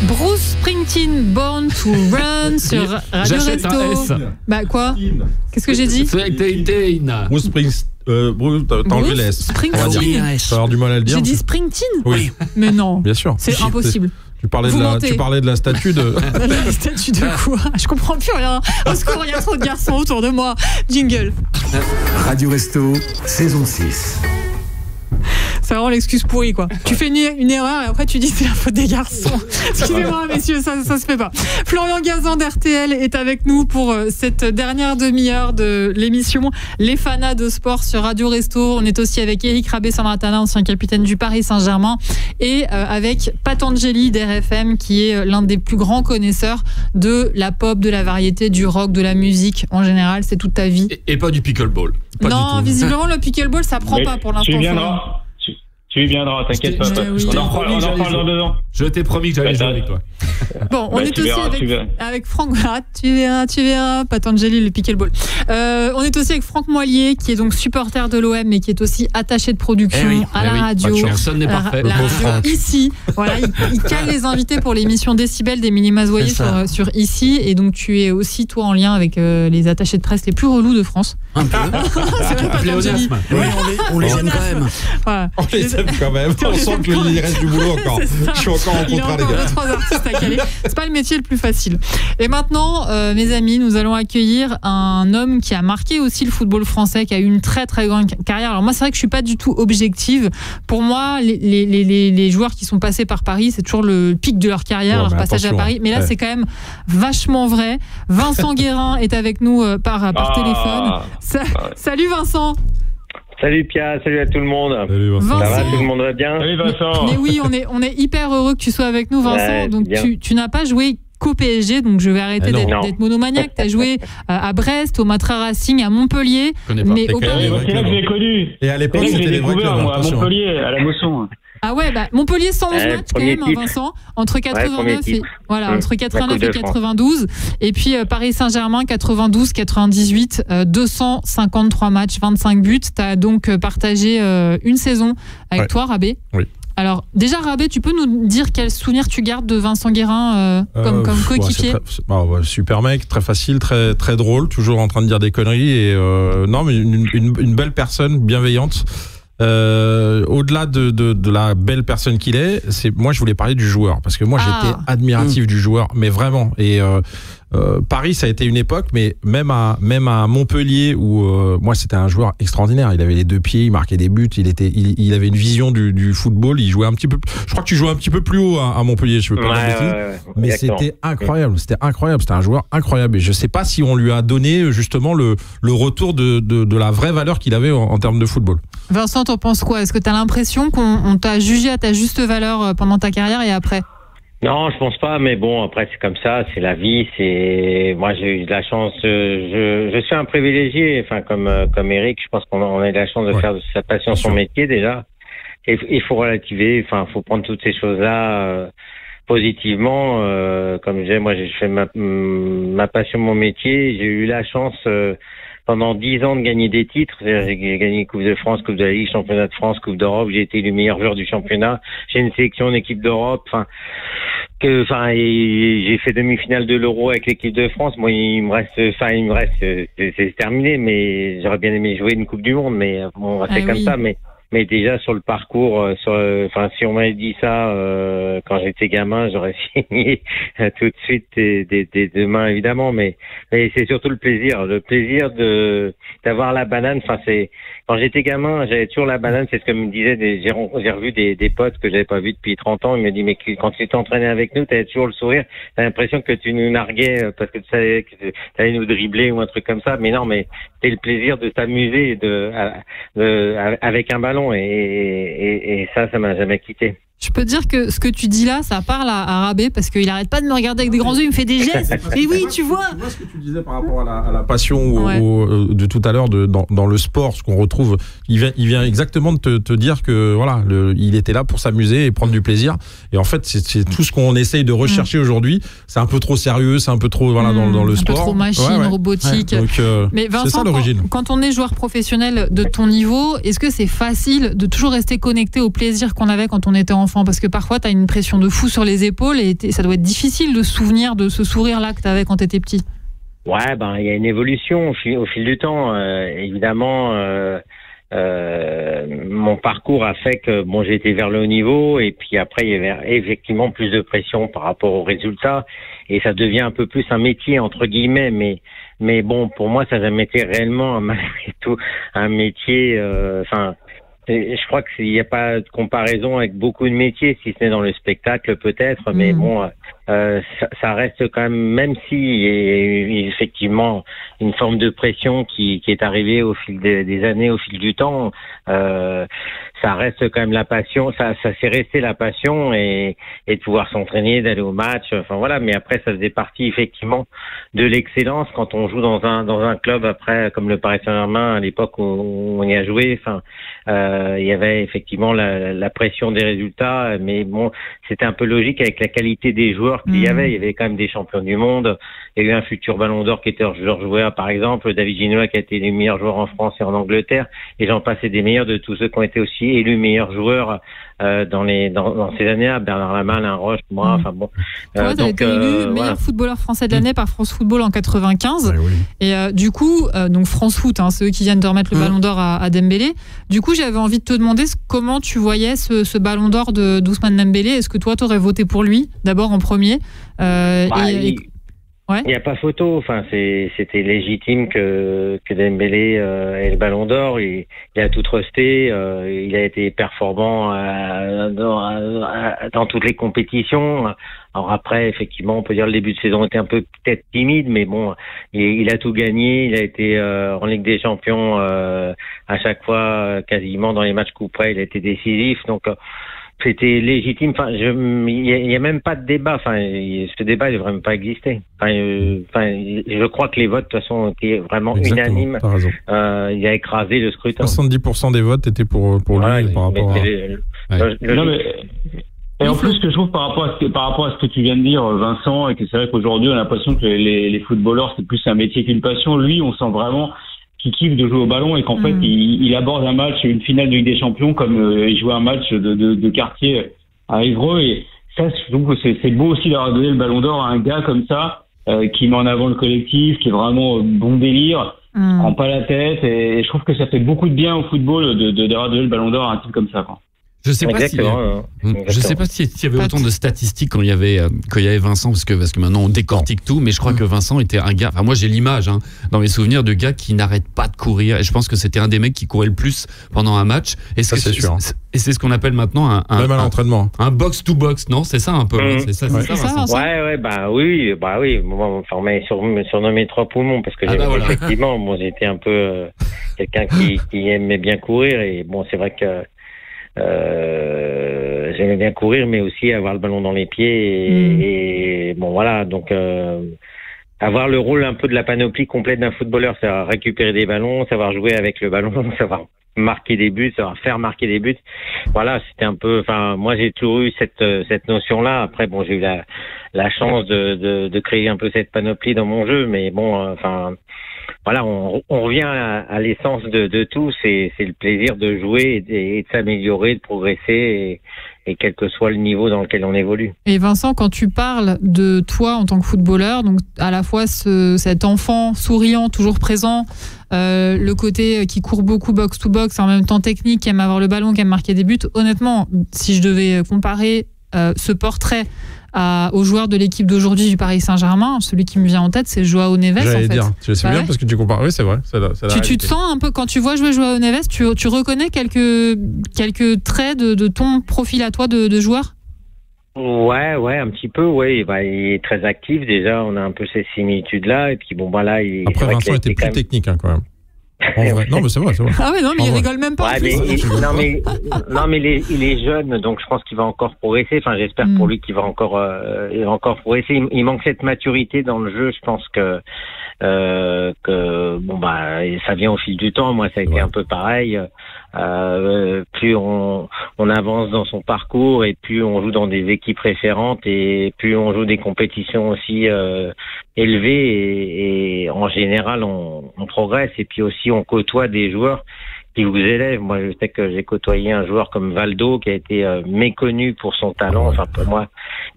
Bruce Springsteen, Born to Run sur Radio J'achète Resto. un S. Bah quoi? Qu'est-ce que j'ai dit? Bruce Springsteen. T'as enlevé les S. Springsteen. Tu vas avoir du mal à le dire. J'ai dit Springsteen? Oui. Mais non. Bien sûr. C'est impossible. Tu parlais de la statue de. La statue de quoi? Je comprends plus rien. Au secours, il y a trop de garçons autour de moi. Jingle. Radio Resto, saison 6. C'est vraiment l'excuse pourrie, quoi. Tu fais une erreur et après tu dis c'est la faute des garçons. Excusez-moi, messieurs, ça se fait pas. Florian Gazan d'RTL est avec nous pour cette dernière demi-heure de l'émission Les Fanas de Sport sur Radio Resto. On est aussi avec Eric Rabé-Sandratana, ancien capitaine du Paris Saint-Germain, et avec Patangeli d'RFM, qui est l'un des plus grands connaisseurs de la pop, de la variété, du rock, de la musique en général. C'est toute ta vie. Et pas du pickleball. Pas non, du tout. visiblement le pickleball ça prend pas pour l'instant. Tu y viendras, t'inquiète pas. Oui. On en reparle dans 2 ans. Je t'ai promis que j'allais jouer avec toi. Bon, on est aussi avec Franck. Ah, tu verras, Patangeli, le pickleball. On est aussi avec Franck Moilier, qui est donc supporter de l'OM, mais qui est aussi attaché de production à la radio. Personne n'est parfait. La radio ici. Voilà, il cale les invités pour l'émission Décibel d'Émilie Mazoyer sur ici. Et donc, tu es aussi, toi, en lien avec les attachés de presse les plus relous de France. Un peu. C'est vrai, Patangeli. Oui, on les aime quand même. Voilà. On les aime quand même. On sent qu'il reste du boulot encore. Je suis encore en contrat, les gars. 2-3 artistes à caler. C'est pas le métier le plus facile. Et maintenant, mes amis, nous allons accueillir un homme qui a marqué aussi le football français, qui a eu une très très grande carrière. Alors moi, c'est vrai que je suis pas du tout objective. Pour moi, les joueurs qui sont passés par Paris, c'est toujours le pic de leur carrière, leur passage à Paris. Mais là, c'est quand même vachement vrai. Vincent Guérin est avec nous par téléphone. Salut Vincent. Salut Pia, salut à tout le monde. Salut Vincent. Ça va, tout le monde va bien? Salut Vincent. Mais oui, on est hyper heureux que tu sois avec nous, Vincent. Ouais, donc tu n'as pas joué qu'au PSG, donc je vais arrêter d'être monomaniaque. Tu as joué à Brest, au Matra Racing, à Montpellier. Mais au Paris. C'est là que j'ai connu. Et à l'époque, c'était les vrais clubs. À Montpellier, à la Mosson. Ah ouais, Montpellier 111 matchs quand même, Vincent, entre 89 entre 89 et 92, et puis Paris Saint-Germain 92, 98, 253 matchs, 25 buts. Tu as donc partagé une saison avec toi, Rabé. Oui. Alors déjà, Rabé, tu peux nous dire quel souvenir tu gardes de Vincent Guérin comme coéquipier? Super mec, très facile, très très drôle, toujours en train de dire des conneries et non mais une belle personne, bienveillante. Au-delà de la belle personne qu'il est, moi je voulais parler du joueur parce que moi j'étais admiratif du joueur, mais vraiment. Et Paris, ça a été une époque, mais même à Montpellier où moi c'était un joueur extraordinaire. Il avait les deux pieds, il marquait des buts, il avait une vision du football. Il jouait un petit peu. Je crois que tu jouais un petit peu plus haut à Montpellier. Je veux pas dire mais c'était incroyable. C'était un joueur incroyable. Et je sais pas si on lui a donné justement le retour de la vraie valeur qu'il avait en termes de football. Vincent, t'en penses quoi? Est-ce que t'as l'impression qu'on t'a jugé à ta juste valeur pendant ta carrière et après? Non, je pense pas, mais bon, après c'est comme ça, c'est la vie, moi j'ai eu de la chance, je suis un privilégié, enfin comme Eric, je pense qu'on a eu de la chance de faire de sa passion son métier déjà. Et il faut relativiser, enfin faut prendre toutes ces choses-là positivement, comme je disais, moi j'ai fait ma passion mon métier, j'ai eu la chance pendant 10 ans de gagner des titres. J'ai gagné Coupe de France, Coupe de la Ligue, Championnat de France, Coupe d'Europe. J'ai été le meilleur joueur du championnat. J'ai une sélection en équipe d'Europe. J'ai fait demi-finale de l'Euro avec l'équipe de France. Moi, il me reste, c'est terminé, mais j'aurais bien aimé jouer une Coupe du Monde, mais bon, c'est comme ça, mais déjà sur le parcours, si on m'avait dit ça quand j'étais gamin, j'aurais signé tout de suite des deux mains évidemment, mais c'est surtout le plaisir d'avoir la banane. Enfin, c'est quand j'étais gamin, j'avais toujours la banane. C'est ce que me disaient j'ai revu des potes que j'avais pas vus depuis 30 ans. Ils me disent mais quand tu t'entraînais avec nous, t'avais toujours le sourire. T'as l'impression que tu nous narguais parce que tu savais que t'allais nous dribbler ou un truc comme ça. Mais non, mais c'était le plaisir de t'amuser avec un ballon. Et ça m'a jamais quitté. Je peux te dire que ce que tu dis là, ça parle à Rabé parce qu'il arrête pas de me regarder avec des grands yeux, il me fait des gestes. Et oui, tu vois. Tu vois ce que tu disais par rapport à la passion de tout à l'heure dans le sport, ce qu'on retrouve. Il vient exactement de te dire que voilà, il était là pour s'amuser et prendre du plaisir. Et en fait, c'est tout ce qu'on essaye de rechercher aujourd'hui. C'est un peu trop sérieux, c'est un peu trop dans le sport. Un peu trop machine, robotique. Donc, mais Vincent, c'est ça l'origine. Quand on est joueur professionnel de ton niveau, est-ce que c'est facile de toujours rester connecté au plaisir qu'on avait quand on était enfant? enfant? Parce que parfois, tu as une pression de fou sur les épaules et ça doit être difficile de se souvenir de ce sourire-là que tu avais quand tu étais petit. Ouais, il y a une évolution au fil du temps. Évidemment, mon parcours a fait que j'ai été vers le haut niveau et puis après il y avait effectivement plus de pression par rapport aux résultats et ça devient un peu plus un métier entre guillemets, mais bon, pour moi ça n'a jamais été réellement malgré tout un métier. Je crois qu'il n'y a pas de comparaison avec beaucoup de métiers, si ce n'est dans le spectacle peut-être, mais bon, ça reste quand même si il y a effectivement une forme de pression qui est arrivée au fil des années, au fil du temps, ça reste quand même la passion, ça s'est resté la passion et de pouvoir s'entraîner, d'aller au match, enfin voilà, mais après ça faisait partie effectivement de l'excellence quand on joue dans un club après comme le Paris Saint-Germain à l'époque où on y a joué, il y avait effectivement la pression des résultats, mais bon, c'était un peu logique avec la qualité des joueurs qu'il y avait. Il y avait quand même des champions du monde. Il y a eu un futur Ballon d'Or qui était Georges Weah, par exemple, David Ginola qui a été le meilleur joueur en France et en Angleterre, et j'en passais des meilleurs de tous ceux qui ont été aussi élus meilleurs joueurs dans ces années-là. Bernard Lama, Alain Roche, moi, enfin bon. Toi, t'as été élu meilleur footballeur français de l'année par France Football en 95. Et du coup, donc France Foot, c'est eux qui viennent de remettre le Ballon d'Or à Dembélé. Du coup, j'avais envie de te demander comment tu voyais ce Ballon d'Or d'Ousmane Dembélé. Est-ce que toi, t'aurais voté pour lui, d'abord en premier Il n'y a pas photo. Enfin, c'était légitime que Dembélé ait le Ballon d'Or. Il a tout trusté. Il a été performant dans toutes les compétitions. Alors après, effectivement, on peut dire le début de saison était un peu peut-être timide, mais bon, il a tout gagné. Il a été en Ligue des Champions à chaque fois, quasiment dans les matchs coup près. Il a été décisif. Donc c'était légitime. Enfin, il y a même pas de débat. Enfin, ce débat il devrait même pas exister. Je crois que les votes de toute façon étaient vraiment unanimes. Il a écrasé le scrutin. 70% des votes étaient pour lui par rapport à. Et en plus, ce que je trouve par rapport à ce que tu viens de dire, Vincent, et que c'est vrai qu'aujourd'hui on a l'impression que les footballeurs c'est plus un métier qu'une passion. Lui, on sent vraiment qui kiffe de jouer au ballon et qu'en fait il aborde un match, une finale de Ligue des Champions comme il jouait un match de quartier à Évreux, et ça je trouve que c'est beau aussi d'avoir donné le Ballon d'Or à un gars comme ça qui met en avant le collectif, qui est vraiment bon délire, prend pas la tête, et je trouve que ça fait beaucoup de bien au football d'avoir donné le Ballon d'Or à un type comme ça, quoi. Je sais pas s'il y avait autant de statistiques quand il y avait Vincent, parce que maintenant on décortique tout, mais je crois que Vincent était un gars, enfin moi j'ai l'image dans mes souvenirs de gars qui n'arrête pas de courir, et je pense que c'était un des mecs qui courait le plus pendant un match, et c'est sûr. Et c'est ce qu'on appelle maintenant même à l'entraînement, un box to box, non, c'est ça un peu, c'est ça Vincent. Oui, bon, enfin, on m'a surnommé trois poumons parce que effectivement, j'étais un peu quelqu'un qui aimait bien courir, et bon, c'est vrai que j'aimais bien courir, mais aussi avoir le ballon dans les pieds, et bon voilà, donc avoir le rôle un peu de la panoplie complète d'un footballeur, savoir récupérer des ballons, savoir jouer avec le ballon, savoir marquer des buts, savoir faire marquer des buts. Voilà, c'était un peu, enfin moi j'ai toujours eu cette notion-là. Après bon, j'ai eu la chance de créer un peu cette panoplie dans mon jeu, mais bon, voilà, on revient à l'essence de tout, c'est le plaisir de jouer et de s'améliorer, de progresser, et quel que soit le niveau dans lequel on évolue. Et Vincent, quand tu parles de toi en tant que footballeur, donc à la fois cet enfant souriant, toujours présent, le côté qui court beaucoup box to box, en même temps technique, qui aime avoir le ballon, qui aime marquer des buts, honnêtement, si je devais comparer ce portrait aux joueurs de l'équipe d'aujourd'hui du Paris Saint-Germain, celui qui me vient en tête, c'est Joao Neves. J'allais en fait. dire, tu sais bien parce que tu compares. Oui, c'est vrai. Tu te sens un peu, quand tu vois jouer Joao Neves, tu reconnais quelques traits de ton profil à toi de joueur? Ouais, un petit peu, ouais. Il est très actif déjà, on a un peu ces similitudes-là, et puis bon, là, après Vincent était plus technique quand même. En vrai. Non, mais c'est vrai. Ah ouais, non, mais il rigole même pas. Ouais, mais il est jeune, donc je pense qu'il va encore progresser. Enfin, j'espère pour lui qu'il va encore progresser. Il manque cette maturité dans le jeu. Je pense que ça vient au fil du temps. Moi, ça a été un peu pareil. Plus on avance dans son parcours, et plus on joue dans des équipes référentes, et plus on joue des compétitions aussi élevées, et en général on progresse, et puis aussi on côtoie des joueurs vous élève. Moi, je sais que j'ai côtoyé un joueur comme Valdo qui a été méconnu pour son talent, enfin pour moi,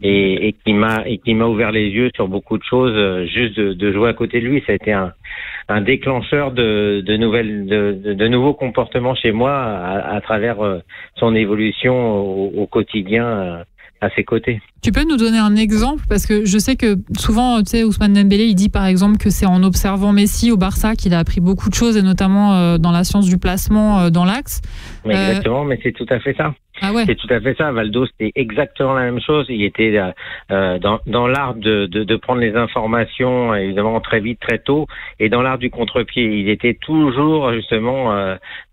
et qui m'a ouvert les yeux sur beaucoup de choses. Juste de jouer à côté de lui, ça a été un déclencheur de nouveaux comportements chez moi à travers son évolution au quotidien à ses côtés. Tu peux nous donner un exemple? Parce que je sais que souvent, tu sais, Ousmane Dembélé, il dit par exemple que c'est en observant Messi au Barça qu'il a appris beaucoup de choses, et notamment dans la science du placement dans l'axe. Exactement, mais c'est tout à fait ça. Ah ouais. C'est tout à fait ça. Valdo, c'était exactement la même chose. Il était dans l'art de prendre les informations, évidemment, très vite, très tôt, et dans l'art du contre-pied. Il était toujours, justement,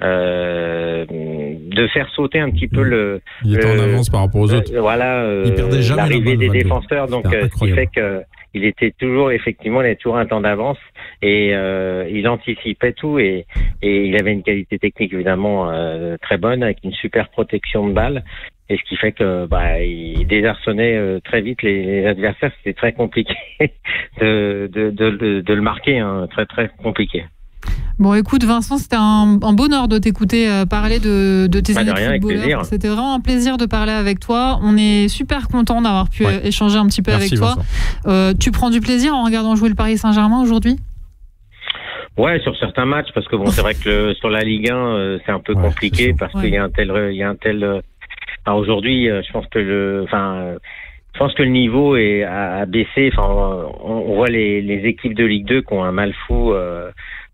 de faire sauter un petit peu il était en avance par rapport aux autres. Il perdait jamais l'arrivée des Valdo. défenseurs, donc ce qui fait que il était toujours, effectivement, il avait toujours un temps d'avance, et il anticipait tout, et il avait une qualité technique évidemment très bonne, avec une super protection de balle, et ce qui fait que il désarçonnait très vite les adversaires. C'était très compliqué de le marquer, hein, très très compliqué. Bon, écoute, Vincent, c'était un bonheur de t'écouter parler de tes années de footballeur. C'était vraiment un plaisir de parler avec toi. On est super content d'avoir pu échanger un petit peu avec toi. Tu prends du plaisir en regardant jouer le Paris Saint-Germain aujourd'hui? Ouais, sur certains matchs, parce que bon, c'est vrai que sur la Ligue 1, c'est un peu compliqué, parce qu'il y a un tel. Alors aujourd'hui, je pense que le niveau a baissé. Enfin, on voit les équipes de Ligue 2 qui ont un mal fou.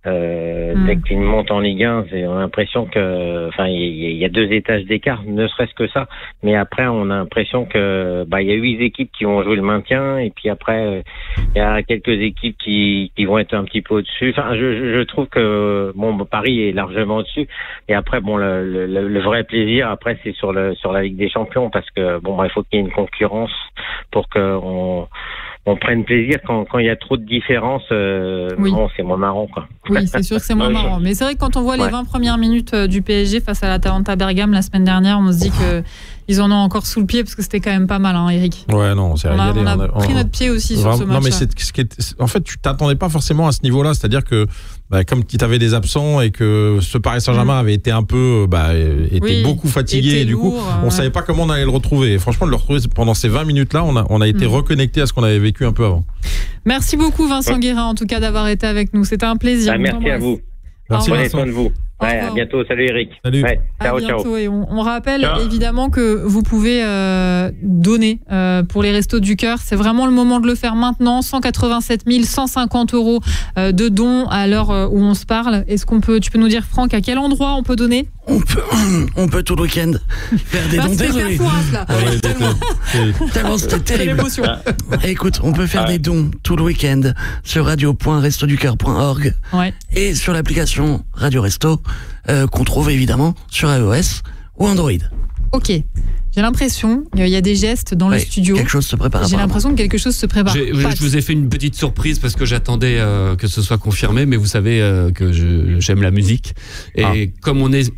Dès qu'ils montent en Ligue 1, on a l'impression que, il y a 2 étages d'écart, ne serait-ce que ça. Mais après, on a l'impression que, il y a 8 équipes qui vont jouer le maintien, et puis après, il y a quelques équipes qui vont être un petit peu au-dessus. Enfin, je trouve que, Paris est largement au-dessus. Et après, le vrai plaisir, après, c'est sur la Ligue des Champions, parce que, il faut qu'il y ait une concurrence pour qu'on prenne plaisir. Quand il y a trop de différences, c'est moins marrant, quoi. Oui, c'est sûr que c'est moins marrant. Mais c'est vrai que quand on voit les 20 premières minutes du PSG face à l'Atalanta Bergame la semaine dernière, on se dit que ils en ont encore sous le pied, parce que c'était quand même pas mal, hein, Eric. Ouais, non, c'est régalé. On a pris notre pied aussi sur ce match. Non, mais en fait, tu t'attendais pas forcément à ce niveau-là. C'est-à-dire que, comme tu avais des absents, et que ce Paris Saint-Germain avait été un peu, était beaucoup fatigué, et du coup, on savait pas comment on allait le retrouver. Et franchement, de le retrouver pendant ces 20 minutes-là, on a été reconnecté à ce qu'on avait vécu un peu avant. Merci beaucoup, Vincent Guérin, en tout cas, d'avoir été avec nous. C'était un plaisir. Merci à vous. Merci, prenez soin de vous. À bientôt. Salut, Eric. Salut. Ciao, à bientôt. ciao. Et on rappelle évidemment que vous pouvez donner pour les Restos du Cœur. C'est vraiment le moment de le faire maintenant. 187 150 € de dons à l'heure où on se parle. Tu peux nous dire, Franck, à quel endroit on peut donner? On peut tout le week-end faire des dons. Désolé. Tellement c'était terrible. Écoute, on peut faire des dons tout le week-end sur radio.restoducoeur.org et sur l'application Radio Resto qu'on trouve évidemment sur iOS ou Android. Ok. J'ai l'impression qu'il y a des gestes dans le studio. Quelque chose se prépare. J'ai l'impression que quelque chose se prépare. Je vous ai fait une petite surprise parce que j'attendais que ce soit confirmé, mais vous savez que j'aime la musique. Et comme on est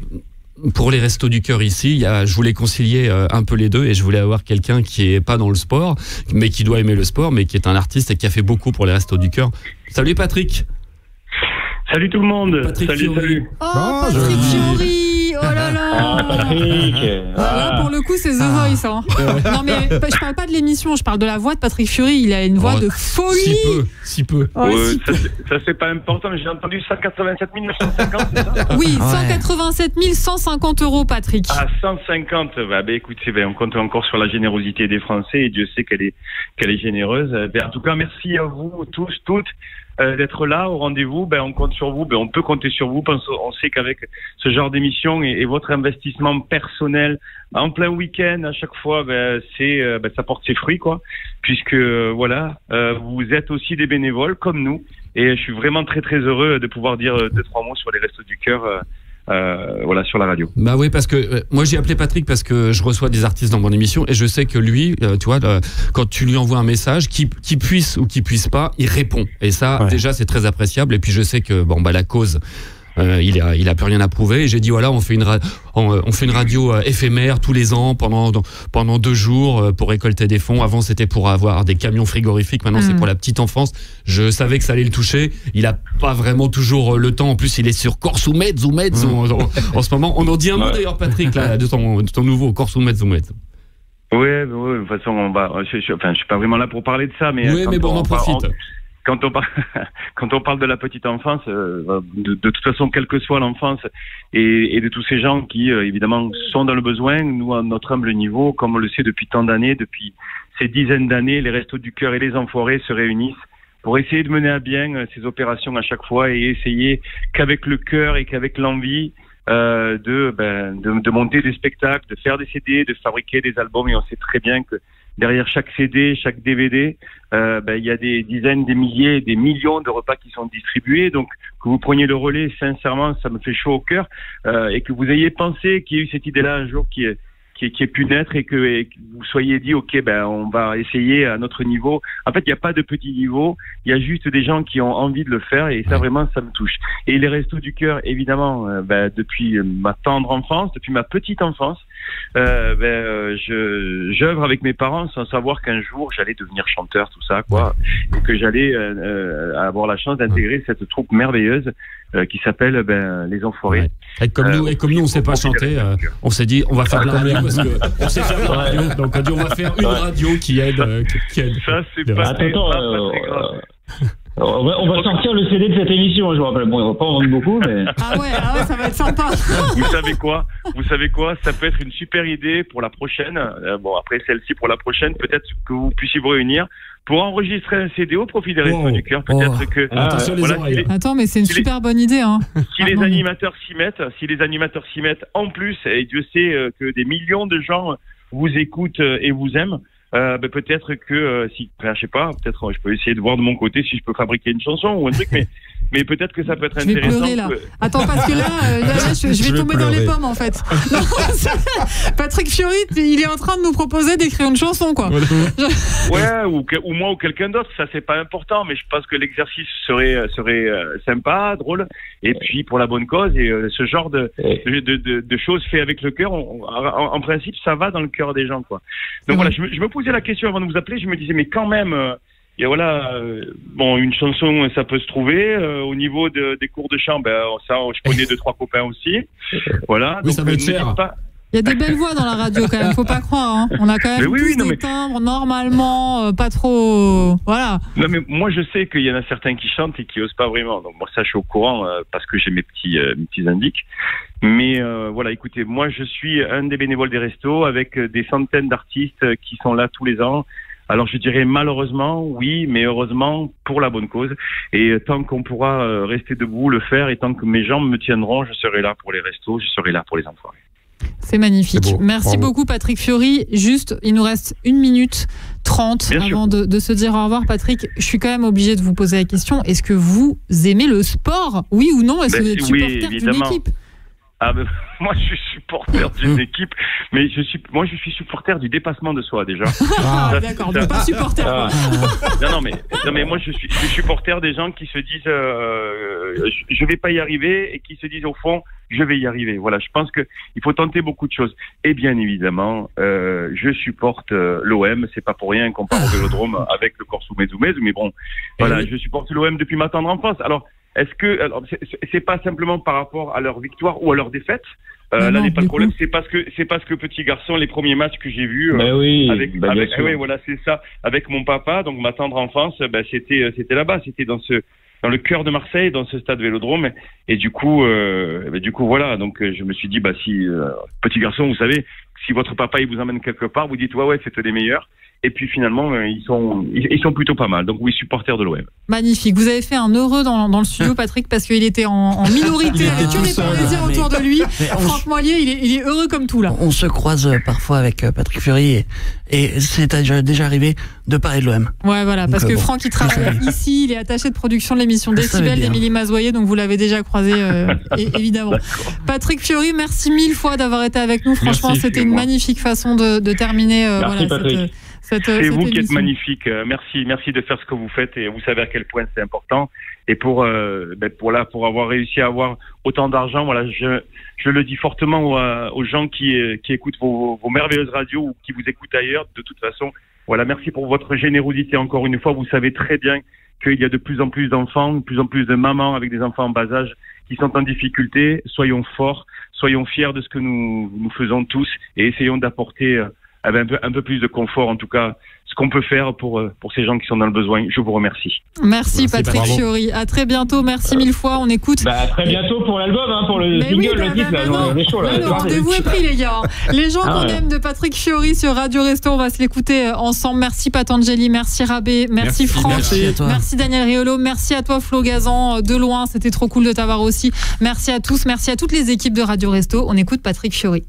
pour les Restos du Cœur ici, je voulais concilier un peu les deux, et je voulais avoir quelqu'un qui est pas dans le sport, mais qui doit aimer le sport, mais qui est un artiste et qui a fait beaucoup pour les Restos du Cœur. Salut Patrick. Salut tout le monde. Patrick salut. Patrick Fiori. Oh là là. Patrick. Là, pour le coup, c'est The Voice. Hein. Non, mais je parle pas de l'émission, je parle de la voix de Patrick Fiori. Il a une voix de folie. Si peu. Ça c'est pas important, mais j'ai entendu 187 950, c'est ça? Oui, 187 150 €, Patrick. 150. Écoute, on compte encore sur la générosité des Français, et Dieu sait qu'elle est généreuse. En tout cas, merci à vous tous, toutes, d'être là au rendez-vous. On compte sur vous, on peut compter sur vous. On sait qu'avec ce genre d'émission et votre investissement personnel en plein week-end à chaque fois, ça porte ses fruits, quoi. Puisque vous êtes aussi des bénévoles comme nous, et je suis vraiment très très heureux de pouvoir dire 2-3 mots sur les Restos du Cœur. Sur la radio. Oui, parce que moi j'ai appelé Patrick parce que je reçois des artistes dans mon émission, et je sais que lui, tu vois, quand tu lui envoies un message, qui puisse ou qui puisse pas, il répond. Et ça, déjà, c'est très appréciable. Et puis je sais que la cause il a plus rien à prouver. Et j'ai dit voilà, on fait une radio éphémère tous les ans pendant 2 jours pour récolter des fonds. Avant c'était pour avoir des camions frigorifiques, maintenant c'est pour la petite enfance. Je savais que ça allait le toucher. Il a pas vraiment toujours le temps. En plus, il est sur Corse ou Metz en ce moment. On en dit un mot d'ailleurs, Patrick, là, de ton nouveau Corse ou Metz. Oui, de toute façon, je suis pas vraiment là pour parler de ça, mais oui, mais bon, on en profite. Quand on parle de la petite enfance, de toute façon, quelle que soit l'enfance, et de tous ces gens qui, évidemment, sont dans le besoin, nous, à notre humble niveau, comme on le sait depuis tant d'années, depuis ces dizaines d'années, les Restos du Cœur et les Enfoirés se réunissent pour essayer de mener à bien ces opérations à chaque fois et essayer qu'avec le cœur et qu'avec l'envie, de monter des spectacles, de faire des CD, de fabriquer des albums. Et on sait très bien que derrière chaque CD, chaque DVD, il y a des dizaines, des milliers, des millions de repas qui sont distribués. Donc que vous preniez le relais, sincèrement, ça me fait chaud au cœur, et que vous ayez pensé qu'il y ait eu cette idée-là un jour qui ait pu naître et que vous soyez dit ok, on va essayer à notre niveau. En fait, il n'y a pas de petit niveau, il y a juste des gens qui ont envie de le faire, et ça vraiment, ça me touche. Et les Restos du Cœur, évidemment, depuis ma tendre enfance, depuis ma petite enfance, j'œuvre avec mes parents sans savoir qu'un jour j'allais devenir chanteur, tout ça, quoi, et que j'allais avoir la chance d'intégrer cette troupe merveilleuse qui s'appelle les Enfoirés. Ouais. Et comme nous, on sait pas chanter, on s'est dit on va faire de la radio parce que on sait faire de la radio, donc on dit on va faire une radio qui aide. Ça c'est pas très grave. On va sortir le CD de cette émission, je vous rappelle. Bon, on va pas en vendre beaucoup, mais... Ah ouais, ça va être sympa. Vous savez quoi? Ça peut être une super idée pour la prochaine. Après celle-ci pour la prochaine, peut-être que vous puissiez vous réunir pour enregistrer un CD au profit des Restos du Cœur. Peut-être que... Attention les oreilles. Attends, mais c'est une super bonne idée, hein. Si les animateurs s'y mettent, en plus, et Dieu sait que des millions de gens vous écoutent et vous aiment, peut-être que je sais pas, peut-être je peux essayer de voir de mon côté si je peux fabriquer une chanson ou un truc, mais peut-être que ça peut être intéressant. Je vais pleurer là. Attends, parce que là, je vais tomber dans les pommes en fait. Non, Patrick Fiori, il est en train de nous proposer d'écrire une chanson, quoi. Ouais, ou moi ou quelqu'un d'autre, ça c'est pas important, mais je pense que l'exercice serait sympa, drôle, et puis pour la bonne cause, et ce genre de choses fait avec le cœur, en principe, ça va dans le cœur des gens, quoi. Donc voilà, je me posais la question avant de vous appeler, je me disais, mais quand même, une chanson, ça peut se trouver. Au niveau des cours de chant, je connais 2-3 copains aussi. Voilà. Oui, donc, ça va être cher. Il y a des belles voix dans la radio quand même, faut pas croire, hein. On a quand même des timbres normalement pas trop, voilà. Non mais moi je sais qu'il y en a certains qui chantent et qui osent pas vraiment. Donc moi ça je suis au courant parce que j'ai mes petits indices. Mais écoutez, moi je suis un des bénévoles des restos avec des centaines d'artistes qui sont là tous les ans. Alors je dirais malheureusement oui, mais heureusement pour la bonne cause. Et tant qu'on pourra rester debout, le faire, et tant que mes jambes me tiendront, je serai là pour les restos, je serai là pour les Enfoirés. C'est magnifique. Merci beaucoup Patrick Fiori. Juste, il nous reste 1 minute 30 avant de se dire au revoir. Patrick, je suis quand même obligé de vous poser la question. Est-ce que vous aimez le sport? Oui ou non? Est-ce que vous êtes supporter d'une équipe? Moi je suis supporter d'une équipe, mais je suis supporter du dépassement de soi déjà. D'accord, donc pas supporter. Non mais moi je suis supporter des gens qui se disent je vais pas y arriver, et qui se disent au fond je vais y arriver. Voilà, je pense que il faut tenter beaucoup de choses. Et bien évidemment, je supporte l'OM. C'est pas pour rien qu'on part au Vélodrome avec le Corse ou Metz, mais bon, voilà, je supporte l'OM depuis ma tendre enfance. Alors c'est pas simplement par rapport à leur victoire ou à leur défaite. Là n'est pas le problème. C'est parce que petit garçon, les premiers matchs que j'ai vus voilà, c'est ça, avec mon papa, donc ma tendre enfance, c'était là-bas, c'était dans le cœur de Marseille, dans ce stade Vélodrome, et du coup voilà, donc je me suis dit si petit garçon, vous savez, si votre papa il vous emmène quelque part, vous dites ouais c'était les meilleurs. Et puis finalement, ils sont plutôt pas mal. Donc oui, supporters de l'OM. Magnifique. Vous avez fait un heureux dans le studio, Patrick, parce qu'il était en minorité avec tous les Parisiens autour de lui. Franck Moilier, il est heureux comme tout là. On se croise parfois avec Patrick Fiori et c'est déjà arrivé de parler de l'OM. Ouais, voilà, parce que Franck il travaille ici, il est attaché de production de l'émission Décibel d'Émilie Mazoyer, donc vous l'avez déjà croisé évidemment. Patrick Fiori, merci 1000 fois d'avoir été avec nous. Franchement, c'était une magnifique façon de terminer. Merci Patrick. C'est vous qui êtes magnifique. Merci de faire ce que vous faites, et vous savez à quel point c'est important. et pour avoir réussi à avoir autant d'argent. Voilà, je le dis fortement aux gens qui écoutent vos merveilleuses radios ou qui vous écoutent ailleurs. De toute façon, voilà, merci pour votre générosité encore une fois. Vous savez très bien qu'il y a de plus en plus d'enfants, de plus en plus de mamans avec des enfants en bas âge qui sont en difficulté. Soyons forts, soyons fiers de ce que nous faisons tous et essayons d'apporter un peu plus de confort, en tout cas, ce qu'on peut faire pour ces gens qui sont dans le besoin. Je vous remercie. Merci Patrick Fiori. À très bientôt. Merci mille fois. On écoute. À très bientôt pour l'album, pour le single, le titre. Le rendez-vous est pris, les gars. Les gens qu'on aime de Patrick Fiori sur Radio Resto, on va se l'écouter ensemble. Merci Patangeli, merci Rabé, merci Franck, merci Daniel Riolo, merci à toi Flo Gazan de loin. C'était trop cool de t'avoir aussi. Merci à tous, merci à toutes les équipes de Radio Resto. On écoute Patrick Fiori.